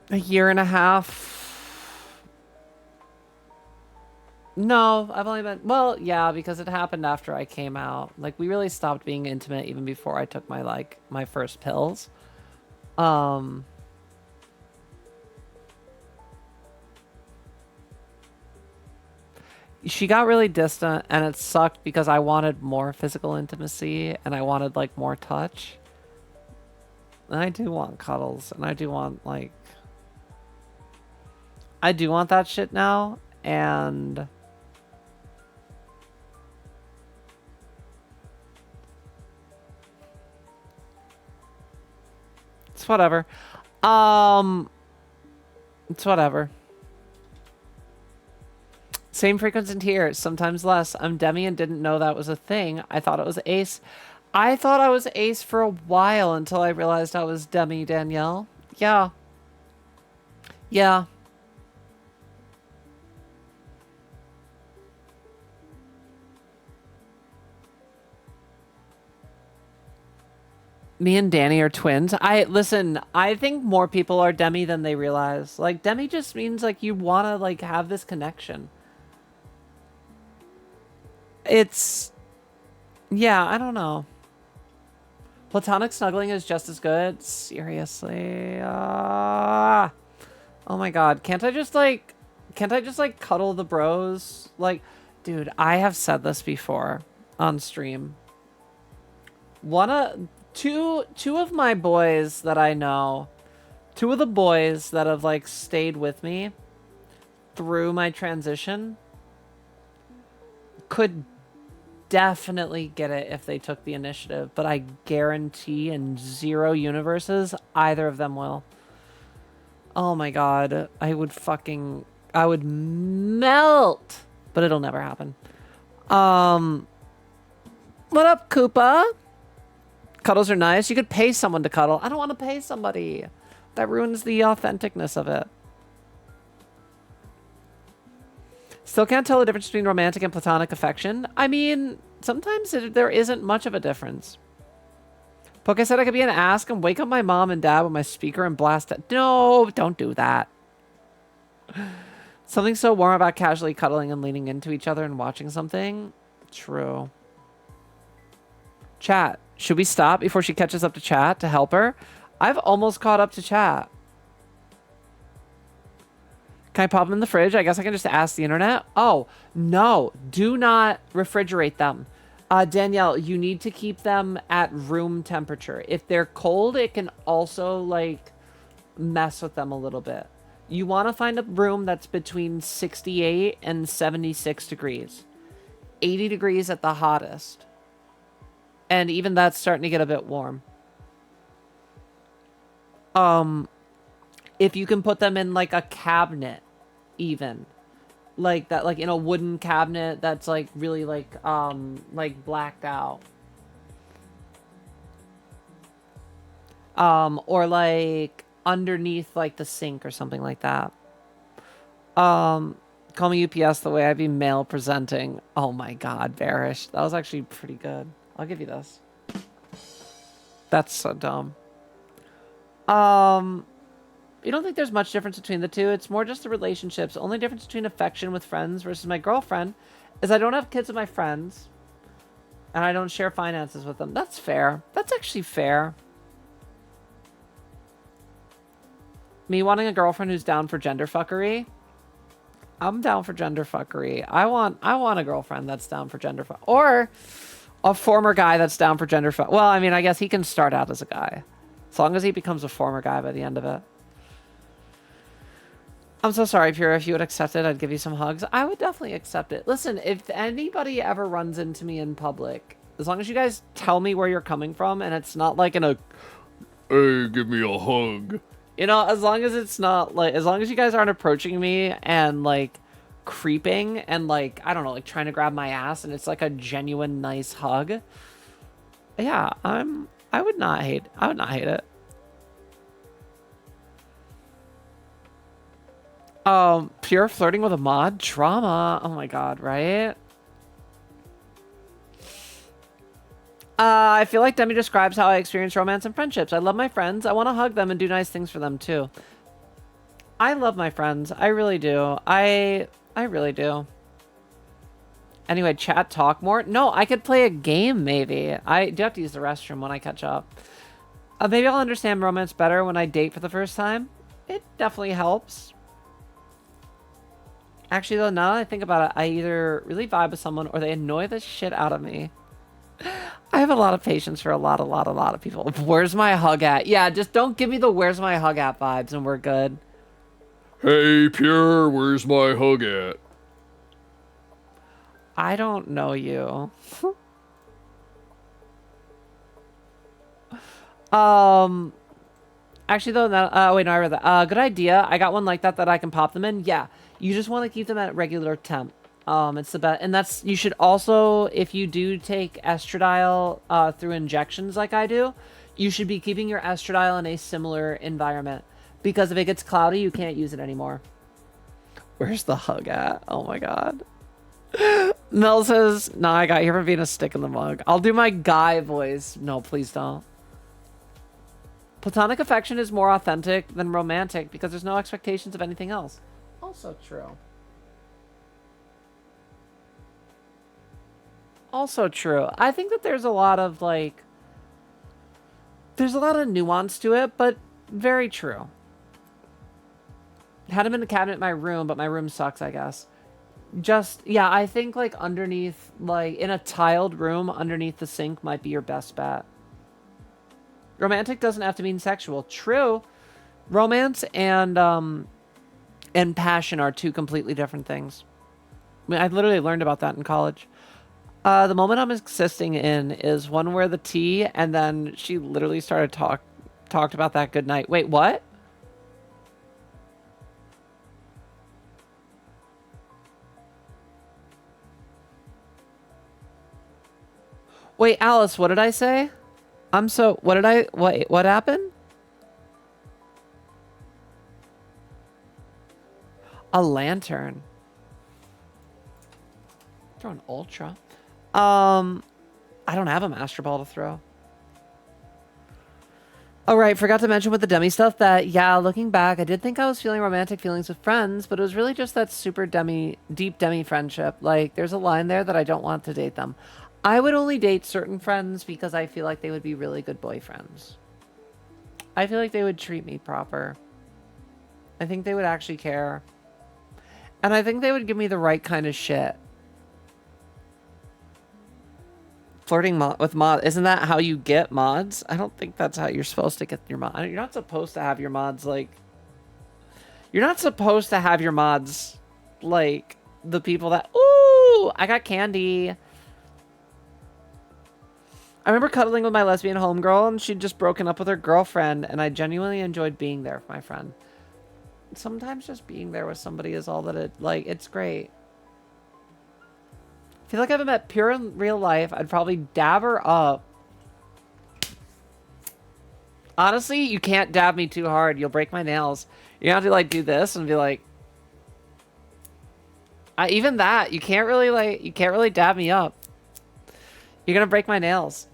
[SPEAKER 1] a year and a half. No, I've only been, well, yeah, because it happened after I came out. Like, we really stopped being intimate even before I took my first pills. She got really distant, and it sucked because I wanted more physical intimacy and I wanted like more touch. And I do want cuddles, and I do want like, I do want that shit now, and it's whatever. It's whatever. Same frequency here, sometimes less. I'm Demi and didn't know that was a thing. I thought it was Ace. I thought I was Ace for a while until I realized I was Demi, Danielle. Yeah. Yeah. Me and Danny are twins. Listen, I think more people are Demi than they realize. Like, Demi just means like you want to like have this connection. It's, yeah, I don't know. Platonic snuggling is just as good. Seriously. Oh my god. Can't I just like cuddle the bros? Like, dude, I have said this before on stream. Two of my boys that I know, two of the boys that have like stayed with me through my transition could definitely get it if they took the initiative, but I guarantee in 0 universes either of them will. Oh my god, I would melt, but it'll never happen. What up, Koopa? Cuddles are nice. You could pay someone to cuddle. I don't want to pay somebody. That ruins the authenticness of it. Still can't tell the difference between romantic and platonic affection. I mean, sometimes there isn't much of a difference. Poke said I could be an ass and wake up my mom and dad with my speaker and blast it. No, don't do that. Something so warm about casually cuddling and leaning into each other and watching something. True. Chat. Should we stop before she catches up to chat to help her? I've almost caught up to chat. Can I pop them in the fridge? I guess I can just ask the internet. Oh, no. Do not refrigerate them. Danielle, you need to keep them at room temperature. If they're cold, it can also, like, mess with them a little bit. You want to find a room that's between 68 and 76 degrees. 80 degrees at the hottest. And even that's starting to get a bit warm. If you can put them in, like, a cabinet, even. Like that, like in a wooden cabinet that's like really like blacked out. Or like underneath like the sink or something like that. Call me UPS the way I'd be male presenting. Oh my god, bearish. That was actually pretty good. I'll give you this. That's so dumb. You don't think there's much difference between the two? It's more just the relationships. The only difference between affection with friends versus my girlfriend is I don't have kids with my friends. And I don't share finances with them. That's fair. That's actually fair. Me wanting a girlfriend who's down for gender fuckery. I'm down for gender fuckery. I want a girlfriend that's down for gender fuck. Or a former guy that's down for gender fuck. Well, I mean, I guess he can start out as a guy. As long as he becomes a former guy by the end of it. I'm so sorry, Pure. If you would accept it, I'd give you some hugs. I would definitely accept it. Listen, if anybody ever runs into me in public, as long as you guys tell me where you're coming from and it's not like in a, hey, give me a hug. You know, as long as it's not like, as long as you guys aren't approaching me and like creeping and like, I don't know, like trying to grab my ass and it's like a genuine nice hug. Yeah, I would not hate it. Pure flirting with a mod? Drama. Oh my god, right? I feel like Demi describes how I experience romance and friendships. I love my friends. I want to hug them and do nice things for them too. I love my friends. I really do. I really do. Anyway, chat, talk more. No, I could play a game maybe. I do have to use the restroom when I catch up. Maybe I'll understand romance better when I date for the first time. It definitely helps. Actually, though, now that I think about it, I either really vibe with someone or they annoy the shit out of me. I have a lot of patience for a lot of people. Where's my hug at? Yeah, just don't give me the where's my hug at vibes and we're good.
[SPEAKER 5] Hey, Pure, where's my hug at?
[SPEAKER 1] I don't know you. Actually, though, wait, no, I read that. Good idea. I got one like that I can pop them in. Yeah. You just want to keep them at regular temp. It's the best. And that's, you should also, if you do take estradiol through injections like I do, you should be keeping your estradiol in a similar environment. Because if it gets cloudy, you can't use it anymore. Where's the hug at? Oh my god. Mel says, nah, I got here from being a stick in the mug. I'll do my guy voice. No, please don't. Platonic affection is more authentic than romantic because there's no expectations of anything else. Also true. Also true. I think that there's a lot of like, there's a lot of nuance to it, but very true. Had him in the cabinet in my room, but my room sucks, I guess. Just, yeah, I think like underneath, like in a tiled room underneath the sink might be your best bet. Romantic doesn't have to mean sexual. True. Romance and passion are two completely different things. I mean, I literally learned about that in college. The moment I'm existing in is one where the tea, and then she literally started talked about that good night. Wait, what? Wait, Alice, what did I say? What happened? A lantern. Throw an ultra. I don't have a master ball to throw. Oh, right. Forgot to mention with the Demi stuff that, yeah, looking back, I did think I was feeling romantic feelings with friends, but it was really just that super deep Demi friendship. Like, there's a line there that I don't want to date them. I would only date certain friends because I feel like they would be really good boyfriends. I feel like they would treat me proper. I think they would actually care. And I think they would give me the right kind of shit. Flirting with mod, isn't that how you get mods? I don't think that's how you're supposed to get your mod. You're not supposed to have your mods like. You're not supposed to have your mods like the people that. Ooh, I got candy. I remember cuddling with my lesbian homegirl, and she'd just broken up with her girlfriend, and I genuinely enjoyed being there for my friend. Sometimes just being there with somebody is all that it like. It's great. I feel like if I met Pure in real life, I'd probably dab her up. Honestly, you can't dab me too hard. You'll break my nails. You have to like do this and be like, even that you can't really dab me up. You're gonna break my nails.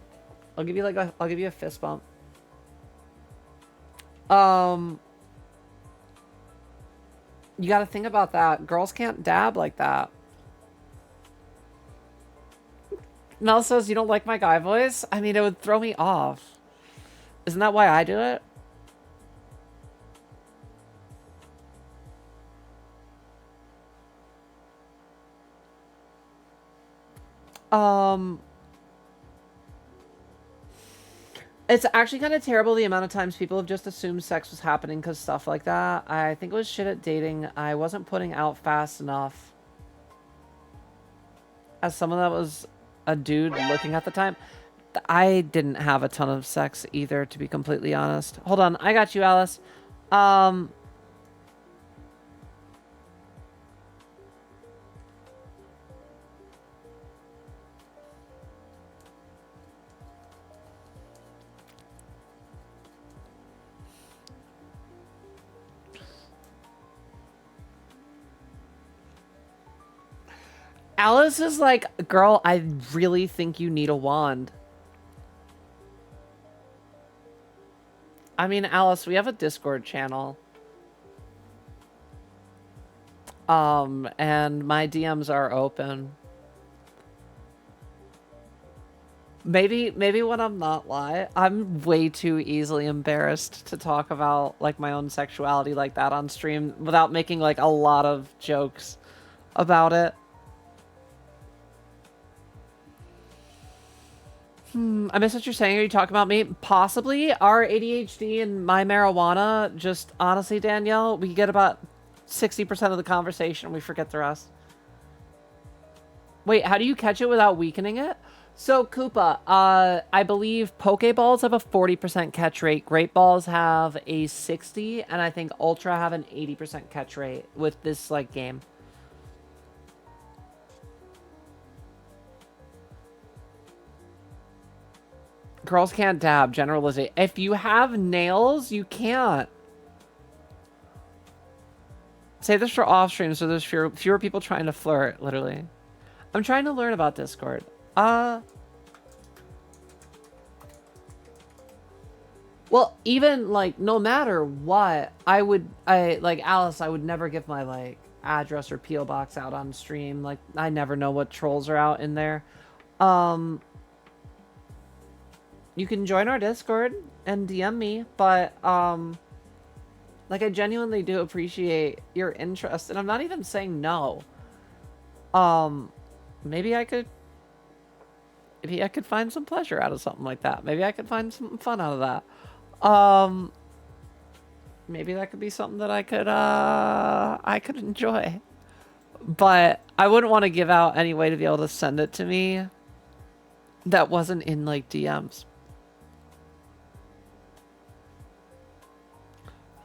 [SPEAKER 1] I'll give you a fist bump. You got to think about that. Girls can't dab like that. Mel says you don't like my guy voice. I mean, it would throw me off. Isn't that why I do it? It's actually kind of terrible the amount of times people have just assumed sex was happening because stuff like that. I think it was shit at dating. I wasn't putting out fast enough. As someone that was a dude looking at the time, I didn't have a ton of sex either, to be completely honest. Hold on, I got you, Alice. Alice is like, girl, I really think you need a wand. I mean, Alice, we have a Discord channel. And my DMs are open. Maybe when I'm not live, I'm way too easily embarrassed to talk about like my own sexuality like that on stream without making like a lot of jokes about it. I miss what you're saying. Are you talking about me? Possibly. Our ADHD and my marijuana, just honestly, Danielle, we get about 60% of the conversation. We forget the rest. Wait, how do you catch it without weakening it? So, Koopa, I believe Pokeballs have a 40% catch rate. Great Balls have a 60, and I think Ultra have an 80% catch rate with this, like, game. Girls can't dab. Generalization. If you have nails, you can't. Say this for off stream so there's fewer people trying to flirt, literally. I'm trying to learn about Discord. Well, even, like, no matter what, like, Alice, I would never give my, like, address or P.O. box out on stream. Like, I never know what trolls are out in there. You can join our Discord and DM me, but, like, I genuinely do appreciate your interest, and I'm not even saying no. Maybe I could find some pleasure out of something like that. Maybe I could find some fun out of that. Maybe that could be something that I could enjoy. But I wouldn't want to give out any way to be able to send it to me that wasn't in, like, DMs.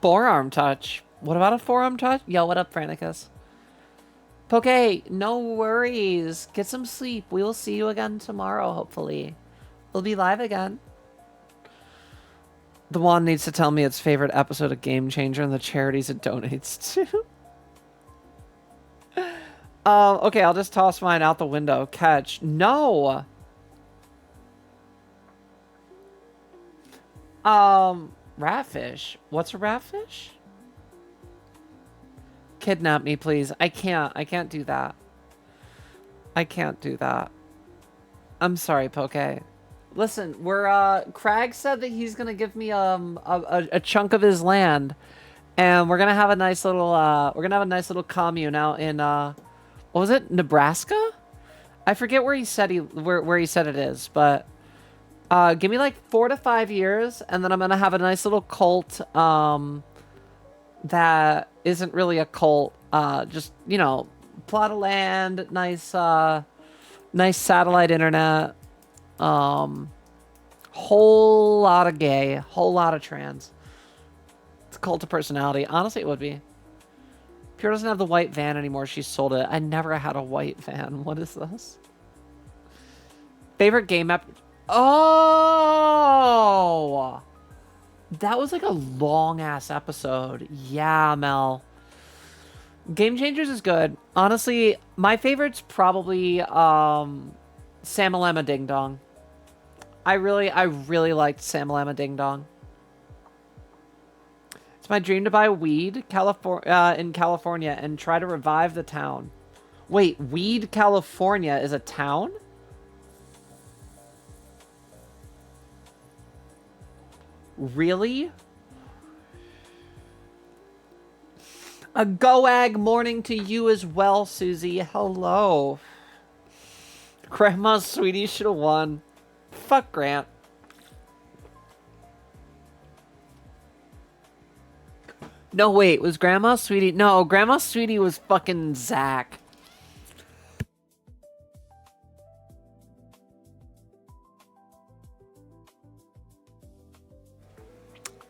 [SPEAKER 1] Forearm touch. What about a forearm touch? Yo, what up, Franticus? Poke, no worries. Get some sleep. We will see you again tomorrow, hopefully. We'll be live again. The wand needs to tell me its favorite episode of Game Changer and the charities it donates to. Okay, I'll just toss mine out the window. Catch. No! Ratfish? What's a ratfish? Kidnap me, please. I can't do that. I can't do that. I'm sorry, Poke. Listen, we're Crag said that he's gonna give me a chunk of his land, and we're gonna have a nice little commune out in what was it, Nebraska? I forget where he said where he said it is, but give me like 4 to 5 years, and then I'm gonna have a nice little cult that isn't really a cult, just, you know, plot of land, nice nice satellite internet, whole lot of gay, whole lot of trans. It's a cult of personality. Honestly, it would be. Pure doesn't have the white van anymore. She sold it. I never had a white van. What is this? Favorite game map? Oh! That was like a long-ass episode. Yeah, Mel. Game Changers is good. Honestly, my favorite's probably Samalama Ding Dong. I really liked Samalama Ding Dong. It's my dream to buy weed in California and try to revive the town. Wait, Weed, California is a town? Really? A goag morning to you as well, Susie. Hello. Grandma's sweetie should have won. Fuck Grant. No, wait. Was Grandma's sweetie? No, Grandma's sweetie was fucking Zach.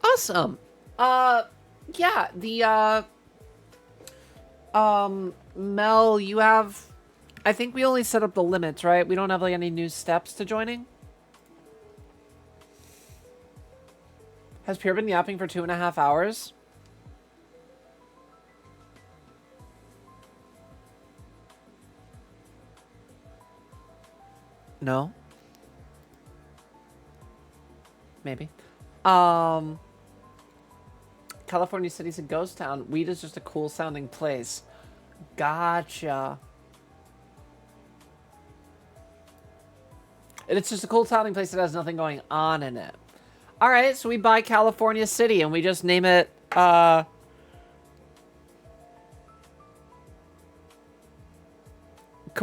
[SPEAKER 1] Awesome. Yeah, the, Mel, you have... I think we only set up the limits, right? We don't have, like, any new steps to joining? Has Pierre been yapping for 2.5 hours? No? Maybe. California City's a ghost town. Weed is just a cool sounding place. Gotcha. And it's just a cool sounding place that has nothing going on in it. Alright, so we buy California City and we just name it, could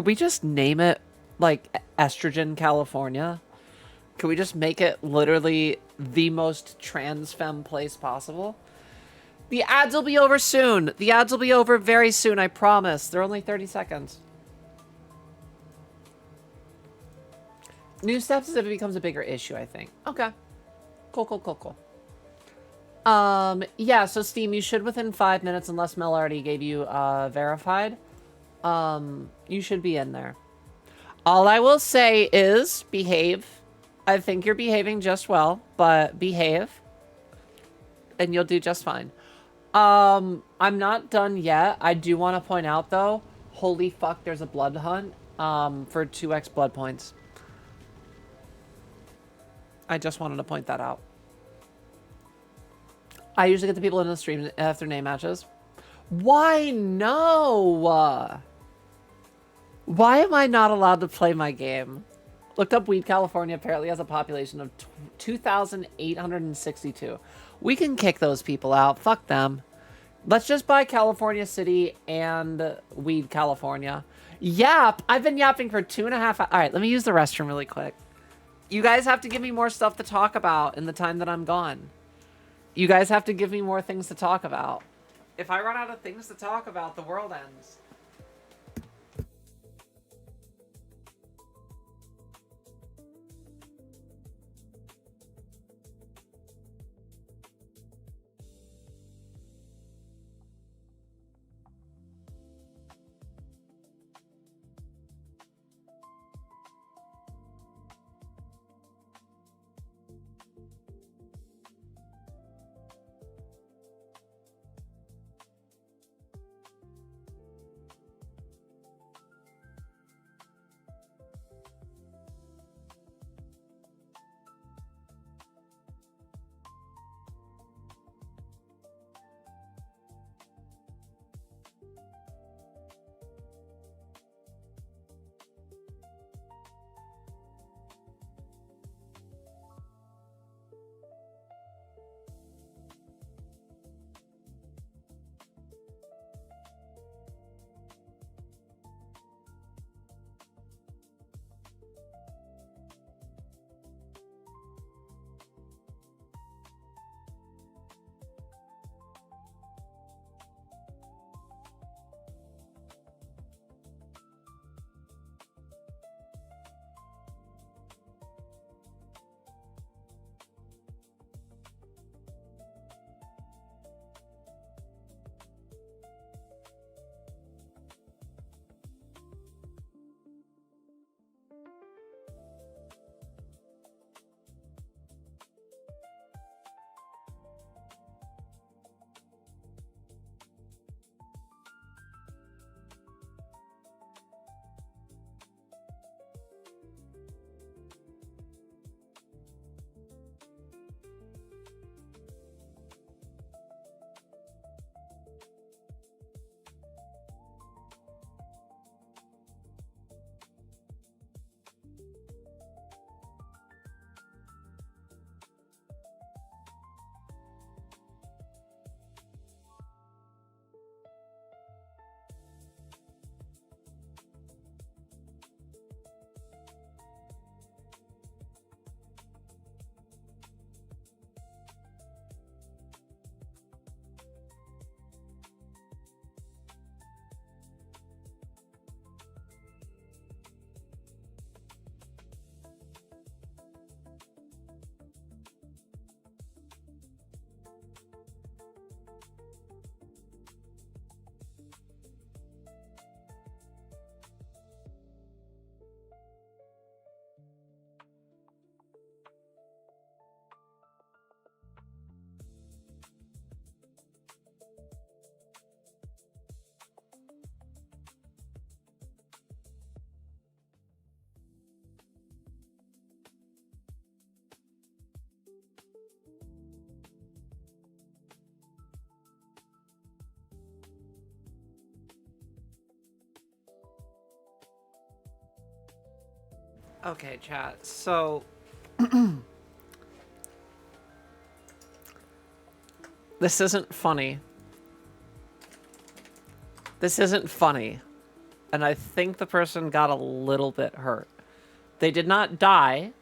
[SPEAKER 1] we just name it, like, Estrogen California? Could we just make it literally the most trans femme place possible? The ads will be over soon. The ads will be over very soon, I promise. They're only 30 seconds. New steps is if it becomes a bigger issue, I think. Okay. Cool. Yeah, so Steam, you should within 5 minutes, unless Mel already gave you verified. You should be in there. All I will say is behave. I think you're behaving just well, but behave. And you'll do just fine. I'm not done yet. I do want to point out, though, holy fuck, there's a blood hunt for 2x blood points. I just wanted to point that out. I usually get the people in the stream after name matches. Why no? Why am I not allowed to play my game? Looked up Weed, California apparently has a population of 2,862. We can kick those people out. Fuck them. Let's just buy California City and Weed, California. Yap! I've been yapping for 2.5 hours. Alright, let me use the restroom really quick. You guys have to give me more stuff to talk about in the time that I'm gone. You guys have to give me more things to talk about. If I run out of things to talk about, the world ends. Okay, chat. So this isn't funny. This isn't funny. And I think the person got a little bit hurt. They did not die.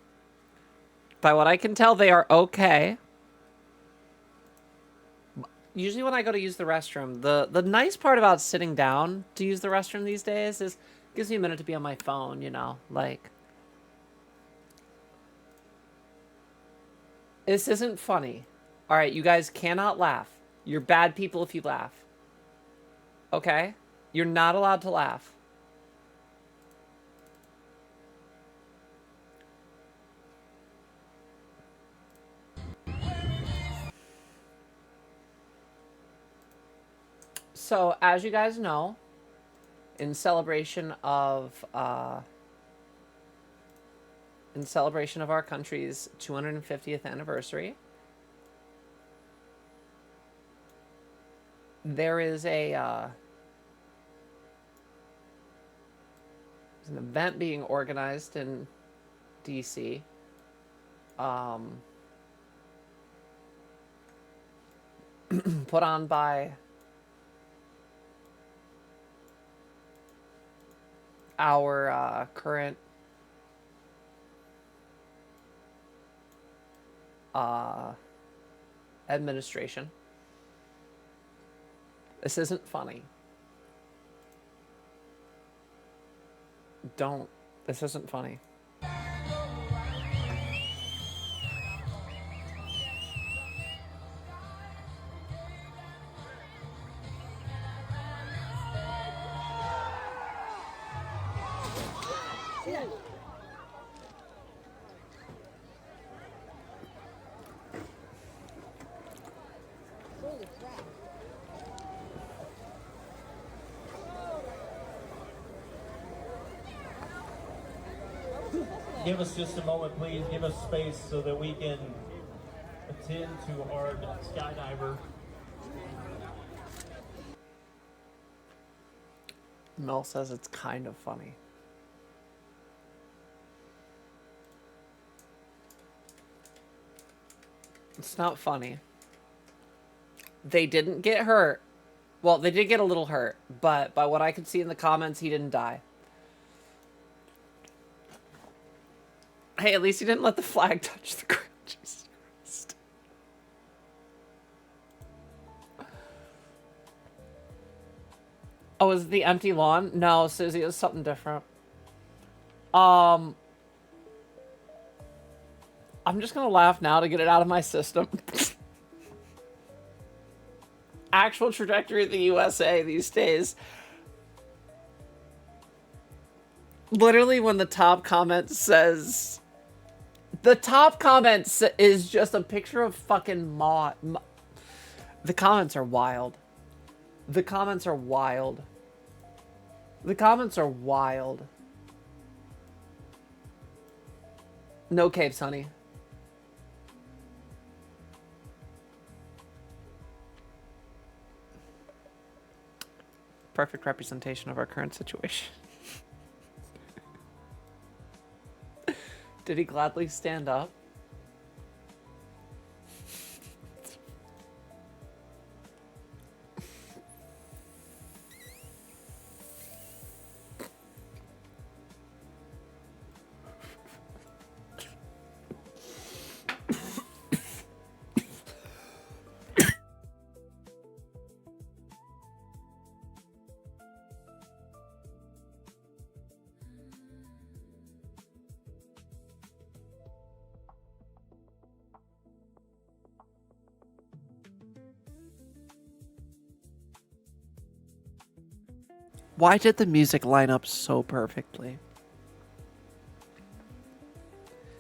[SPEAKER 1] By what I can tell, they are okay. Usually when I go to use the restroom, the nice part about sitting down to use the restroom these days is it gives me a minute to be on my phone, you know? Like, this isn't funny. All right, you guys cannot laugh. You're bad people if you laugh. Okay? You're not allowed to laugh. So, as you guys know, in celebration of our country's 250th anniversary, there is there's an event being organized in DC. Put on by our current administration. This isn't funny. Don't. This isn't funny.
[SPEAKER 6] Give us just a moment, please. Give us space so that we can attend to our skydiver.
[SPEAKER 1] Mel says it's kind of funny. It's not funny. They didn't get hurt. Well, they did get a little hurt, but by what I could see in the comments, he didn't die. Hey, at least he didn't let the flag touch the ground. Jesus Christ. Oh, is it the empty lawn? No, Susie, it was something different. I'm just gonna laugh now to get it out of my system. Actual trajectory of the USA these days. Literally, when the top comment says... The top comment is just a picture of fucking the comments are wild. The comments are wild. The comments are wild. No capes, honey. Perfect representation of our current situation. Did he gladly stand up? Why did the music line up so perfectly?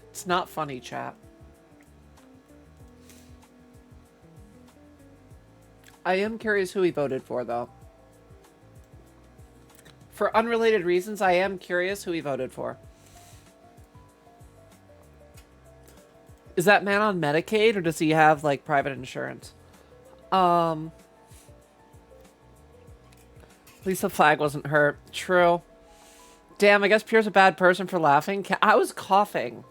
[SPEAKER 1] It's not funny, chat. I am curious who he voted for, though. For unrelated reasons, I am curious who he voted for. Is that man on Medicaid, or does he have, like, private insurance? At least the flag wasn't hurt. True. Damn, I guess Pierre's a bad person for laughing. I was coughing.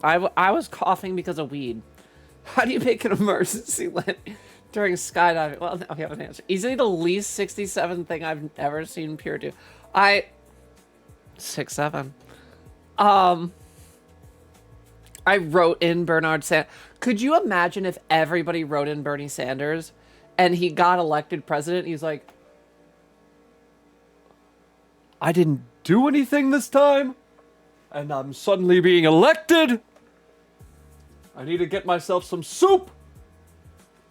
[SPEAKER 1] I was coughing because of weed. How do you make an emergency land during skydiving? Well, no, we have an answer. Easily the least 67 thing I've ever seen Pierre do. 6'7". I wrote in Bernard Sanders. Could you imagine if everybody wrote in Bernie Sanders and he got elected president? He's like, I didn't do anything this time, and I'm suddenly being elected. I need to get myself some soup,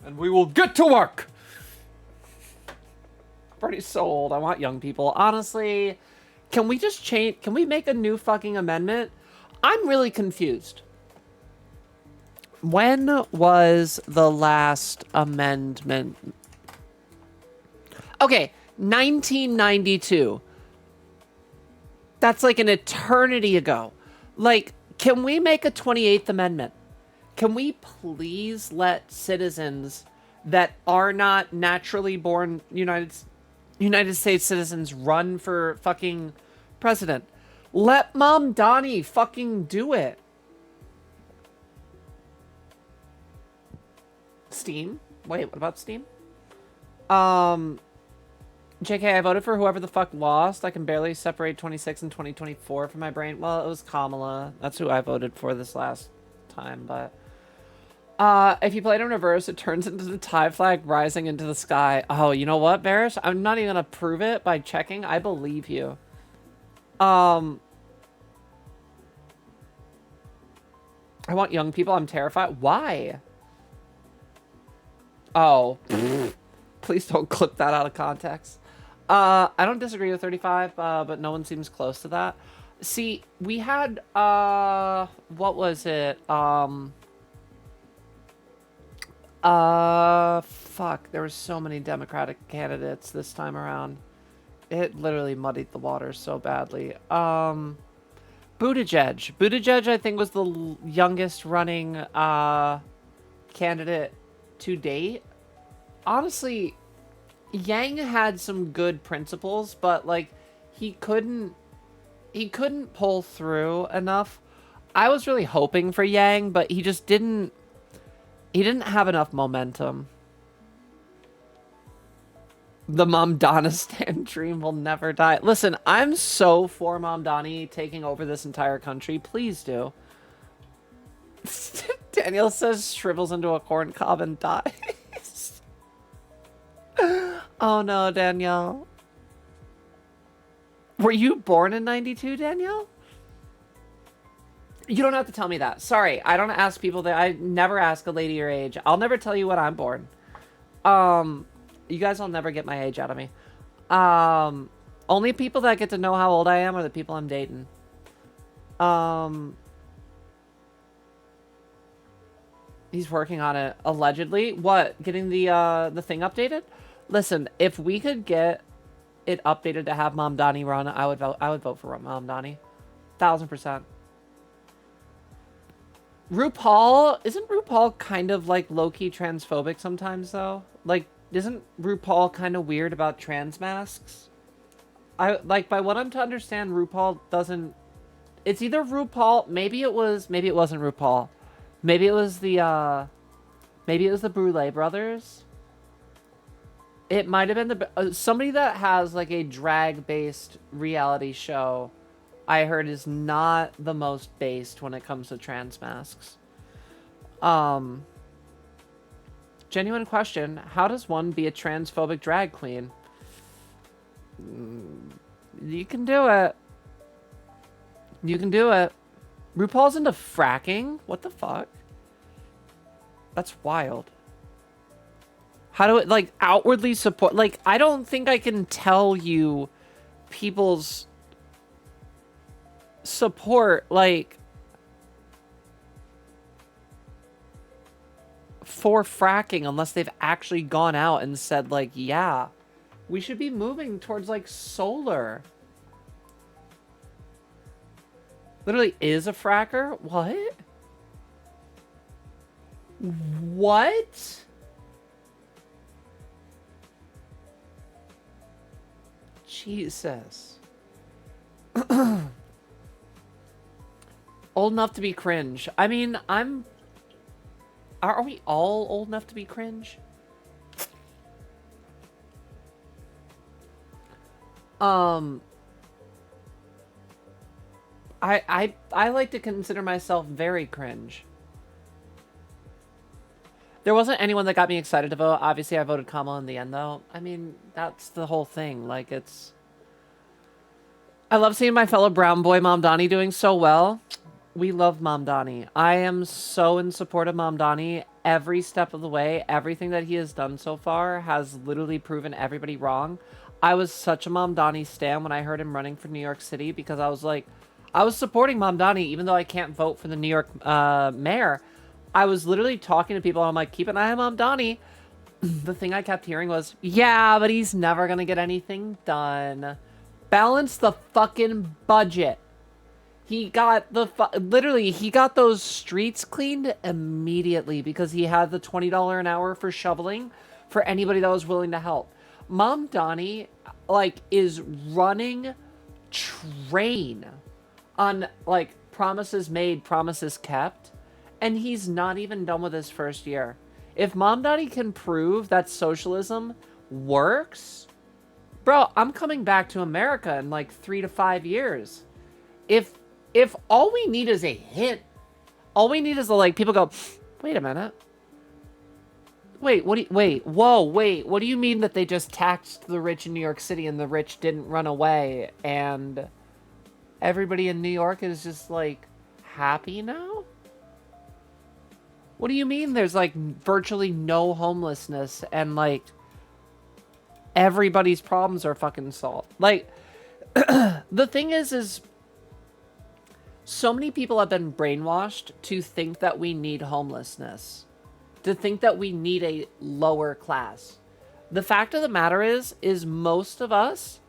[SPEAKER 1] and we will get to work. Bernie's so old. I want young people. Honestly, can we just change? Can we make a new fucking amendment? I'm really confused. When was the last amendment? Okay, 1992. That's like an eternity ago. Like, can we make a 28th Amendment? Can we please let citizens that are not naturally born United States citizens run for fucking president? Let Mom Donnie fucking do it. Steam? Wait, what about Steam? JK, I voted for whoever the fuck lost. I can barely separate 26 and 2024 from my brain. Well, it was Kamala. That's who I voted for this last time, but... if you play it in reverse, it turns into the tie flag rising into the sky. Oh, you know what, Barish? I'm not even gonna prove it by checking. I believe you. I want young people. I'm terrified. Why? Oh. Please don't clip that out of context. I don't disagree with 35, but no one seems close to that. See, we had, what was it? Fuck, there were so many Democratic candidates this time around. It literally muddied the waters so badly. Buttigieg. Buttigieg, I think, was the youngest running, candidate to date. Honestly, Yang had some good principles, but, like, he couldn't pull through enough. I was really hoping for Yang, but he just didn't have enough momentum. The Mamdanistan dream will never die. Listen, I'm so for Mamdani taking over this entire country. Please do. Daniel says shrivels into a corn cob and dies. Oh no, Danielle. Were you born in 92, Danielle? You don't have to tell me that. Sorry, I don't ask people that. I never ask a lady your age. I'll never tell you when I'm born. You guys will never get my age out of me. Only people that get to know how old I am are the people I'm dating. He's working on it, allegedly. What? Getting the thing updated? Listen, if we could get it updated to have Mom Donnie run, I would vote for Mom Donnie. 1000%. RuPaul, isn't RuPaul kind of like low-key transphobic sometimes though? Like, isn't RuPaul kind of weird about trans masks? By what I'm to understand, RuPaul doesn't. It's either RuPaul. Maybe it wasn't RuPaul. Maybe it was the Brule brothers. It might have been somebody that has like a drag-based reality show. I heard is not the most based when it comes to trans masks. Genuine question. How does one be a transphobic drag queen? You can do it. You can do it. RuPaul's into fracking? What the fuck? That's wild. How do it, like, outwardly support? Like, I don't think I can tell you people's support, like, for fracking unless they've actually gone out and said, like, yeah, we should be moving towards, like, solar. Literally is a fracker? What? What? Jesus. Old enough to be cringe. I mean, are we all old enough to be cringe? I like to consider myself very cringe. There wasn't anyone that got me excited to vote. Obviously, I voted Kamala in the end, though. I mean, that's the whole thing. Like, it's... I love seeing my fellow brown boy, Mom Donnie, doing so well. We love Mom Donnie. I am so in support of Mom Donnie every step of the way. Everything that he has done so far has literally proven everybody wrong. I was such a Mom Donnie stan when I heard him running for New York City because I was like... I was supporting Mom Donnie even though I can't vote for the New York mayor. I was literally talking to people and I'm like, keep an eye on Mom Donnie. The thing I kept hearing was, yeah, but he's never gonna get anything done. Balance the fucking budget. He got literally, he got those streets cleaned immediately because he had the $20 an hour for shoveling for anybody that was willing to help. Mom Donnie, like, is running train on, like, promises made, promises kept. And he's not even done with his first year. If Mom Donnie can prove that socialism works, bro, I'm coming back to America in like 3 to 5 years. If all we need is a hint, all we need is like people go, wait a minute. Wait, what do you mean that they just taxed the rich in New York City and the rich didn't run away and everybody in New York is just like happy now? What do you mean there's, like, virtually no homelessness and, like, everybody's problems are fucking solved? Like, the thing is so many people have been brainwashed to think that we need homelessness, to think that we need a lower class. The fact of the matter is most of us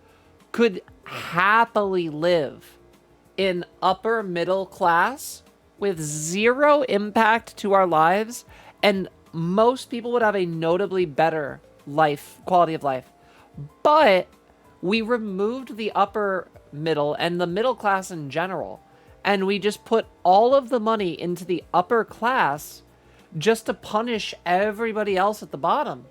[SPEAKER 1] could happily live in upper middle class with zero impact to our lives, and most people would have a notably better quality of life. But we removed the upper middle and the middle class in general, and we just put all of the money into the upper class just to punish everybody else at the bottom.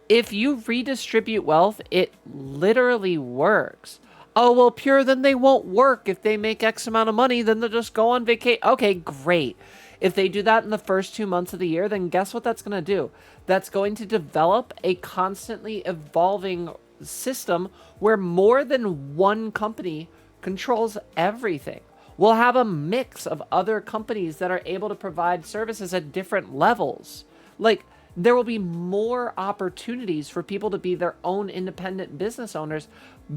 [SPEAKER 1] If you redistribute wealth, it literally works. Oh, well, Pure, then they won't work. If they make X amount of money, then they'll just go on vacation. Okay, great. If they do that in the first 2 months of the year, then guess what that's going to do? That's going to develop a constantly evolving system where more than one company controls everything. We'll have a mix of other companies that are able to provide services at different levels. Like, there will be more opportunities for people to be their own independent business owners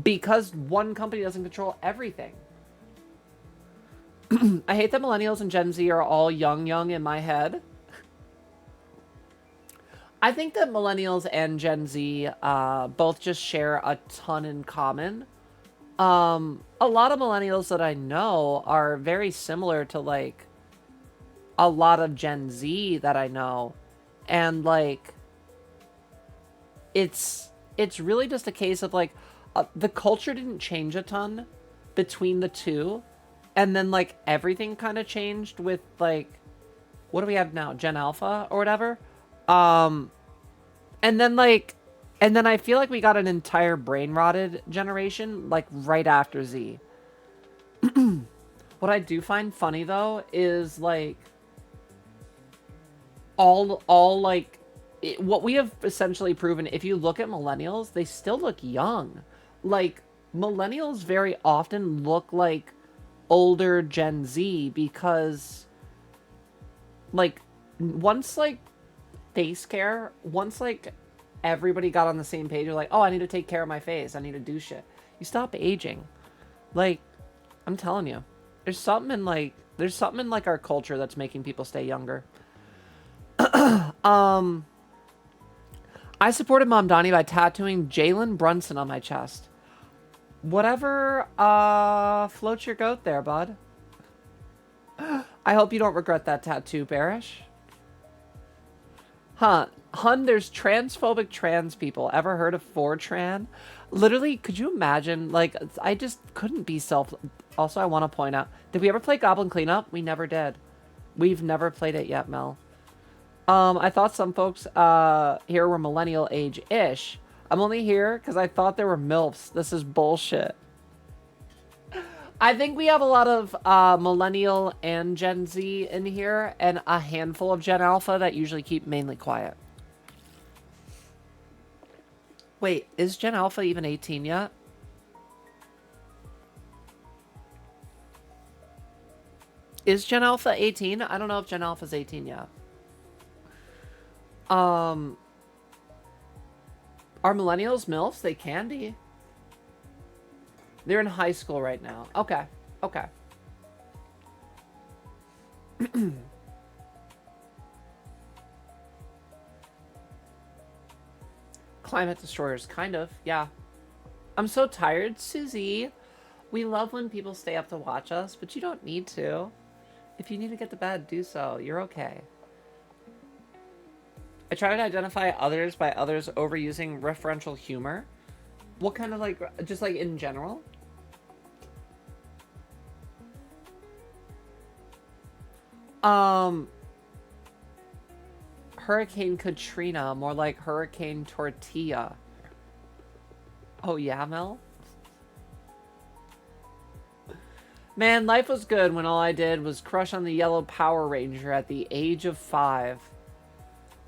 [SPEAKER 1] because one company doesn't control everything. I hate that millennials and Gen Z are all young in my head. I think that millennials and Gen Z both just share a ton in common. A lot of millennials that I know are very similar to, like, a lot of Gen Z that I know. And, like, it's really just a case of, like, the culture didn't change a ton between the two. And then, like, everything kind of changed with, like, what do we have now? Gen Alpha or whatever? And then I feel like we got an entire brain-rotted generation, like, right after Z. What I do find funny, though, is, like, what we have essentially proven, if you look at millennials, they still look young. Like, millennials very often look like older Gen Z because, like, once, like, face care, once, like, everybody got on the same page, you're like, oh, I need to take care of my face, I need to do shit. You stop aging. Like, I'm telling you, there's something in, like, our culture that's making people stay younger. I supported Mom Donnie by tattooing Jalen Brunson on my chest. Whatever floats your goat there, bud. I hope you don't regret that tattoo, Barish. Huh, Hun, there's transphobic trans people. Ever heard of 4chan? Literally, could you imagine? Like, I just couldn't be self... Also, I want to point out, did we ever play Goblin Cleanup? We never did. We've never played it yet, Mel. I thought some folks here were millennial age-ish. I'm only here because I thought there were MILFs. This is bullshit. I think we have a lot of millennial and Gen Z in here, and a handful of Gen Alpha that usually keep mainly quiet. Wait, is Gen Alpha even 18 yet? Is Gen Alpha 18? I don't know if Gen Alpha's 18 yet. Are millennials MILFs? They can be. They're in high school right now. Okay. Okay. Climate destroyers, kind of, yeah. I'm so tired, Susie. We love when people stay up to watch us, but you don't need to. If you need to get to bed, do so. You're okay. I try to identify others by others overusing referential humor. What kind of, like, just like in general? Hurricane Katrina, more like Hurricane Tortilla. Oh yeah, Mel? Man, life was good when all I did was crush on the yellow Power Ranger at the age of 5.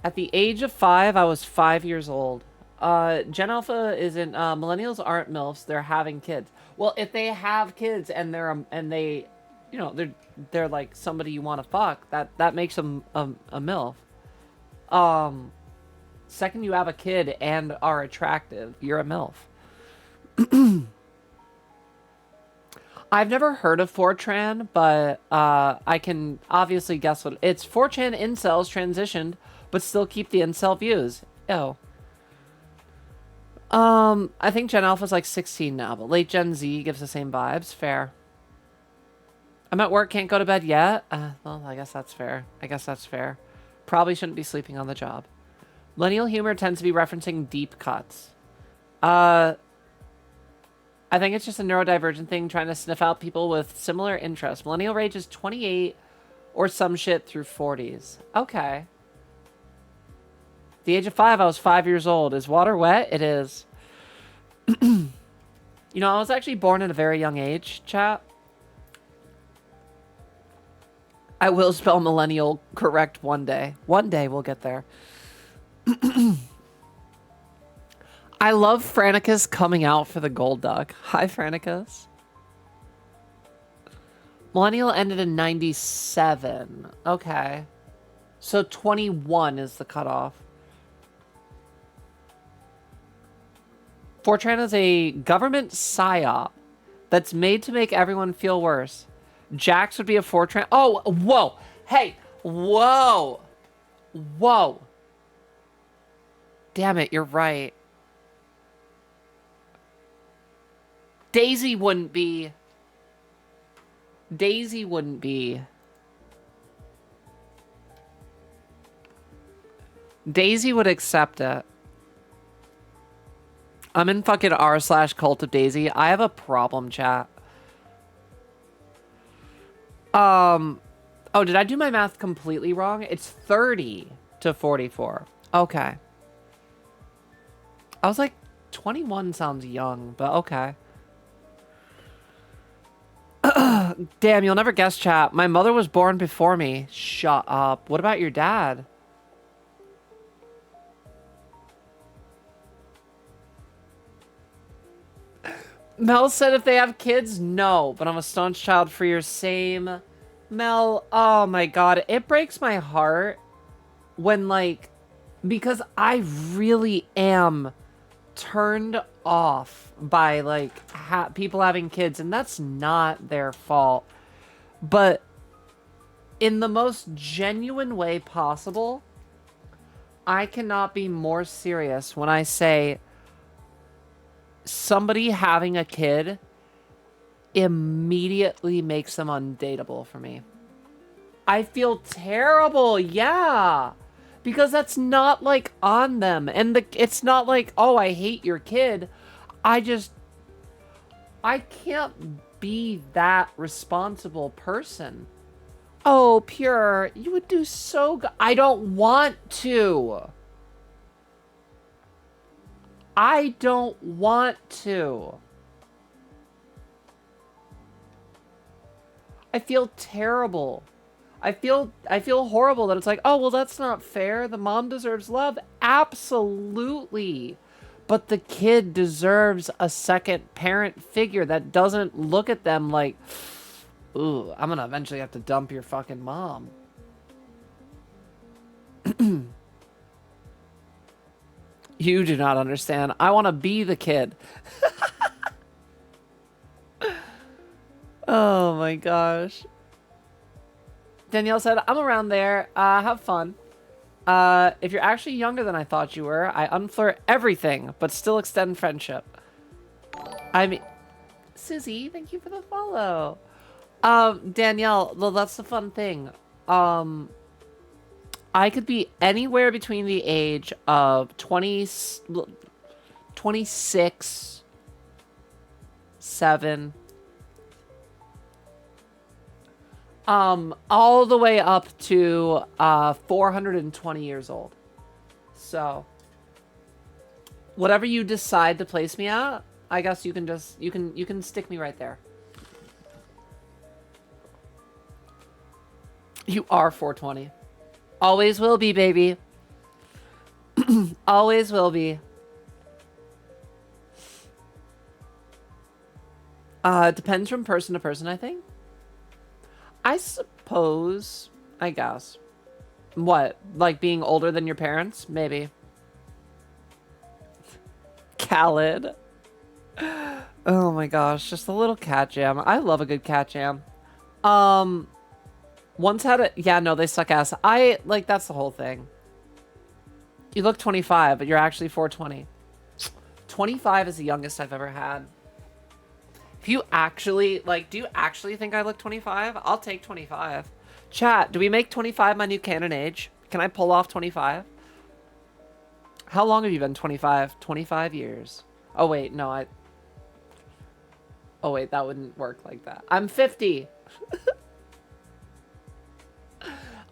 [SPEAKER 1] At the age of 5, I was 5 years old. Gen Alpha isn't, millennials aren't MILFs, they're having kids. Well, if they have kids and they, you know, they're like somebody you want to fuck, that makes them a MILF. Second you have a kid and are attractive, you're a MILF. I've never heard of 4chan, but I can obviously guess what it's. 4chan incels transitioned, but still keep the incel views. Ew. I think Gen Alpha's like 16 now, but late Gen Z gives the same vibes. Fair. I'm at work, can't go to bed yet. Well, I guess that's fair. I guess that's fair. Probably shouldn't be sleeping on the job. Millennial humor tends to be referencing deep cuts. I think it's just a neurodivergent thing trying to sniff out people with similar interests. Millennial rage is 28 or some shit through 40s. Okay. The age of 5, I was 5 years old. Is water wet? It is. You know, I was actually born at a very young age, chat. I will spell millennial correct one day. One day we'll get there. I love Franicus coming out for the gold duck. Hi, Franicus. Millennial ended in 97. Okay. So 21 is the cutoff. 4chan is a government psyop that's made to make everyone feel worse. Jax would be a 4chan. Oh, whoa. Hey, whoa. Whoa. Damn it, you're right. Daisy wouldn't be. Daisy wouldn't be. Daisy would accept it. I'm in fucking r/cult of Daisy. I have a problem, chat. Oh, did I do my math completely wrong? It's 30 to 44. Okay. I was like, 21 sounds young, but okay. Damn, you'll never guess, chat. My mother was born before me. Shut up. What about your dad? Mel said if they have kids, no. But I'm a staunch child for your same. Mel, oh my god. It breaks my heart when, like, because I really am turned off by, like, people having kids. And that's not their fault. But in the most genuine way possible, I cannot be more serious when I say somebody having a kid immediately makes them undateable for me. I feel terrible, yeah. Because that's not like on them. And it's not like, oh, I hate your kid. I can't be that responsible person. Oh, Pure, you would do so good. I don't want to. I don't want to. I feel terrible. I feel horrible that it's like, oh, well, that's not fair. The mom deserves love. Absolutely. But the kid deserves a second parent figure that doesn't look at them like, ooh, I'm gonna eventually have to dump your fucking mom. You do not understand. I want to be the kid. Oh my gosh. Danielle said, I'm around there. Have fun. If you're actually younger than I thought you were, I unflirt everything, but still extend friendship. I mean, Susie, thank you for the follow. Danielle, well, that's the fun thing. I could be anywhere between the age of 26, 7, all the way up to 420 years old. So whatever you decide to place me at, I guess you can just you can stick me right there. You are 420. Always will be, baby. Always will be. It depends from person to person, I think. I suppose, I guess. What? Like being older than your parents? Maybe. Khaled. Oh my gosh, just a little cat jam. I love a good cat jam. Once had a... Yeah, no, they suck ass. That's the whole thing. You look 25, but you're actually 420. 25 is the youngest I've ever had. If you actually... do you actually think I look 25? I'll take 25. Chat, do we make 25 my new canon age? Can I pull off 25? How long have you been 25? 25 years. Oh, wait, no, Oh, wait, that wouldn't work like that. I'm 50.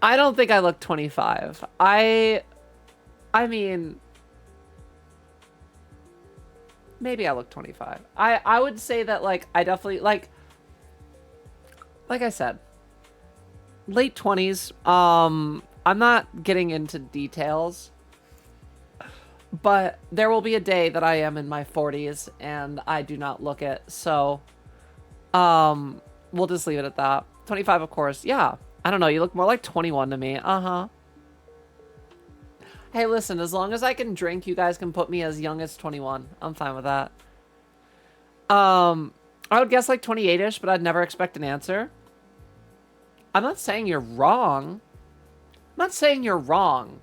[SPEAKER 1] I don't think I look 25. I mean, maybe I look 25. I would say that, I definitely, like I said, late 20s. I'm not getting into details, but there will be a day that I am in my 40s and I do not look it. So, we'll just leave it at that. 25, of course. Yeah. I don't know. You look more like 21 to me. Uh-huh. Hey, listen, as long as I can drink, you guys can put me as young as 21. I'm fine with that. I would guess 28-ish, but I'd never expect an answer. I'm not saying you're wrong. I'm not saying you're wrong.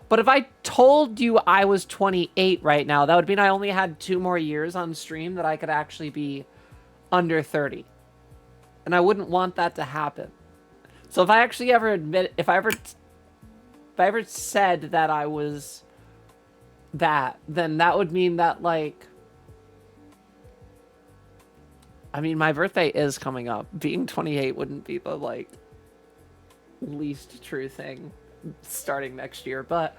[SPEAKER 1] But if I told you I was 28 right now, that would mean I only had 2 more years on stream that I could actually be under 30. And I wouldn't want that to happen. So if I actually ever if I ever said that I was that, then that would mean that, I mean, my birthday is coming up. Being 28 wouldn't be the, least true thing starting next year. But,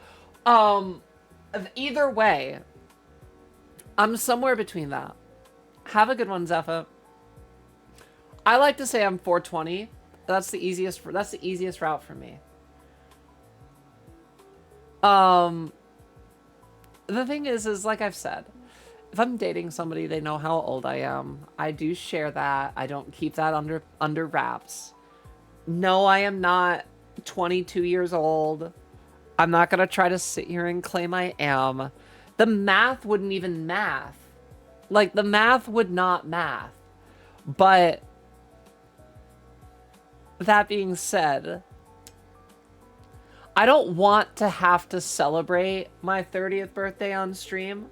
[SPEAKER 1] either way, I'm somewhere between that. Have a good one, Zephyr. I like to say I'm 420. That's the easiest route for me. The thing is like I've said, if I'm dating somebody, they know how old I am. I do share that. I don't keep that under wraps. No, I am not 22 years old. I'm not gonna try to sit here and claim I am. The math wouldn't even math. The math would not math. But that being said, I don't want to have to celebrate my 30th birthday on stream.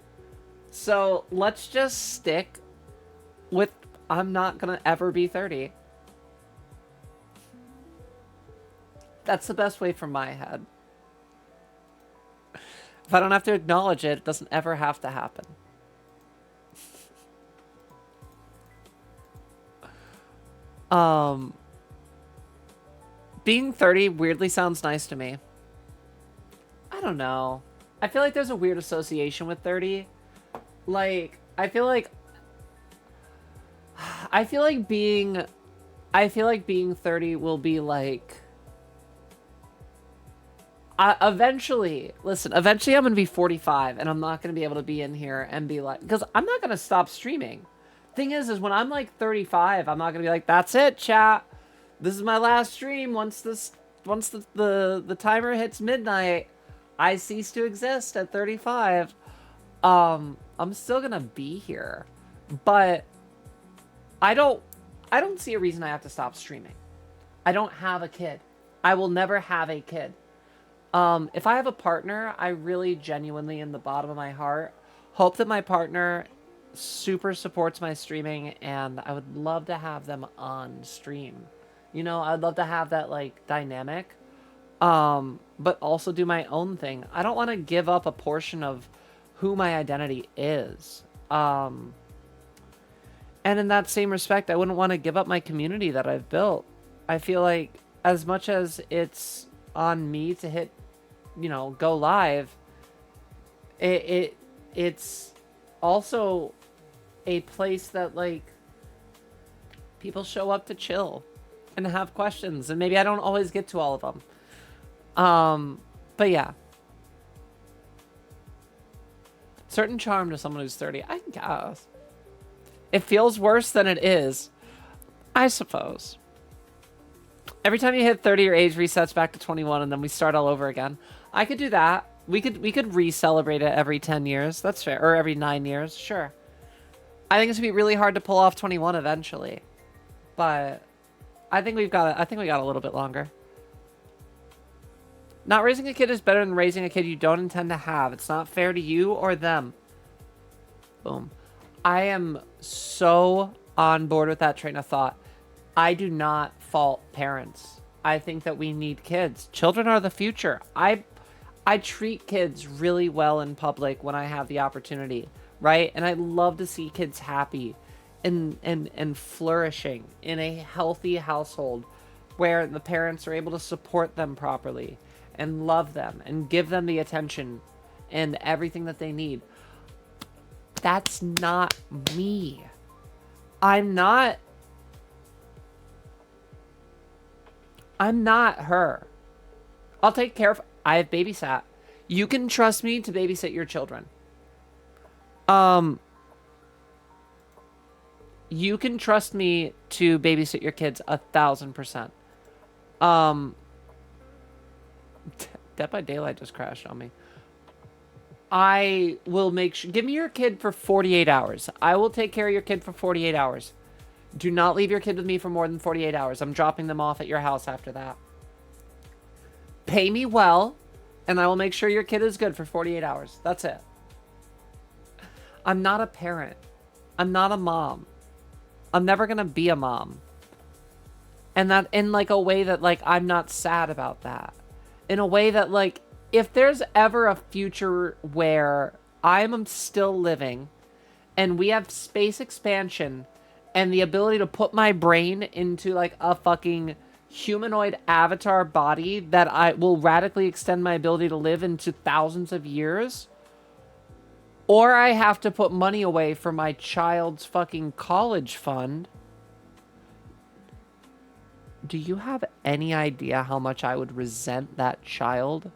[SPEAKER 1] So let's just stick with I'm not gonna ever be 30. That's the best way from my head. If I don't have to acknowledge it, it doesn't ever have to happen. Being 30 weirdly sounds nice to me. I don't know. I feel like there's a weird association with 30. Like, I feel like being 30 will be like eventually, listen, eventually I'm going to be 45 and I'm not going to be able to be in here and be like, because I'm not going to stop streaming. Thing is when I'm like 35, I'm not going to be like, that's it, chat. This is my last stream. Once the timer hits midnight, I cease to exist at 35. I'm still going to be here, but I don't see a reason I have to stop streaming. I don't have a kid. I will never have a kid. If I have a partner, I really genuinely, in the bottom of my heart, hope that my partner super supports my streaming, and I would love to have them on stream. You know, I'd love to have that, like, dynamic, but also do my own thing. I don't want to give up a portion of who my identity is. And in that same respect, I wouldn't want to give up my community that I've built. I feel like as much as it's on me to hit, you know, go live, it's also a place that, like, people show up to chill and have questions, and maybe I don't always get to all of them. But yeah. Certain charm to someone who's 30, I guess. It feels worse than it is, I suppose. Every time you hit 30, your age resets back to 21, and then we start all over again. I could do that. We could re-celebrate it every 10 years. That's fair. Or every 9 years. Sure. I think it's gonna be really hard to pull off 21 eventually, but I think we got a little bit longer. Not raising a kid is better than raising a kid you don't intend to have. It's not fair to you or them. Boom. I am so on board with that train of thought. I do not fault parents. I think that we need kids. Children are the future. I treat kids really well in public when I have the opportunity, right? And I love to see kids happy and flourishing in a healthy household where the parents are able to support them properly and love them and give them the attention and everything that they need. That's not me. I'm not her. I'll take care of... I have babysat. You can trust me to babysit your children. You can trust me to babysit your kids 1,000%. Dead by Daylight just crashed on me. I will make sure... Give me your kid for 48 hours. I will take care of your kid for 48 hours. Do not leave your kid with me for more than 48 hours. I'm dropping them off at your house after that. Pay me well, and I will make sure your kid is good for 48 hours. That's it. I'm not a parent. I'm not a mom. I'm never going to be a mom. And that in, like, a way that, like, I'm not sad about that. In a way that, like, if there's ever a future where I'm still living and we have space expansion and the ability to put my brain into, like, a fucking humanoid avatar body that I will radically extend my ability to live into thousands of years, or I have to put money away for my child's fucking college fund, do you have any idea how much I would resent that child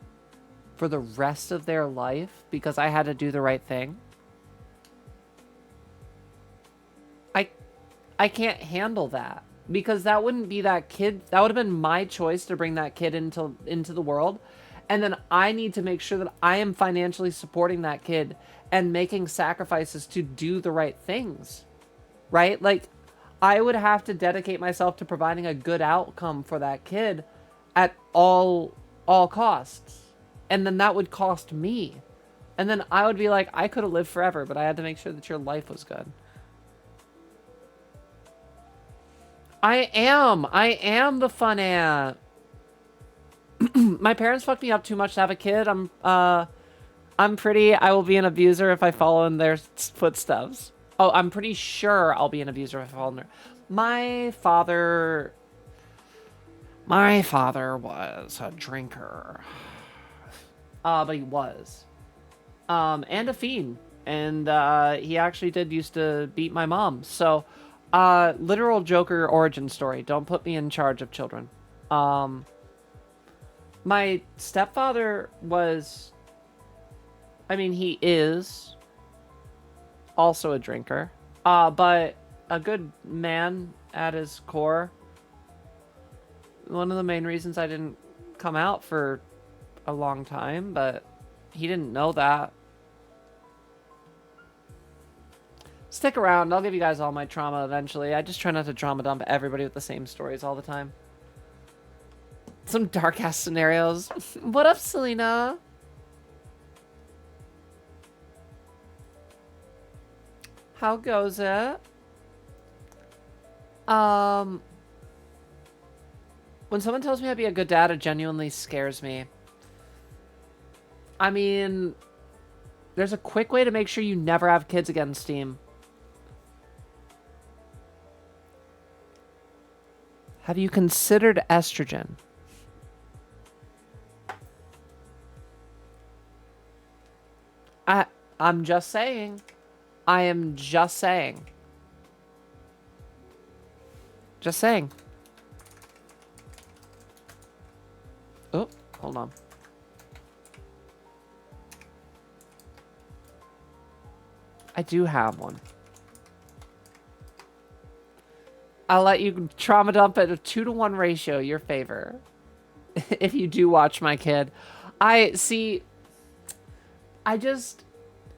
[SPEAKER 1] for the rest of their life because I had to do the right thing? I can't handle that, because that wouldn't be that kid. That would have been my choice to bring that kid into the world. And then I need to make sure that I am financially supporting that kid and making sacrifices to do the right things, right? Like, I would have to dedicate myself to providing a good outcome for that kid at all costs. And then that would cost me. And then I would be like, I could have lived forever, but I had to make sure that your life was good. I am the fun aunt. My parents fucked me up too much to have a kid. I'm pretty. I will be an abuser if I follow in their footsteps. Oh, I'm pretty sure I'll be an abuser if I follow in their... My father was a drinker. But he was. And a fiend. And he actually did used to beat my mom. So, literal Joker origin story. Don't put me in charge of children. My stepfather was... I mean, he is also a drinker. But a good man at his core. One of the main reasons I didn't come out for a long time, but he didn't know that. Stick around. I'll give you guys all my trauma eventually. I just try not to trauma dump everybody with the same stories all the time. Some dark-ass scenarios. What up, Selena? How goes it? When someone tells me I'd be a good dad, it genuinely scares me. I mean, there's a quick way to make sure you never have kids again, Steam. Have you considered estrogen? I'm just saying. I am just saying. Just saying. Oh, hold on. I do have one. I'll let you trauma dump at a 2-to-1 ratio, your favor. If you do watch my kid.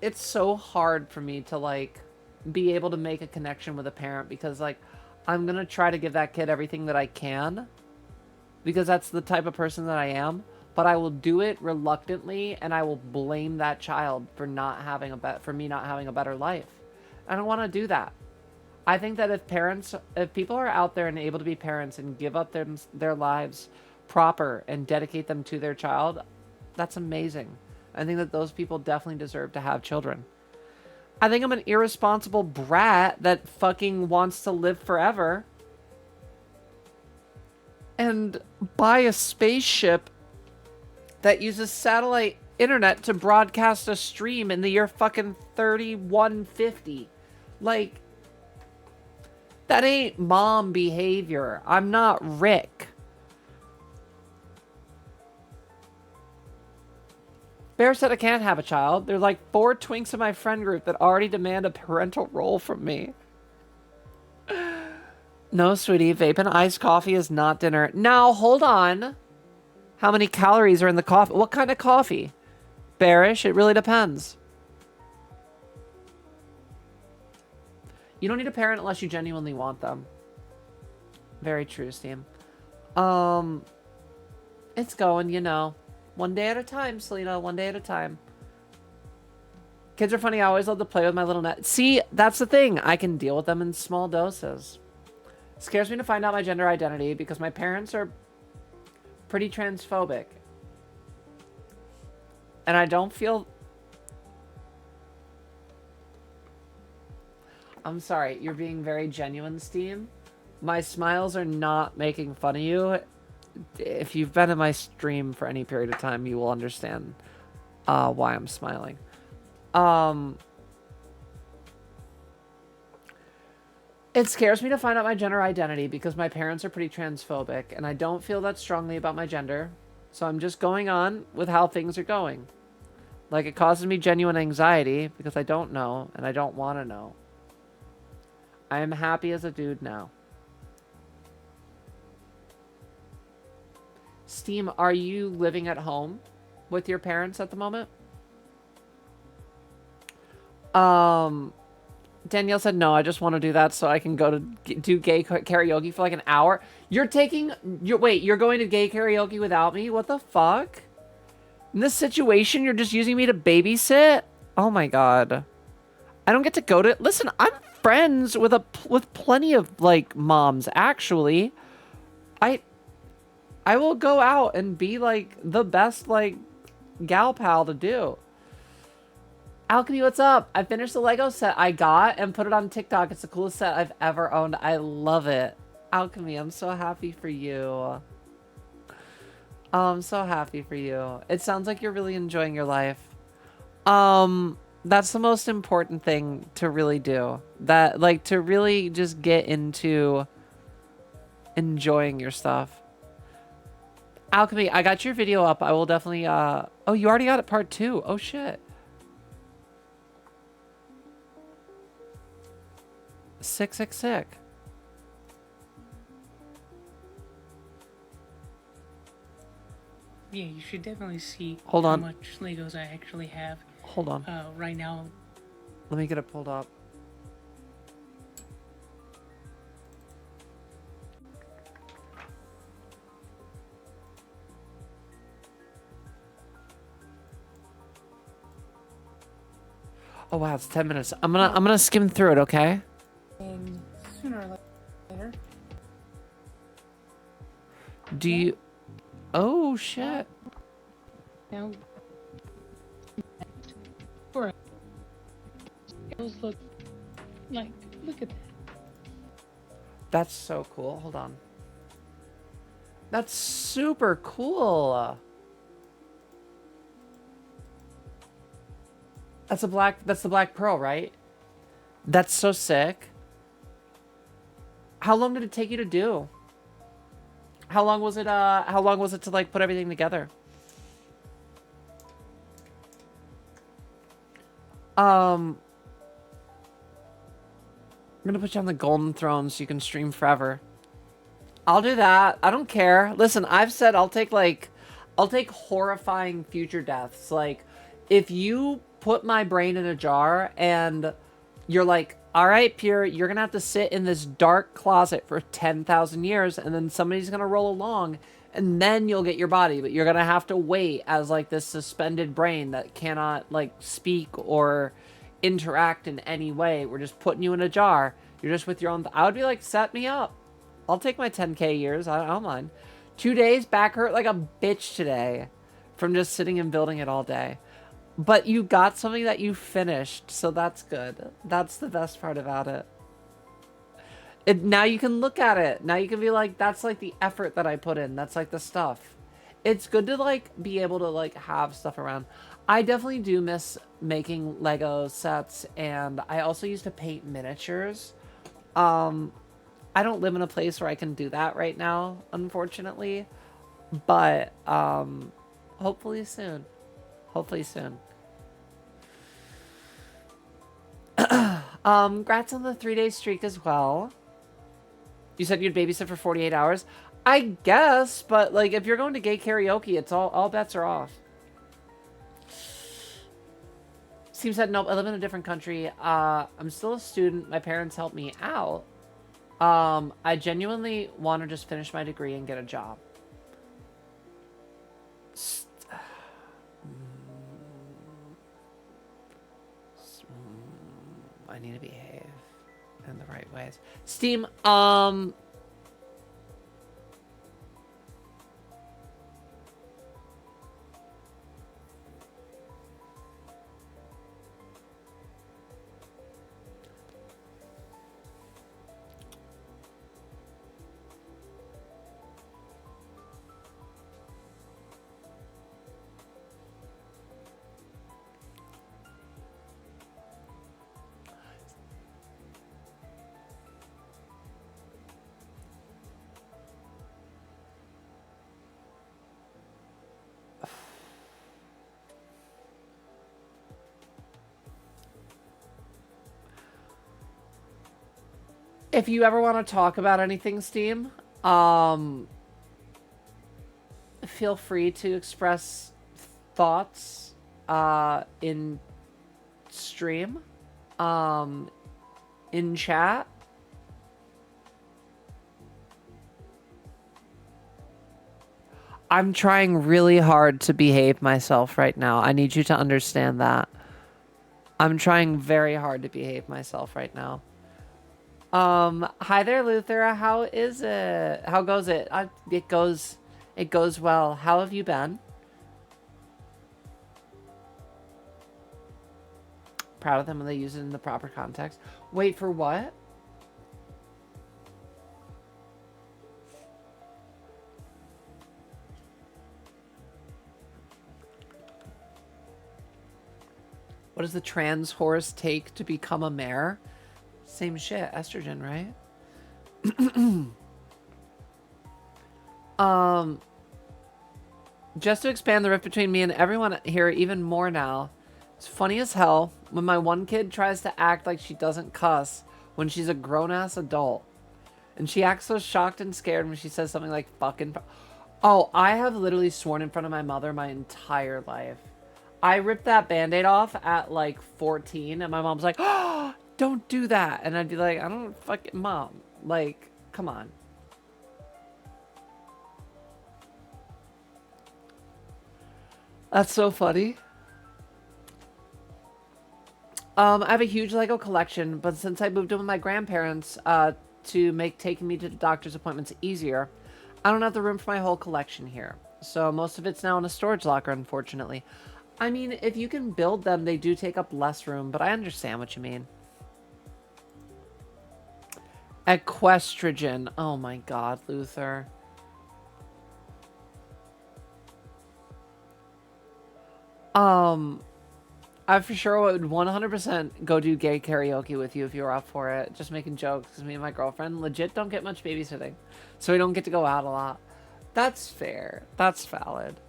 [SPEAKER 1] It's so hard for me to, like, be able to make a connection with a parent because, like, I'm gonna try to give that kid everything that I can because that's the type of person that I am, but I will do it reluctantly and I will blame that child for not having me not having a better life. I don't want to do that. I think that if people are out there and able to be parents and give up their lives proper and dedicate them to their child, that's amazing. I think that those people definitely deserve to have children. I think I'm an irresponsible brat that fucking wants to live forever and buy a spaceship that uses satellite internet to broadcast a stream in the year fucking 3150. Like, that ain't mom behavior. I'm not Rick. Bear said I can't have a child. There are like 4 twinks in my friend group that already demand a parental role from me. No, sweetie. Vaping iced coffee is not dinner. Now, hold on. How many calories are in the coffee? What kind of coffee? Bearish? It really depends. You don't need a parent unless you genuinely want them. Very true, Steam. It's going, you know. One day at a time, Selena. One day at a time. Kids are funny. I always love to play with my little net. See, that's the thing. I can deal with them in small doses. Scares me to find out my gender identity because my parents are pretty transphobic. And I don't feel... I'm sorry. You're being very genuine, Steam. My smiles are not making fun of you. If you've been in my stream for any period of time, you will understand why I'm smiling. It scares me to find out my gender identity because my parents are pretty transphobic, and I don't feel that strongly about my gender. So I'm just going on with how things are going. Like, it causes me genuine anxiety because I don't know, and I don't want to know. I am happy as a dude now. Steam, are you living at home with your parents at the moment? Danielle said, no, I just want to do that so I can go to do gay karaoke for like an hour. Wait, you're going to gay karaoke without me? What the fuck? In this situation, you're just using me to babysit? Oh my god. I don't get to go to... Listen, I'm friends with plenty of, like, moms, actually. I will go out and be, like, the best, like, gal pal to do. Alchemy, what's up? I finished the Lego set I got and put it on TikTok. It's the coolest set I've ever owned. I love it. Alchemy, I'm so happy for you. Oh, I'm so happy for you. It sounds like you're really enjoying your life. That's the most important thing to really do. That, like, to really just get into enjoying your stuff. Alchemy, I got your video up. I will definitely, oh, you already got it part 2. Oh, shit. Sick.
[SPEAKER 7] Yeah, you should definitely see
[SPEAKER 1] Hold on.
[SPEAKER 7] how much Legos I actually have.
[SPEAKER 1] Hold on.
[SPEAKER 7] Right now.
[SPEAKER 1] Let me get it pulled up. Oh wow, it's 10 minutes. I'm gonna skim through it, okay?
[SPEAKER 7] And sooner or later.
[SPEAKER 1] Do you? Oh shit.
[SPEAKER 7] Now. For those look like, look at that.
[SPEAKER 1] That's so cool. Hold on. That's super cool. That's the Black Pearl, right? That's so sick. How long did it take you to do? How long was it to like put everything together? I'm gonna put you on the golden throne so you can stream forever. I'll do that. I don't care. Listen, I've said I'll take horrifying future deaths. Like, if you put my brain in a jar and you're like, all right, Pure, you're gonna have to sit in this dark closet for 10,000 years, and then somebody's gonna roll along, and then you'll get your body, but you're gonna have to wait as like this suspended brain that cannot like speak or interact in any way. We're just putting you in a jar. You're just with your own. I would be like, set me up. I'll take my 10K years. I don't mind. 2 days, back hurt like a bitch today from just sitting and building it all day. But you got something that you finished, so that's good. That's the best part about it. Now you can look at it. Now you can be like, that's like the effort that I put in. That's like the stuff. It's good to like be able to like have stuff around. I definitely do miss making Lego sets, and I also used to paint miniatures. I don't live in a place where I can do that right now, unfortunately. But hopefully soon. Hopefully soon. Congrats on the 3-day streak as well. You said you'd babysit for 48 hours. I guess, but like if you're going to gay karaoke, it's all bets are off. Steve said, nope, I live in a different country. I'm still a student. My parents help me out. I genuinely want to just finish my degree and get a job. I need to behave in the right ways. Steam, if you ever want to talk about anything, Steam, feel free to express thoughts in stream, in chat. I'm trying really hard to behave myself right now. I need you to understand that. I'm trying very hard to behave myself right now. Hi there, Luther. How is it? How goes it? It goes well. How have you been? proud of them when they use it in the proper context. Wait, for what? What does the trans horse take to become a mare? Same shit, estrogen, right? Just to expand the rift between me and everyone here even more now, it's funny as hell when my one kid tries to act like she doesn't cuss when she's a grown-ass adult. And she acts so shocked and scared when she says something like fucking... Oh, I have literally sworn in front of my mother my entire life. I ripped that Band-Aid off at like 14 and my mom's like, oh, don't do that. And I'd be like, I don't fucking... Mom, like, come on. That's so funny. I have a huge Lego collection, but since I moved in with my grandparents to make taking me to the doctor's appointments easier, I don't have the room for my whole collection here. So most of it's now in a storage locker, unfortunately. I mean, if you can build them, they do take up less room, but I understand what you mean. Equestrian. Oh my god, Luther. I for sure would 100% go do gay karaoke with you if you were up for it. Just making jokes, because me and my girlfriend legit don't get much babysitting. So we don't get to go out a lot. That's fair. That's valid.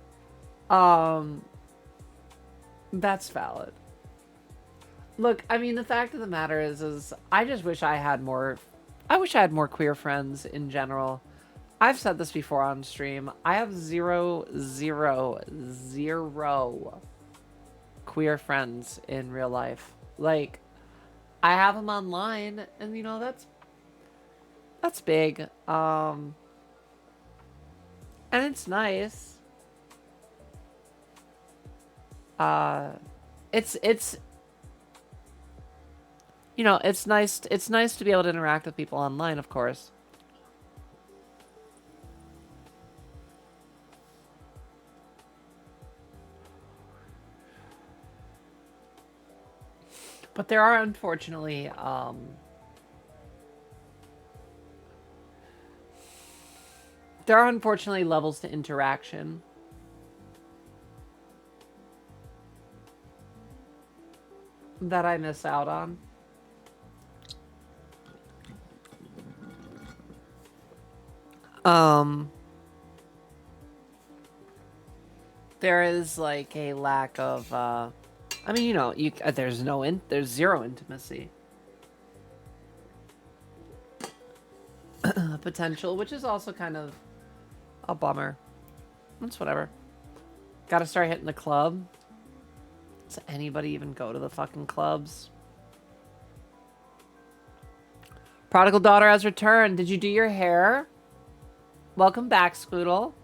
[SPEAKER 1] That's valid. Look, I mean, the fact of the matter is I just wish I had more... I wish I had more queer friends in general. I've said this before on stream. I have zero queer friends in real life. Like, I have them online, and you know, that's big. And it's nice. It's you know, it's nice to be able to interact with people online, of course. But there are unfortunately levels to interaction that I miss out on. There is like a lack of I mean, you know, there's zero intimacy. Potential, which is also kind of a bummer. That's whatever. Gotta start hitting the club. Does anybody even go to the fucking clubs? Prodigal daughter has returned. Did you do your hair? Welcome back, Scoodle.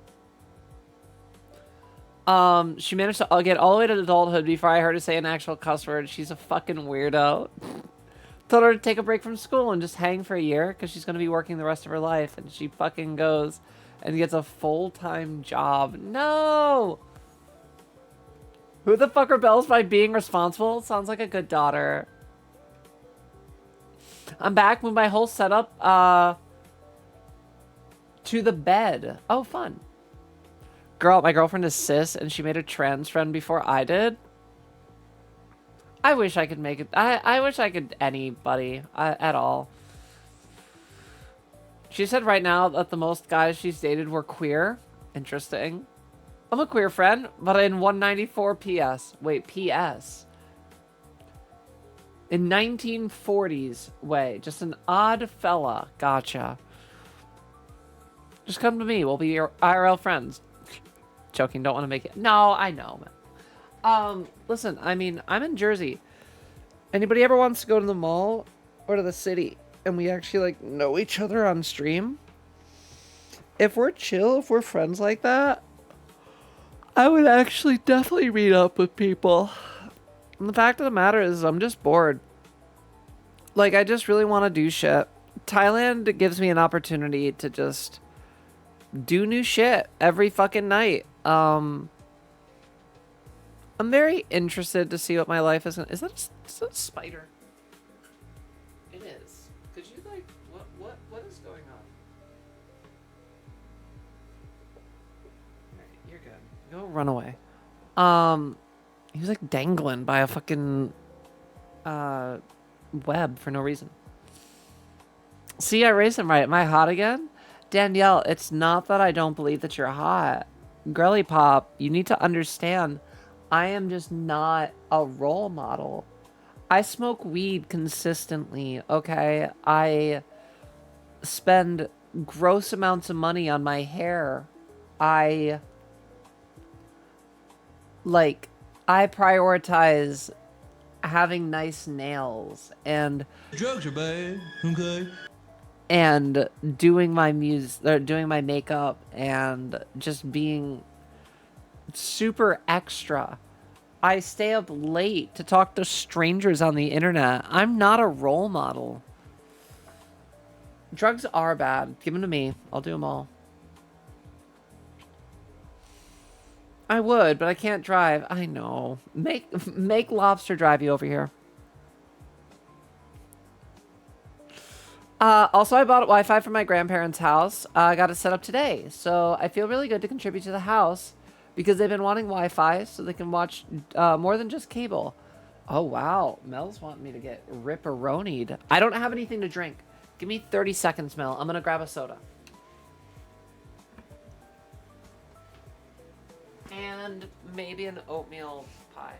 [SPEAKER 1] She managed to get all the way to adulthood before I heard her say an actual cuss word. She's a fucking weirdo. Told her to take a break from school and just hang for a year because she's going to be working the rest of her life. And she fucking goes and gets a full-time job. No! Who the fuck rebels by being responsible? Sounds like a good daughter. I'm back with my whole setup to the bed. Oh, fun. Girl, my girlfriend is cis and she made a trans friend before I did. I wish I could make it. I wish I could anybody at all. She said right now that the most guys she's dated were queer. Interesting. I'm a queer friend, but in 194 PS. Wait, PS. In 1940s way. Just an odd fella. Gotcha. Just come to me. We'll be your IRL friends. Joking, don't want to make it. No, I know, man. Listen, I mean, I'm in Jersey. Anybody ever wants to go to the mall or to the city and we actually, like, know each other on stream? If we're chill, if we're friends like that, I would actually definitely meet up with people. And the fact of the matter is, I'm just bored. Like, I just really want to do shit. Thailand gives me an opportunity to just do new shit every fucking night. I'm very interested to see what my life is. Is that a spider? It is. Could you like what is going on? Alright, you're good. Go run away. He was like dangling by a fucking web for no reason. See, I raised him right. Am I hot again? Danielle, it's not that I don't believe that you're hot. Girly Pop, you need to understand, I am just not a role model. I smoke weed consistently, okay? I spend gross amounts of money on my hair. I prioritize having nice nails and
[SPEAKER 8] Drugs are bad, okay?
[SPEAKER 1] and doing my doing my makeup and just being super extra. I stay up late to talk to strangers on the internet. I'm not a role model. Drugs are bad. Give them to me. I'll do them all. I would, but I can't drive. I know. Make Lobster drive you over here. Also, I bought Wi-Fi from my grandparents' house. I got it set up today. So I feel really good to contribute to the house because they've been wanting Wi-Fi so they can watch more than just cable. Oh, wow. Mel's wanting me to get ripperonied. I don't have anything to drink. Give me 30 seconds, Mel. I'm going to grab a soda. And maybe an oatmeal pie.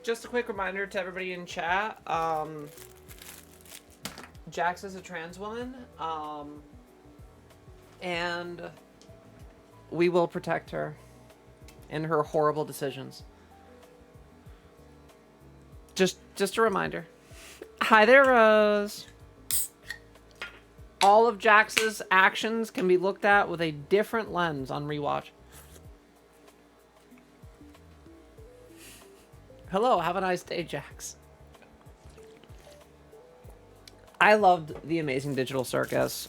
[SPEAKER 1] Just a quick reminder to everybody in chat. Jax is a trans woman. And we will protect her in her horrible decisions. Just a reminder. Hi there, Rose. All of Jax's actions can be looked at with a different lens on rewatch. Hello, have a nice day, Jax. I loved The Amazing Digital Circus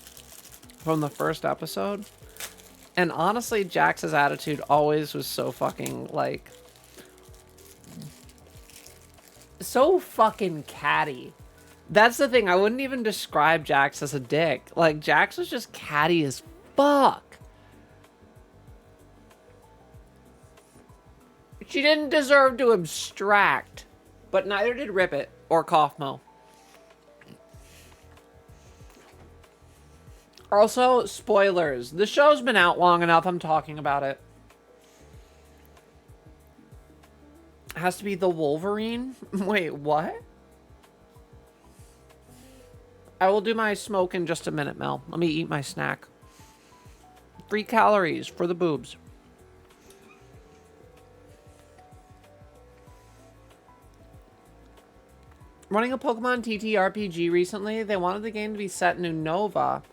[SPEAKER 1] from the first episode. And honestly, Jax's attitude always was so fucking, like... so fucking catty. That's the thing, I wouldn't even describe Jax as a dick. Like, Jax was just catty as fuck. She didn't deserve to abstract, but neither did Rippet or Kaufmo. Also, spoilers. The show's been out long enough, I'm talking about it. It has to be the Wolverine? Wait, what? I will do my smoke in just a minute, Mel. Let me eat my snack. 3 calories for the boobs. running a Pokemon TTRPG recently. They wanted the game to be set in Unova.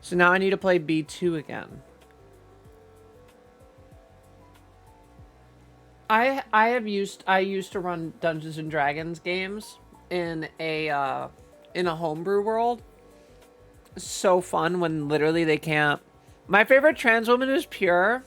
[SPEAKER 1] So now I need to play B2 again. I used to run Dungeons and Dragons games in a homebrew world. So fun when literally they can't. My favorite trans woman is Pure.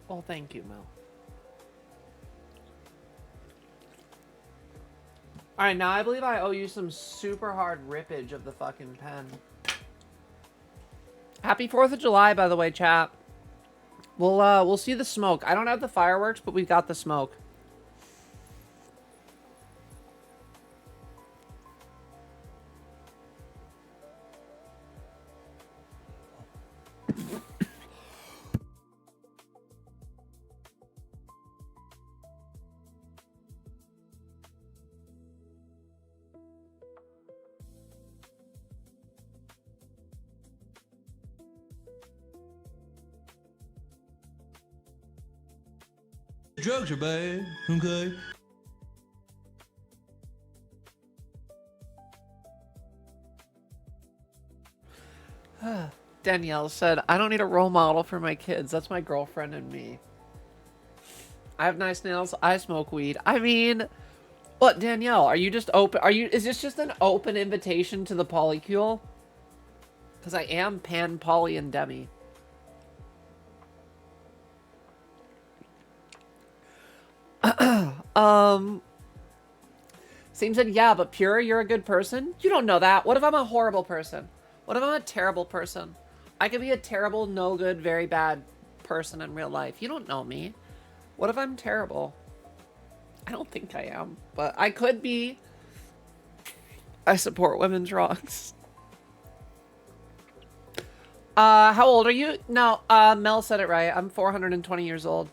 [SPEAKER 1] Oh, thank you, Mel. Alright, now I believe I owe you some super hard rippage of the fucking pen. Happy 4th of July, by the way, chat. We'll see the smoke. I don't have the fireworks, but we've got the smoke.
[SPEAKER 8] Drugs are bad, okay?
[SPEAKER 1] Danielle said, I don't need a role model for my kids. That's my girlfriend and me. I have nice nails. I smoke weed. I mean, what, Danielle? Are you just open? Is this just an open invitation to the polycule? Because I am pan, poly, and demi. Seems said, yeah, but Pure, you're a good person? You don't know that. What if I'm a horrible person? What if I'm a terrible person? I could be a terrible, no good, very bad person in real life. You don't know me. What if I'm terrible? I don't think I am, but I could be. I support women's wrongs. How old are you? No, Mel said it right. I'm 420 years old.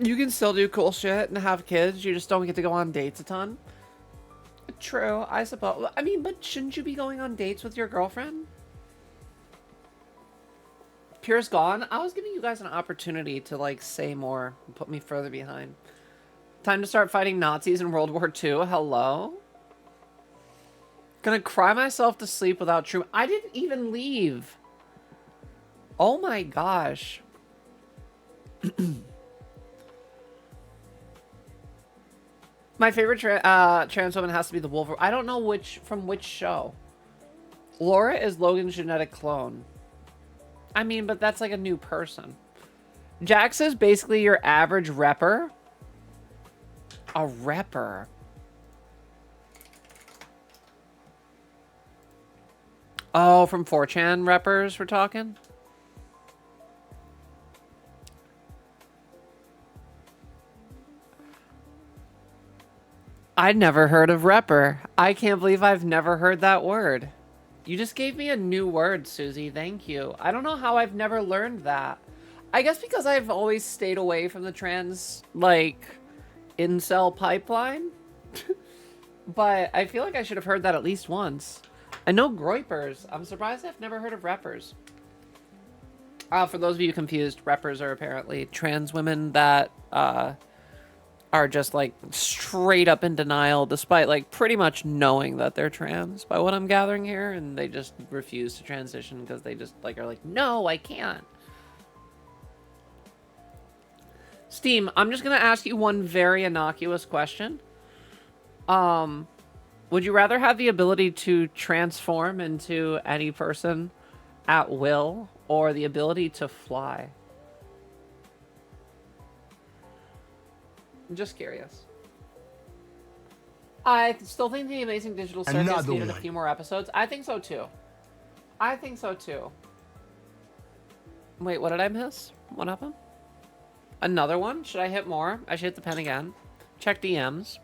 [SPEAKER 1] You can still do cool shit and have kids. You just don't get to go on dates a ton. True, I suppose. I mean, but shouldn't you be going on dates with your girlfriend? Pure's gone. I was giving you guys an opportunity to, like, say more and put me further behind. Time to start fighting Nazis in World War II. Hello? Gonna cry myself to sleep without true... I didn't even leave. Oh my gosh. My favorite trans woman has to be the Wolverine. I don't know from which show. Laura is Logan's genetic clone. I mean, but that's like a new person. Jax is basically your average repper. A repper. Oh, from 4chan reppers we're talking? I'd never heard of repper. I can't believe I've never heard that word. You just gave me a new word, Susie. Thank you. I don't know how I've never learned that. I guess because I've always stayed away from the trans, like, incel pipeline. But I feel like I should have heard that at least once. I know groypers. I'm surprised I've never heard of reppers. For those of you confused, reppers are apparently trans women that, are just like straight up in denial despite like pretty much knowing that they're trans by what I'm gathering here, and they just refuse to transition because they just like are like, no, I can't. Steam, I'm just gonna ask you one very innocuous question. Would you rather have the ability to transform into any person at will or the ability to fly? I'm just curious. I still think the Amazing Digital Circus needed a few more episodes. I think so too. I think so too. Wait, what did I miss? What happened? Another one? Should I hit more? I should hit the pen again. Check DMs.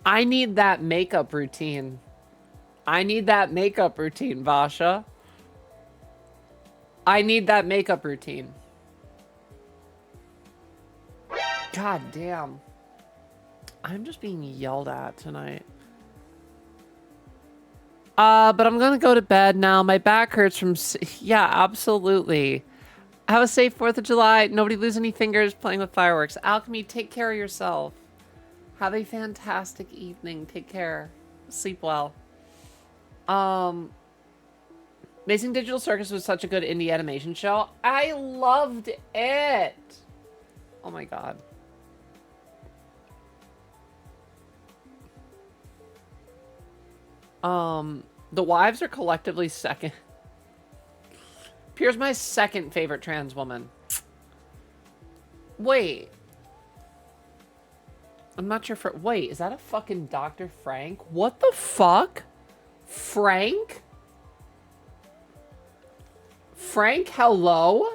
[SPEAKER 1] I need that makeup routine. I need that makeup routine, Vasha. I need that makeup routine. God damn. I'm just being yelled at tonight. But I'm gonna go to bed now. My back hurts from... Yeah, absolutely. Have a safe 4th of July. Nobody lose any fingers playing with fireworks. Alchemy, take care of yourself. Have a fantastic evening. Take care. Sleep well. Amazing Digital Circus was such a good indie animation show. I loved it. Oh my god. The wives are collectively second. Pierre's my second favorite trans woman. Wait. I'm not sure for... Wait, is that a fucking Dr. Frank? What the fuck? Frank? Frank, hello?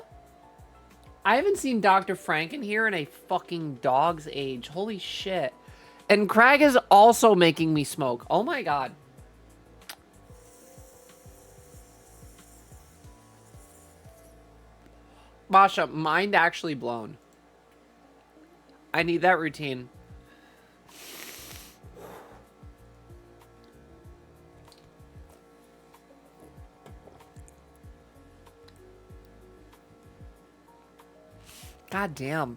[SPEAKER 1] I haven't seen Dr. Frank in here in a fucking dog's age. Holy shit. And Craig is also making me smoke. Oh my god. Masha, mind actually blown. I need that routine. God damn.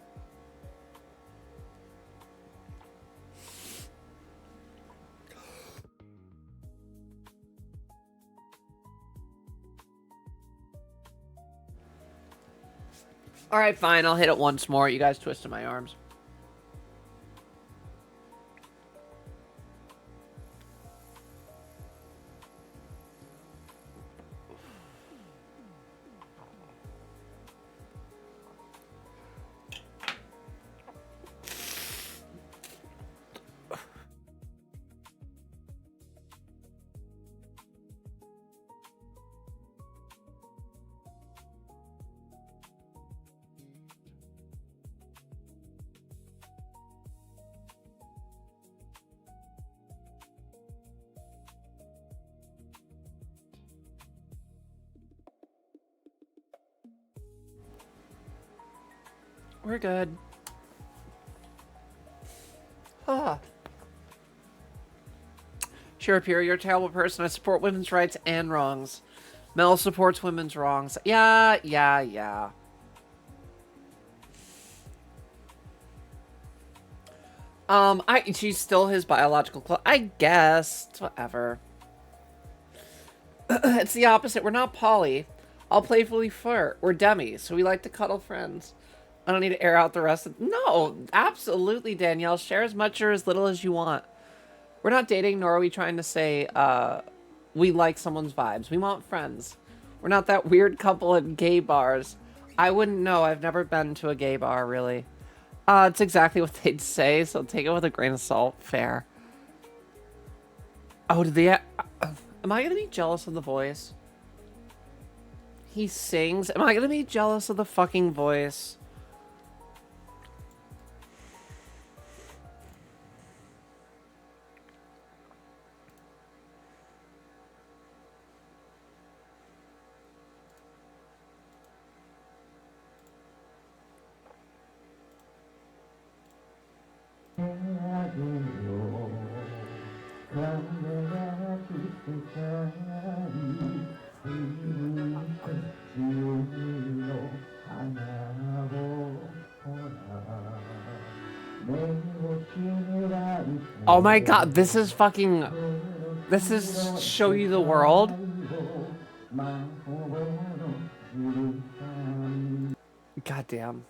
[SPEAKER 1] All right, fine. I'll hit it once more. You guys twisted my arms. We're good. Ah. Sure, Pierre, you're a terrible person. I support women's rights and wrongs. Mel supports women's wrongs. Yeah. She's still his biological clone. I guess. It's whatever. It's the opposite. We're not poly. I'll playfully flirt. We're demis, so we like to cuddle friends. I don't need to air out the rest of... No, absolutely, Danielle. Share as much or as little as you want. We're not dating, nor are we trying to say we like someone's vibes. We want friends. We're not that weird couple at gay bars. I wouldn't know. I've never been to a gay bar, really. It's exactly what they'd say, so take it with a grain of salt. Fair. Oh, did they... am I going to be jealous of the voice? He sings. Am I going to be jealous of the fucking voice? Oh my god, this is fucking... This is Show You the World? God damn.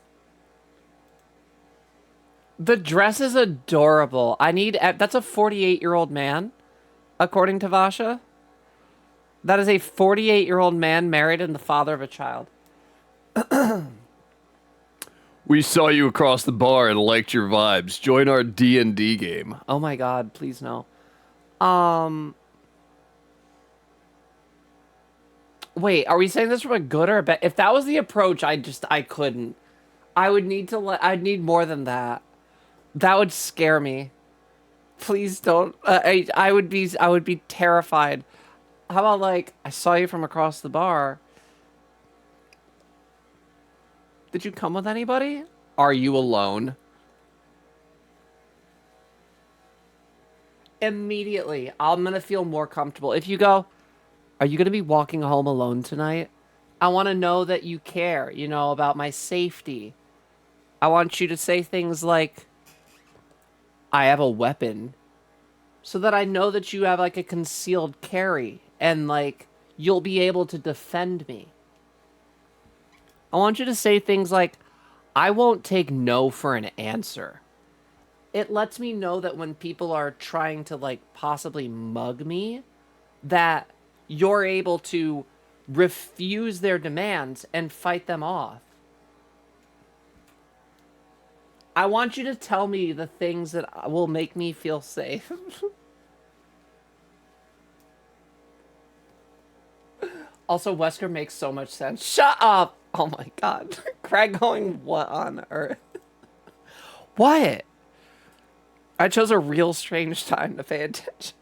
[SPEAKER 1] The dress is adorable. I need... That's a 48-year-old man, according to Vasha. That is a 48-year-old man married and the father of a child.
[SPEAKER 5] We saw you across the bar and liked your vibes. Join our D&D game.
[SPEAKER 1] Oh my god, please no. Wait, are we saying this from a good or a bad? If that was the approach, I couldn't. I would need to I'd need more than that. That would scare me. Please don't. I would be terrified. How about like, I saw you from across the bar. Did you come with anybody? Are you alone? Immediately, I'm gonna feel more comfortable. If you go, are you gonna be walking home alone tonight? I want to know that you care, you know, about my safety. I want you to say things like, I have a weapon, so that I know that you have like a concealed carry and like you'll be able to defend me. I want you to say things like, I won't take no for an answer. It lets me know that when people are trying to like possibly mug me, that you're able to refuse their demands and fight them off. I want you to tell me the things that will make me feel safe. Also, Wesker makes so much sense. Shut up! Oh my god. Craig going, what on earth? What? I chose a real strange time to pay attention.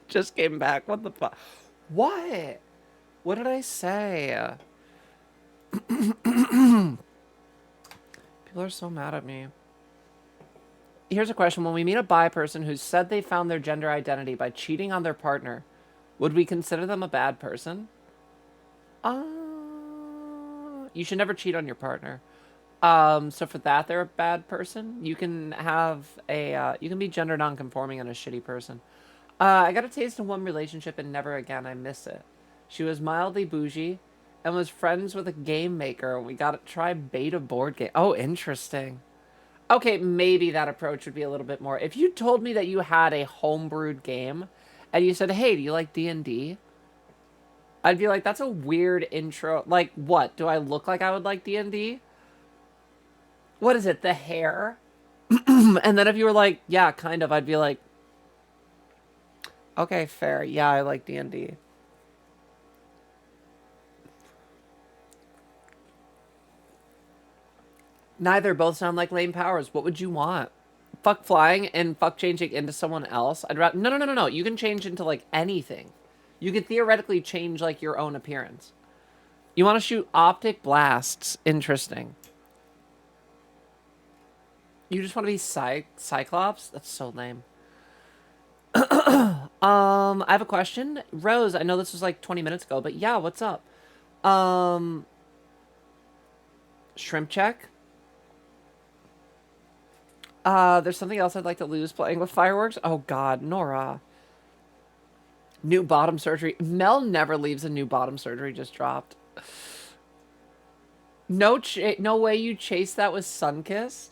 [SPEAKER 1] Just came back. What the fuck? What? What did I say? People are so mad at me. Here's a question. When we meet a bi person who said they found their gender identity by cheating on their partner, would we consider them a bad person? You should never cheat on your partner. So for that, they're a bad person. You can have a, you can be gender non-conforming and a shitty person. I got a taste in one relationship and never again. I miss it. She was mildly bougie and was friends with a game maker. We got to try beta board game. Oh, interesting. Okay, maybe that approach would be a little bit more. If you told me that you had a homebrewed game and you said, hey, do you like D&D? I'd be like, that's a weird intro. Like, what? Do I look like I would like D&D? What is it? The hair? And then if you were like, yeah, kind of, I'd be like, okay, fair. Yeah, I like D&D. Neither. Both sound like lame powers. What would you want? Fuck flying and fuck changing into someone else? I'd rather... No. You can change into, like, anything. You could theoretically change, like, your own appearance. You want to shoot optic blasts. Interesting. You just want to be Cyclops? That's so lame. I have a question. Rose, I know this was, like, 20 minutes ago, but yeah, what's up? Shrimp check? There's something else I'd like to lose playing with fireworks. Oh god, Nora. New bottom surgery. Mel never leaves a new bottom surgery just dropped. No way you chased that with Sunkissed?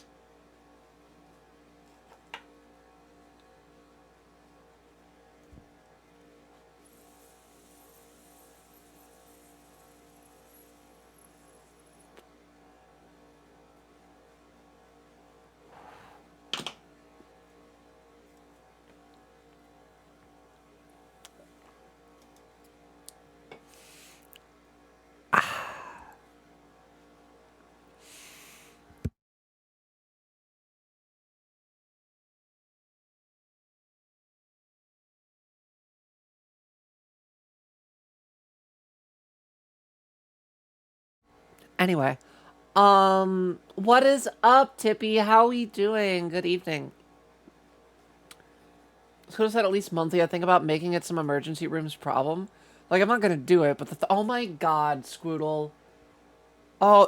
[SPEAKER 1] Anyway, what is up, Tippy? How we doing? Good evening. Could have said at least monthly. I think about making it some emergency rooms problem. Like, I'm not gonna do it, but oh my god, Squoodle. Oh,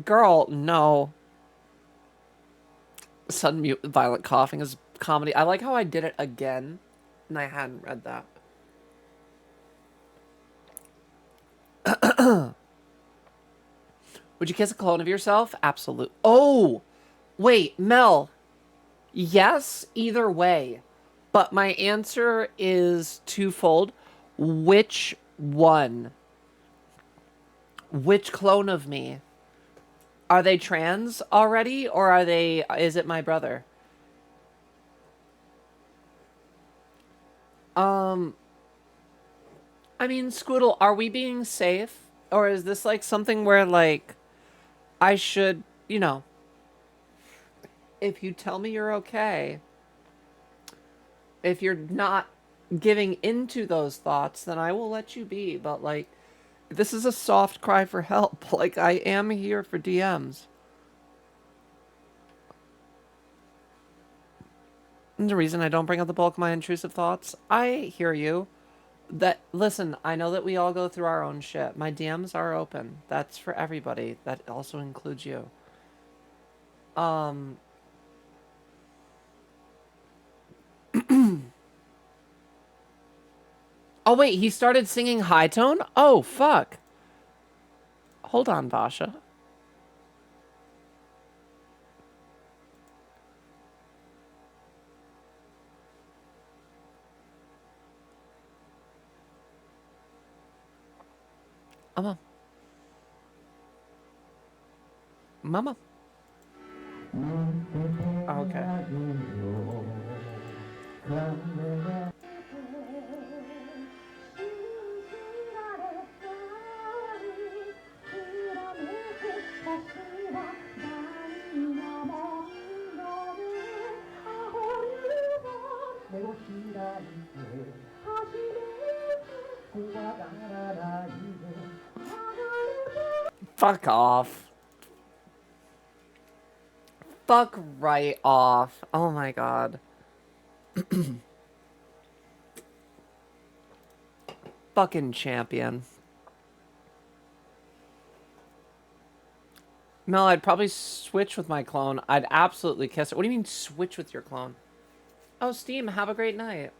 [SPEAKER 1] girl, no. Sudden mute, violent coughing is comedy. I like how I did it again, and I hadn't read that. Would you kiss a clone of yourself? Absolute. Oh! Wait, Mel. Yes, either way. But my answer is twofold. Which one? Which clone of me? Are they trans already, or are they? Is it my brother? I mean, Squoodle, are we being safe? Or is this like something where like I should, you know, if you tell me you're okay, if you're not giving into those thoughts, then I will let you be. But like, this is a soft cry for help. Like, I am here for DMs. And the reason I don't bring up the bulk of my intrusive thoughts, I hear you. Listen, I know that we all go through our own shit. My DMs are open. That's for everybody. That also includes you. Oh wait, he started singing high tone? Oh fuck. Hold on, Vasha. Mama. Mama. Okay. Fuck off. Fuck right off. Oh my god. Fucking champion. No, I'd probably switch with my clone. I'd absolutely kiss it. What do you mean switch with your clone? Oh, Steam, have a great night.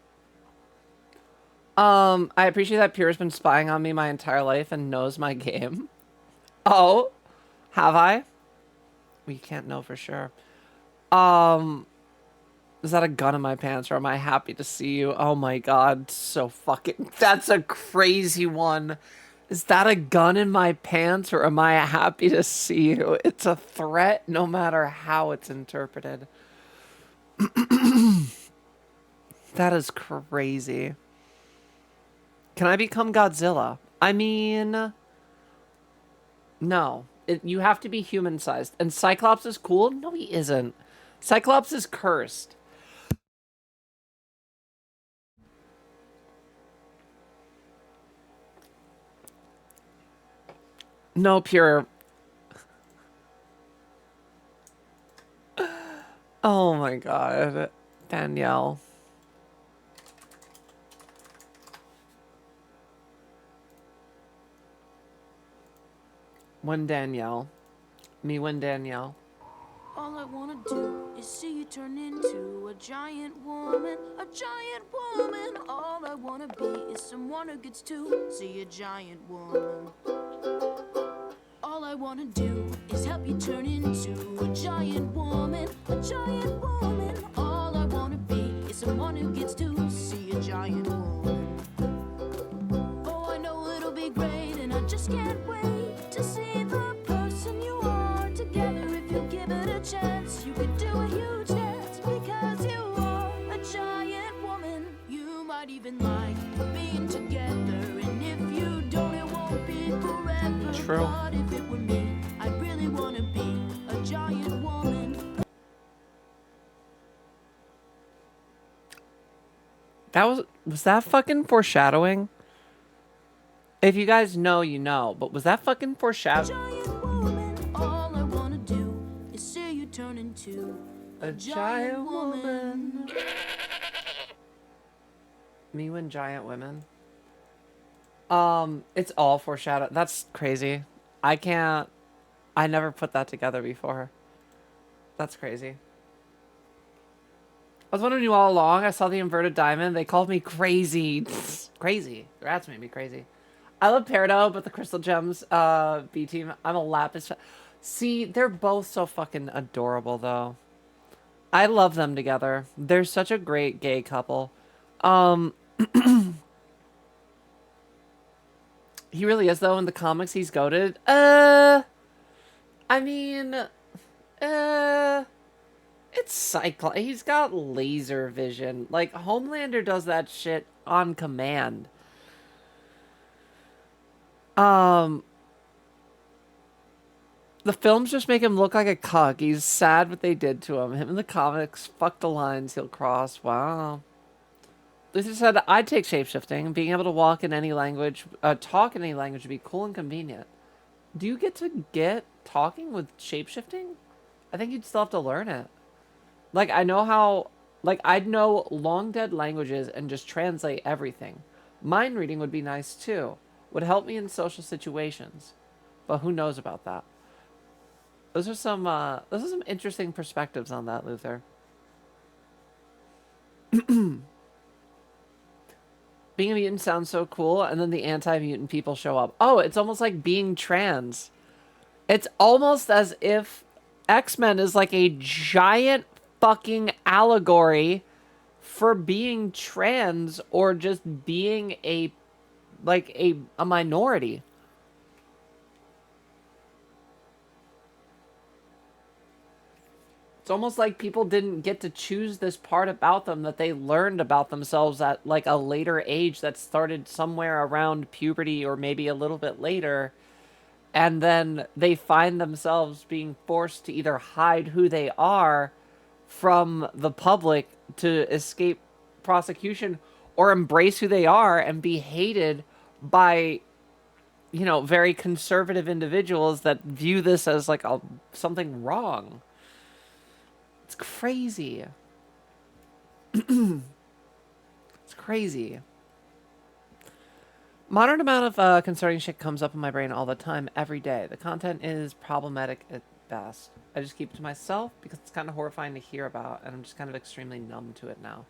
[SPEAKER 1] I appreciate that Pierre's been spying on me my entire life and knows my game. Oh, have I? We can't know for sure. Is that a gun in my pants or am I happy to see you? Oh my god, so fucking... That's a crazy one. Is that a gun in my pants or am I happy to see you? It's a threat no matter how it's interpreted. That is crazy. Can I become Godzilla? I mean... No. You have to be human-sized. And Cyclops is cool? No, he isn't. Cyclops is cursed. No, Pure. Oh my god. Danielle. When Danielle. Me when Danielle.
[SPEAKER 9] All I wanna do is see you turn into a giant woman, a giant woman. All I wanna be is someone who gets to see a giant woman. All I wanna do is help you turn into a giant woman, a giant woman. All I wanna be is someone who gets to see a giant woman. Oh, I know it'll be great, and I just can't wait to see the person you are together. If you give it a chance, you could do a huge dance because you are a giant woman. You might even like being together, and if you don't, it won't be forever.
[SPEAKER 1] True.
[SPEAKER 9] But if it were me, I'd really wanna be a giant woman.
[SPEAKER 1] Was that fucking foreshadowing? If you guys know, you know, but was that fucking foreshadowing?
[SPEAKER 9] Giant woman, all I wanna do is see you turn into a giant woman.
[SPEAKER 1] Me when giant women. It's all foreshadowed. That's crazy. I never put that together before. That's crazy. I was wondering you all along. I saw the inverted diamond. They called me crazy. Crazy. Rats made me crazy. I love Peridot, but the Crystal Gems B team. I'm a Lapis. See, they're both so fucking adorable, though. I love them together. They're such a great gay couple. Um, he really is though. In the comics, he's goated. I mean, it's Cyclops. He's got laser vision. Like Homelander does that shit on command. The films just make him look like a cuck. He's sad what they did to him. Him in the comics, fuck the lines he'll cross. Wow. Luther said, I'd take shapeshifting. Being able to walk in any language, talk in any language would be cool and convenient. Do you get talking with shapeshifting? I think you'd still have to learn it. Like, I know how, like, I'd know long dead languages and just translate everything. Mind reading would be nice too. Would help me in social situations. But who knows about that? Those are some interesting perspectives on that, Luther. Being a mutant sounds so cool, and then the anti-mutant people show up. Oh, it's almost like being trans. It's almost as if X-Men is like a giant fucking allegory for being trans or just being a minority. It's almost like people didn't get to choose this part about them that they learned about themselves at like a later age that started somewhere around puberty or maybe a little bit later. And then they find themselves being forced to either hide who they are from the public to escape prosecution or embrace who they are and be hated by, you know, very conservative individuals that view this as like something wrong. It's crazy. It's crazy. Modern amount of concerning shit comes up in my brain all the time, every day. The content is problematic at best. I just keep it to myself because it's kind of horrifying to hear about, and I'm just kind of extremely numb to it now.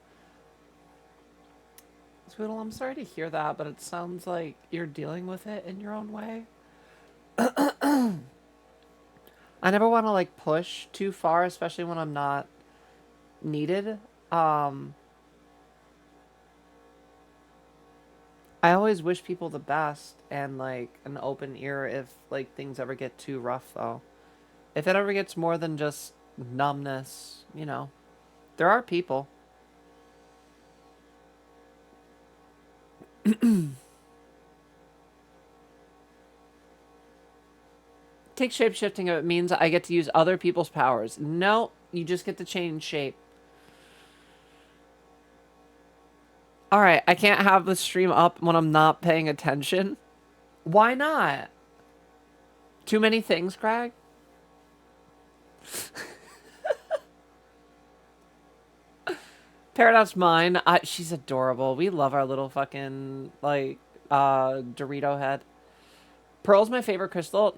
[SPEAKER 1] Sweetle, I'm sorry to hear that, but it sounds like you're dealing with it in your own way. I never want to like push too far, especially when I'm not needed. I always wish people the best and like an open ear if like things ever get too rough though. If it ever gets more than just numbness, you know, there are people. Take shape-shifting if it means I get to use other people's powers. No, you just get to change shape. Alright, I can't have the stream up when I'm not paying attention. Why not? Too many things, Craig? Paradox mine. She's adorable. We love our little fucking, like, Dorito head. Pearl's my favorite crystal.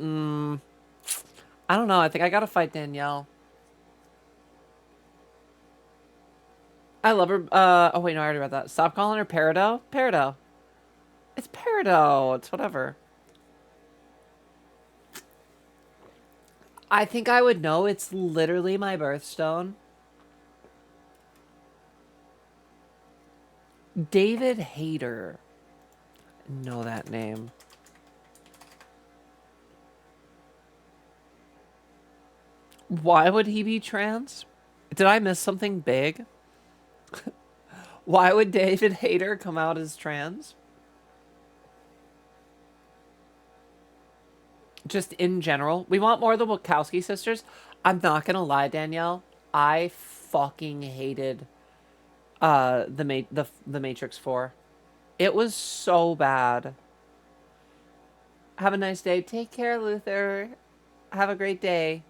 [SPEAKER 1] I don't know. I think I gotta fight Danielle. I love her. Oh, wait, no, I already read that. Stop calling her Peridot. Peridot. It's Peridot. It's whatever. I think I would know. It's literally my birthstone. David Hayter. Know that name. Why would he be trans? Did I miss something big? Why would David Hayter come out as trans? Just in general. We want more of the Wachowski sisters. I'm not gonna lie, Danielle. I fucking hated the Matrix 4. It was so bad. Have a nice day. Take care, Luther. Have a great day.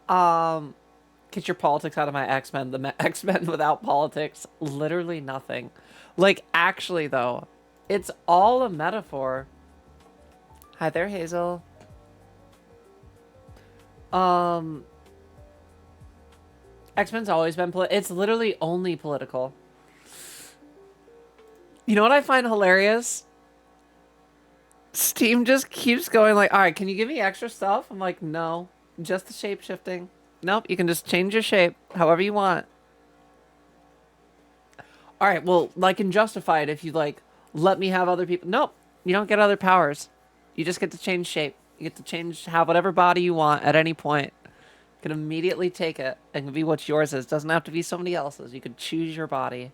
[SPEAKER 1] Get your politics out of my X-Men. The X-Men without politics, literally nothing. Like, actually, though, it's all a metaphor. Hi there, Hazel. X-Men's always been it's literally only political. You know what I find hilarious? Steam just keeps going like, all right, can you give me extra stuff? I'm like, no, just the shape shifting. Nope, you can just change your shape however you want. All right, well, like in Justified, if you like let me have other people. Nope, you don't get other powers. You just get to change shape. You get to have whatever body you want at any point. You can immediately take it and be what yours is. Doesn't have to be somebody else's. You can choose your body.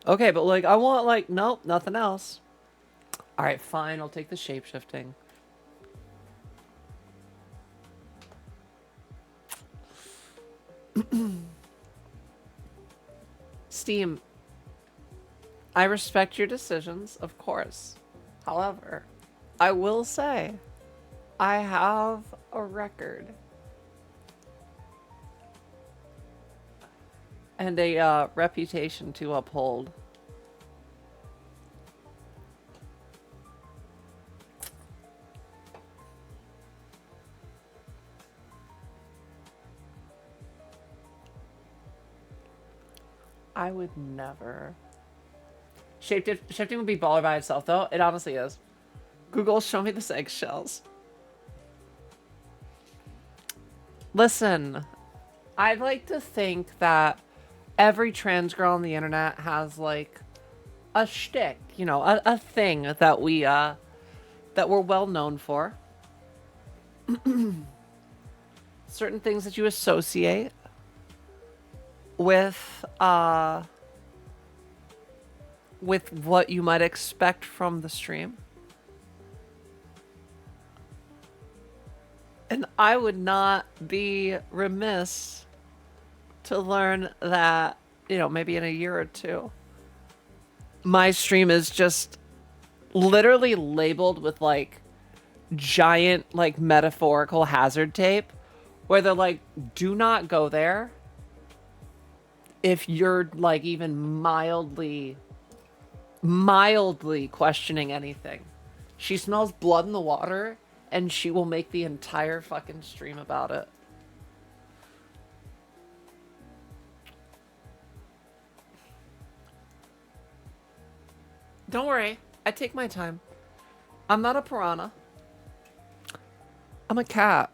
[SPEAKER 1] Okay, but like I want like nope, nothing else. All right, fine. I'll take the shape shifting. Steam, I respect your decisions, of course. However, I will say, I have a record. And a reputation to uphold. I would never. Shifting would be baller by itself, though. It honestly is. Google, show me the eggshells. Listen, I'd like to think that every trans girl on the internet has, like, a shtick. You know, a thing that we're well known for. Certain things that you associate with what you might expect from the stream. And I would not be remiss to learn that, you know, maybe in a year or two, my stream is just literally labeled with like giant like metaphorical hazard tape where they're like, do not go there if you're like even mildly questioning anything. She smells blood in the water and she will make the entire fucking stream about it. Don't worry, I take my time. I'm not a piranha. I'm a cat.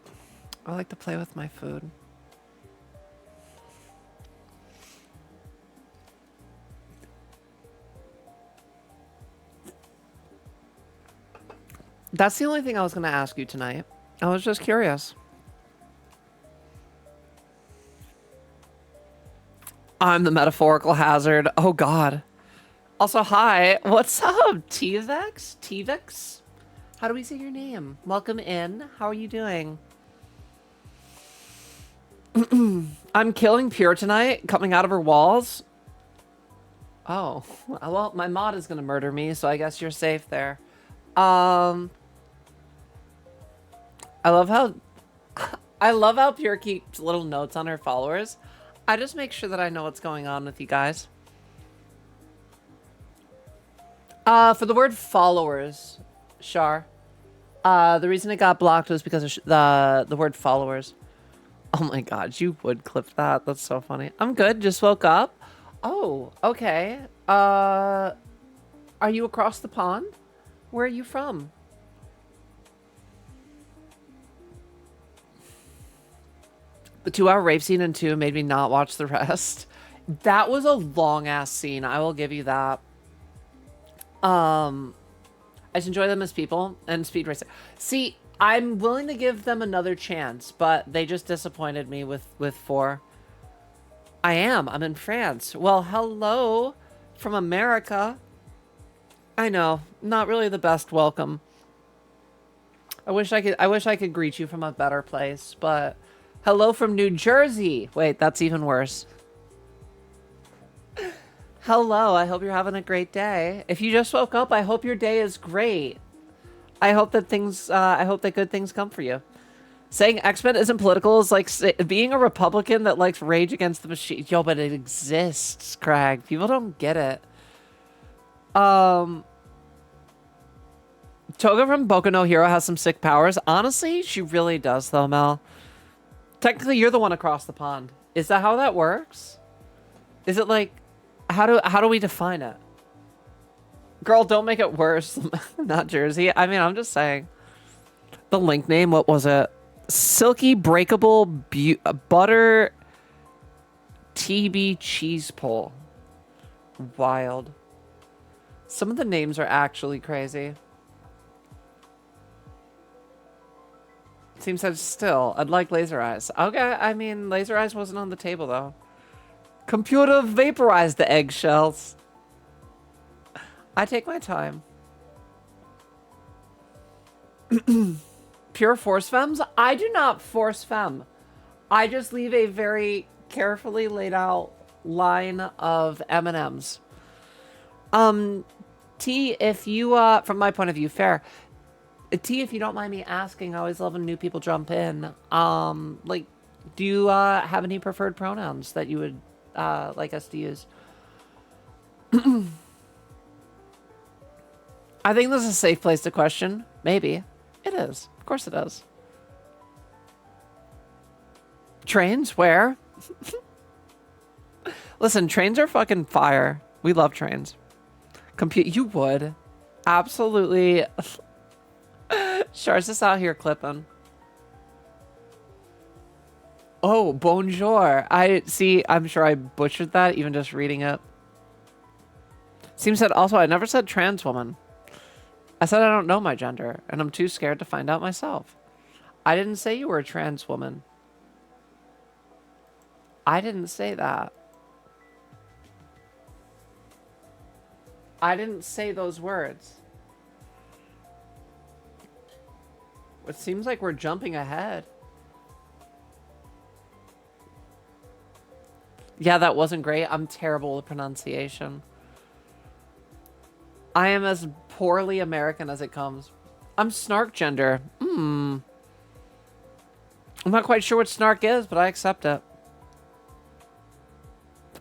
[SPEAKER 1] I like to play with my food. That's the only thing I was going to ask you tonight. I was just curious. I'm the metaphorical hazard. Oh, God. Also, hi. What's up, T-Vex? T-Vex? How do we say your name? Welcome in. How are you doing? I'm killing Pure tonight, coming out of her walls. Oh, well, my mod is going to murder me, so I guess you're safe there. I love how Pure keeps little notes on her followers. I just make sure that I know what's going on with you guys. For the word followers, Shar, the reason it got blocked was because of the word followers. Oh my God, you would clip that. That's so funny. I'm good. Just woke up. Oh, okay. Are you across the pond? Where are you from? The 2-hour rape scene in 2 made me not watch the rest. That was a long-ass scene. I will give you that. I just enjoy them as people and Speed Racer. See, I'm willing to give them another chance, but they just disappointed me with 4. I'm in France. Well, hello from America. I know, not really the best welcome. I wish I could greet you from a better place, but hello from New Jersey. Wait, that's even worse. Hello, I hope you're having a great day. If you just woke up, I hope your day is great. I hope that good things come for you. Saying X-Men isn't political is like being a Republican that likes Rage Against the Machine. Yo, but it exists, Craig. People don't get it. Toga from Boku no Hero has some sick powers. Honestly, she really does, though, Mel. Technically, you're the one across the pond. Is that how that works? Is it like, how do we define it? Girl, don't make it worse. Not Jersey. I mean, I'm just saying. The link name, what was it? Silky Breakable Butter TB Cheese Pull. Wild. Some of the names are actually crazy. Seems that still, I'd like Laser Eyes. Okay, I mean, Laser Eyes wasn't on the table, though. Computer vaporized the eggshells. I take my time. Pure force femmes? I do not force femme. I just leave a very carefully laid out line of M&Ms. T, if you, from my point of view, fair. T, if you don't mind me asking, I always love when new people jump in. Like, do you, have any preferred pronouns that you would, like us to use? I think this is a safe place to question. Maybe. It is. Of course it is. Trains? Where? Listen, trains are fucking fire. We love trains. You would. Absolutely. Shar's just out here clipping. Oh, bonjour. I see. I'm sure I butchered that even just reading it. Seems that also I never said trans woman. I said I don't know my gender, and I'm too scared to find out myself. I didn't say you were a trans woman. I didn't say that. I didn't say those words. It seems like we're jumping ahead. Yeah, that wasn't great. I'm terrible with pronunciation. I am as poorly American as it comes. I'm snark gender. I'm not quite sure what snark is, but I accept it.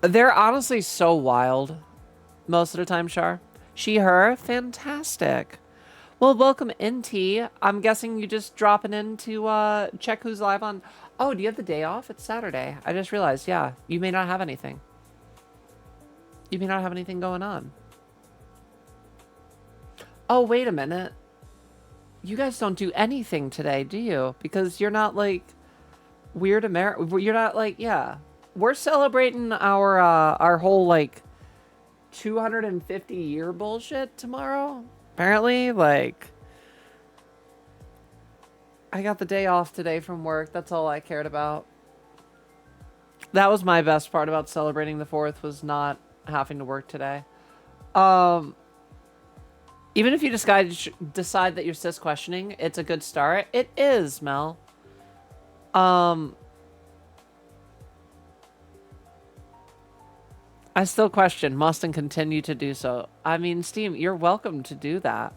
[SPEAKER 1] They're honestly so wild most of the time, Char. She, her, fantastic. Well, welcome in, T. I'm guessing you just dropping in to check who's live on. Oh, do you have the day off? It's Saturday. I just realized, yeah, you may not have anything. You may not have anything going on. Oh, wait a minute. You guys don't do anything today, do you? Because you're not, like, weird You're not, like, yeah. We're celebrating our whole, like, 250-year bullshit tomorrow. Apparently, like, I got the day off today from work. That's all I cared about. That was my best part about celebrating the 4th, was not having to work today. Even if you decide that you're cis questioning, it's a good start. It is, Mel. I still question, must and continue to do so. I mean, Steam, you're welcome to do that.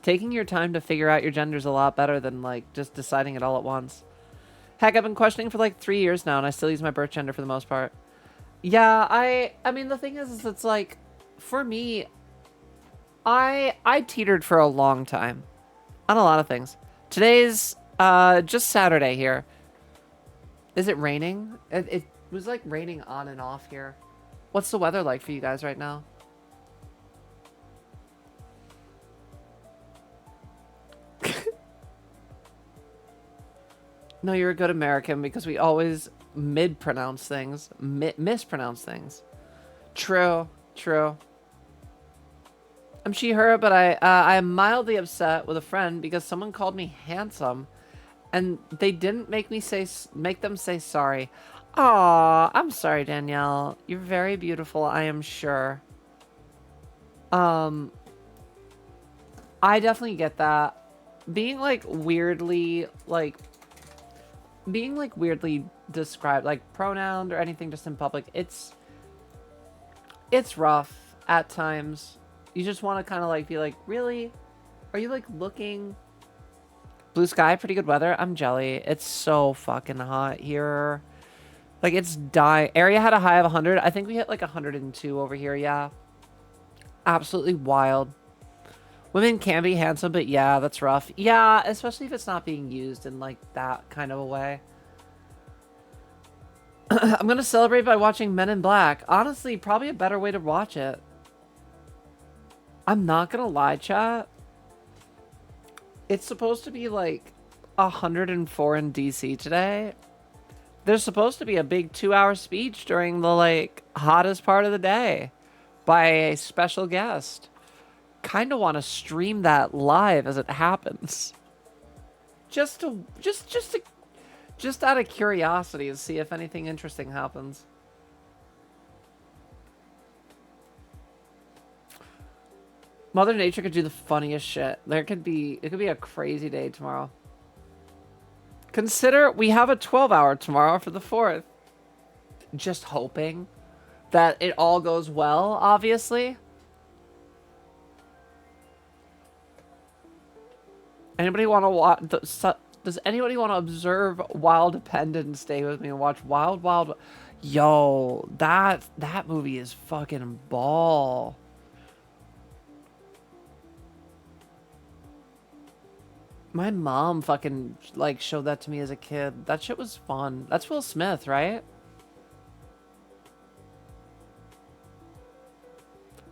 [SPEAKER 1] Taking your time to figure out your gender's a lot better than, like, just deciding it all at once. Heck, I've been questioning for, like, 3 years now, and I still use my birth gender for the most part. Yeah, I mean, the thing is it's like, for me, I teetered for a long time on a lot of things. Today's just Saturday here. Is it raining? It was, like, raining on and off here. What's the weather like for you guys right now? No, you're a good American because we always mispronounce things. True, true. I'm she, her, but I am mildly upset with a friend because someone called me handsome and they didn't make them say sorry. Aw, I'm sorry, Danielle. You're very beautiful, I am sure. I definitely get that. Being weirdly described, like pronouns or anything just in public, it's rough at times. You just want to kind of like be like, really? Are you like looking? Blue sky, pretty good weather. I'm jelly. It's so fucking hot here. Like, it's dying. Area had a high of 100. I think we hit like 102 over here. Yeah. Absolutely wild. Women can be handsome, but yeah, that's rough. Yeah, especially if it's not being used in like that kind of a way. I'm going to celebrate by watching Men in Black. Honestly, probably a better way to watch it. I'm not going to lie, chat. It's supposed to be like 104 in DC today. There's supposed to be a big 2-hour speech during the like hottest part of the day. by a special guest. Kind of want to stream that live as it happens. Just out of curiosity to see if anything interesting happens. Mother Nature could do the funniest shit. It could be a crazy day tomorrow. Consider we have a 12-hour tomorrow for the 4th. Just hoping that it all goes well, obviously. Anybody want to watch? Does anybody want to observe Wild Independence Day with me and watch Wild Wild? Yo, that movie is fucking ball. My mom fucking like showed that to me as a kid. That shit was fun. That's Will Smith, right?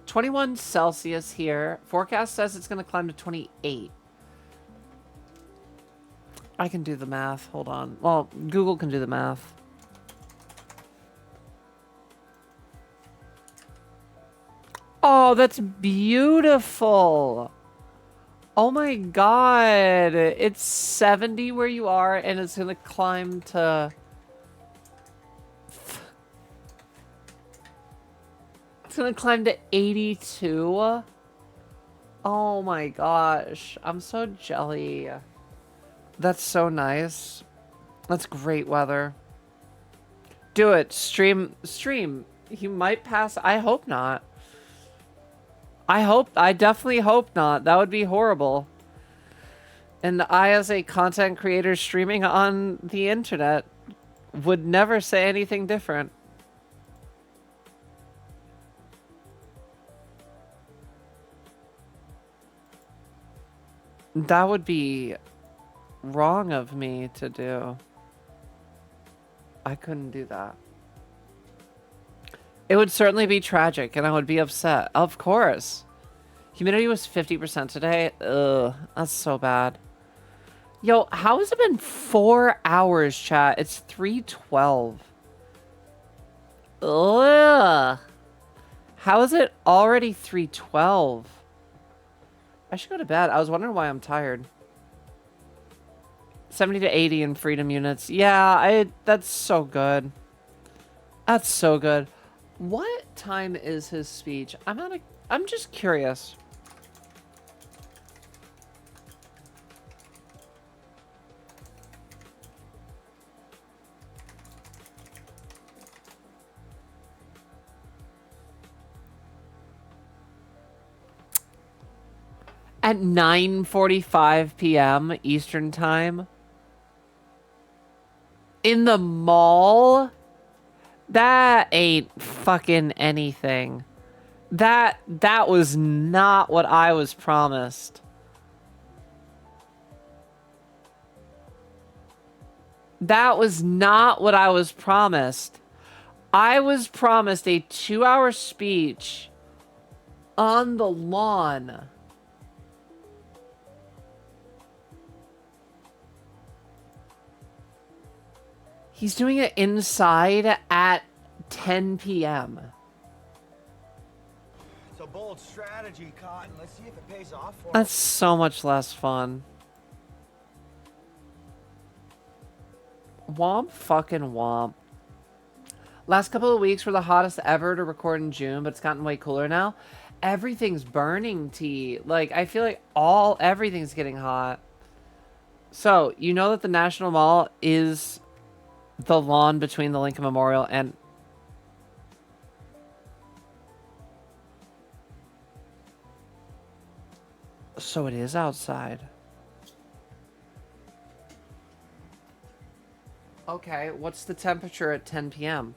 [SPEAKER 1] 21 Celsius here. Forecast says it's going to climb to 28. I can do the math. Hold on. Well, Google can do the math. Oh, that's beautiful. Oh my god. It's 70 where you are, and it's going to climb to... It's going to climb to 82. Oh my gosh. I'm so jelly. That's so nice. That's great weather. Do it. Stream. He might pass. I hope not. I definitely hope not. That would be horrible. And I, as a content creator streaming on the internet, would never say anything different. That would be wrong of me to do. I couldn't do that. It would certainly be tragic, and I would be upset. Of course. Humidity was 50% today. Ugh, that's so bad. Yo, how has it been 4 hours, chat? It's 3:12. Ugh. How is it already 3:12? I should go to bed. I was wondering why I'm tired. 70 to 80 in freedom units. Yeah, that's so good. That's so good. What time is his speech? I'm just curious. At 9:45 p.m. Eastern Time? In the mall? That ain't fucking anything. That was not what I was promised. That was not what I was promised. I was promised a 2-hour speech on the lawn. He's doing it inside at 10 p.m.
[SPEAKER 4] It's a bold strategy, Cotton. Let's see if it pays off for
[SPEAKER 1] That's so much less fun. Womp fucking womp. Last couple of weeks were the hottest ever to record in June, but it's gotten way cooler now. Everything's burning, T. Like, I feel like everything's getting hot. So, you know that the National Mall is the lawn between the Lincoln Memorial and... So it is outside. Okay, what's the temperature at 10 p.m.?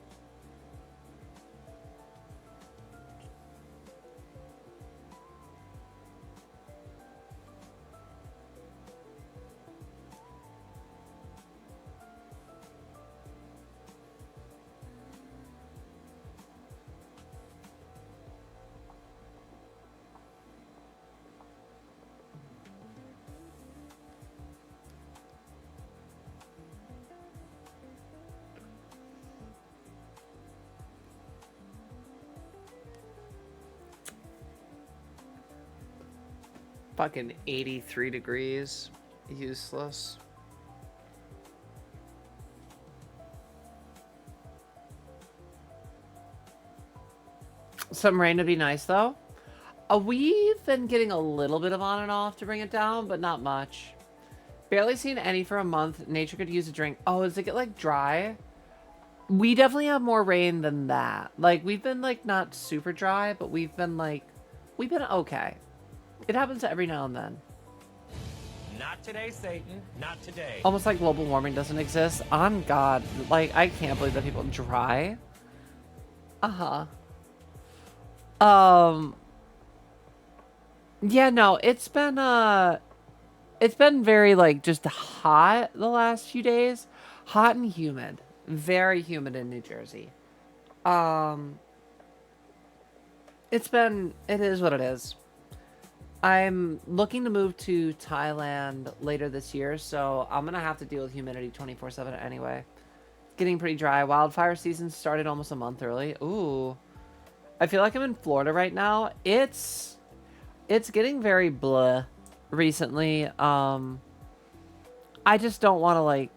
[SPEAKER 1] Fucking 83 degrees. Useless. Some rain would be nice, though. We've been getting a little bit of on and off to bring it down, but not much. Barely seen any for a month. Nature could use a drink. Oh, does it get, like, dry? We definitely have more rain than that. Like, we've been, like, not super dry, but we've been, like... We've been okay. It happens every now and then.
[SPEAKER 4] Not today, Satan. Not today.
[SPEAKER 1] Almost like global warming doesn't exist. On God. Like, I can't believe that people dry. Uh-huh. Yeah, no, it's been very, like, just hot the last few days. Hot and humid. Very humid in New Jersey. It is what it is. I'm looking to move to Thailand later this year, so I'm gonna have to deal with humidity 24/7 anyway. Getting pretty dry. Wildfire season started almost a month early. Ooh. I feel like I'm in Florida right now. It's getting very blah recently. I just don't want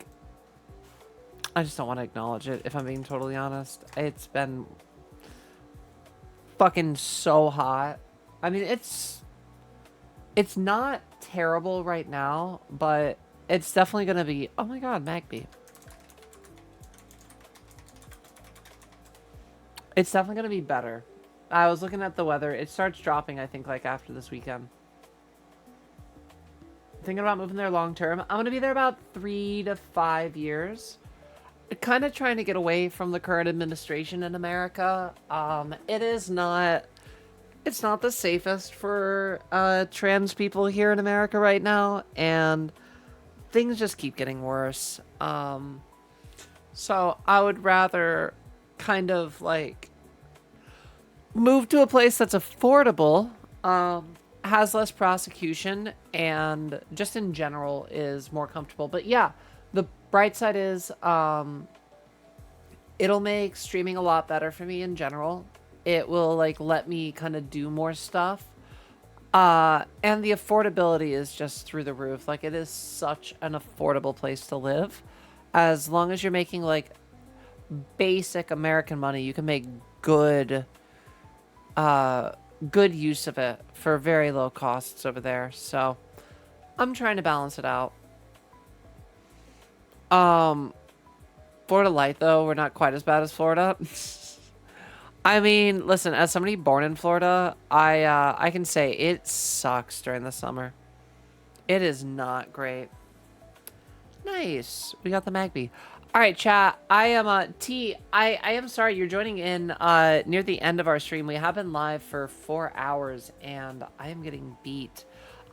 [SPEAKER 1] to acknowledge it, if I'm being totally honest. It's been fucking so hot. I mean, it's not terrible right now, but it's definitely going to be... Oh my god, Magby. It's definitely going to be better. I was looking at the weather. It starts dropping, I think, like, after this weekend. Thinking about moving there long term. I'm going to be there about 3 to 5 years. Kind of trying to get away from the current administration in America. It's not the safest for trans people here in America right now, and things just keep getting worse. So I would rather kind of like move to a place that's affordable, has less prosecution, and just in general is more comfortable. But yeah, the bright side is it'll make streaming a lot better for me in general. It will like let me kind of do more stuff. And the affordability is just through the roof. Like, it is such an affordable place to live. As long as you're making like basic American money, you can make good use of it for very low costs over there. So I'm trying to balance it out. Florida light, though, we're not quite as bad as Florida. I mean, listen, as somebody born in Florida, I can say it sucks during the summer. It is not great. Nice. We got the Magby. All right, chat. I am T. I am sorry you're joining in near the end of our stream. We have been live for 4 hours, and I am getting beat.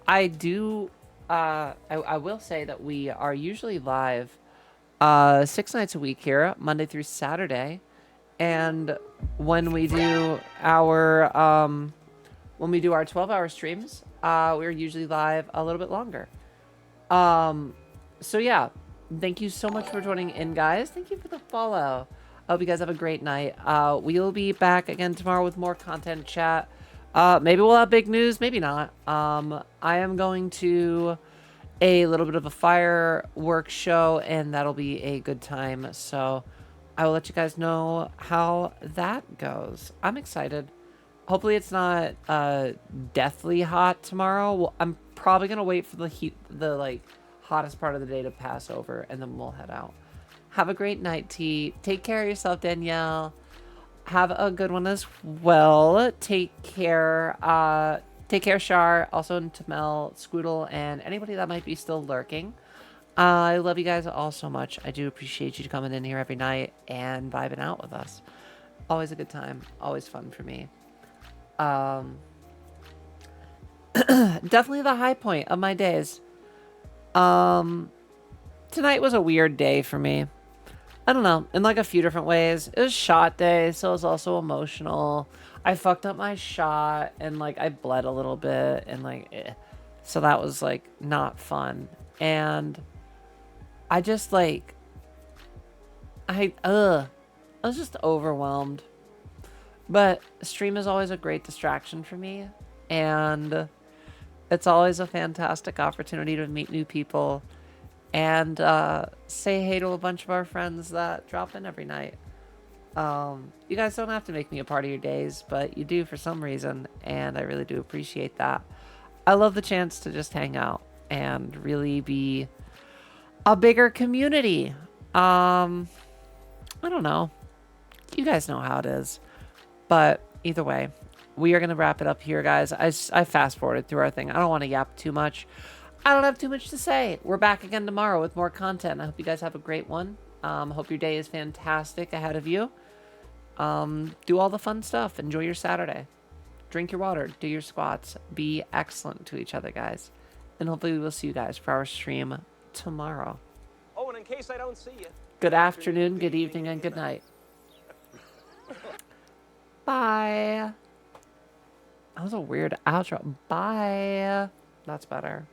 [SPEAKER 1] I do. I will say that we are usually live 6 nights a week here, Monday through Saturday. And when we do our 12-hour streams, we're usually live a little bit longer. So yeah, thank you so much for joining in, guys. Thank you for the follow. I hope you guys have a great night. We'll be back again tomorrow with more content, chat. Maybe we'll have big news, maybe not. I am going to a little bit of a fireworks show, and that'll be a good time. So I will let you guys know how that goes. I'm excited. Hopefully it's not deathly hot tomorrow. Well, I'm probably gonna wait for the heat, the like hottest part of the day to pass over, and then we'll head out. Have a great night, T. Take care of yourself, Danielle. Have a good one as well. Take care. Take care, Shar. Also, Tamel, Squoodle, and anybody that might be still lurking. I love you guys all so much. I do appreciate you coming in here every night and vibing out with us. Always a good time. Always fun for me. Definitely the high point of my days. Tonight was a weird day for me. I don't know, in like a few different ways. It was shot day, so it was also emotional. I fucked up my shot, and like I bled a little bit, and like so that was like not fun. And I just like I was just overwhelmed. But stream is always a great distraction for me, and It's always a fantastic opportunity to meet new people and say hey to a bunch of our friends that drop in every night. You guys don't have to make me a part of your days, but you do for some reason, and I really do appreciate that. I love the chance to just hang out and really be a bigger community. I don't know. You guys know how it is. But either way, we are going to wrap it up here, guys. I fast forwarded through our thing. I don't want to yap too much. I don't have too much to say. We're back again tomorrow with more content. I hope you guys have a great one. Hope your day is fantastic ahead of you. Do all the fun stuff. Enjoy your Saturday. Drink your water. Do your squats. Be excellent to each other, guys. And hopefully we will see you guys for our stream tomorrow.
[SPEAKER 10] Oh, and in case I don't see you.
[SPEAKER 1] Good afternoon, good evening, and good night. Bye. That was a weird outro. Bye. That's better.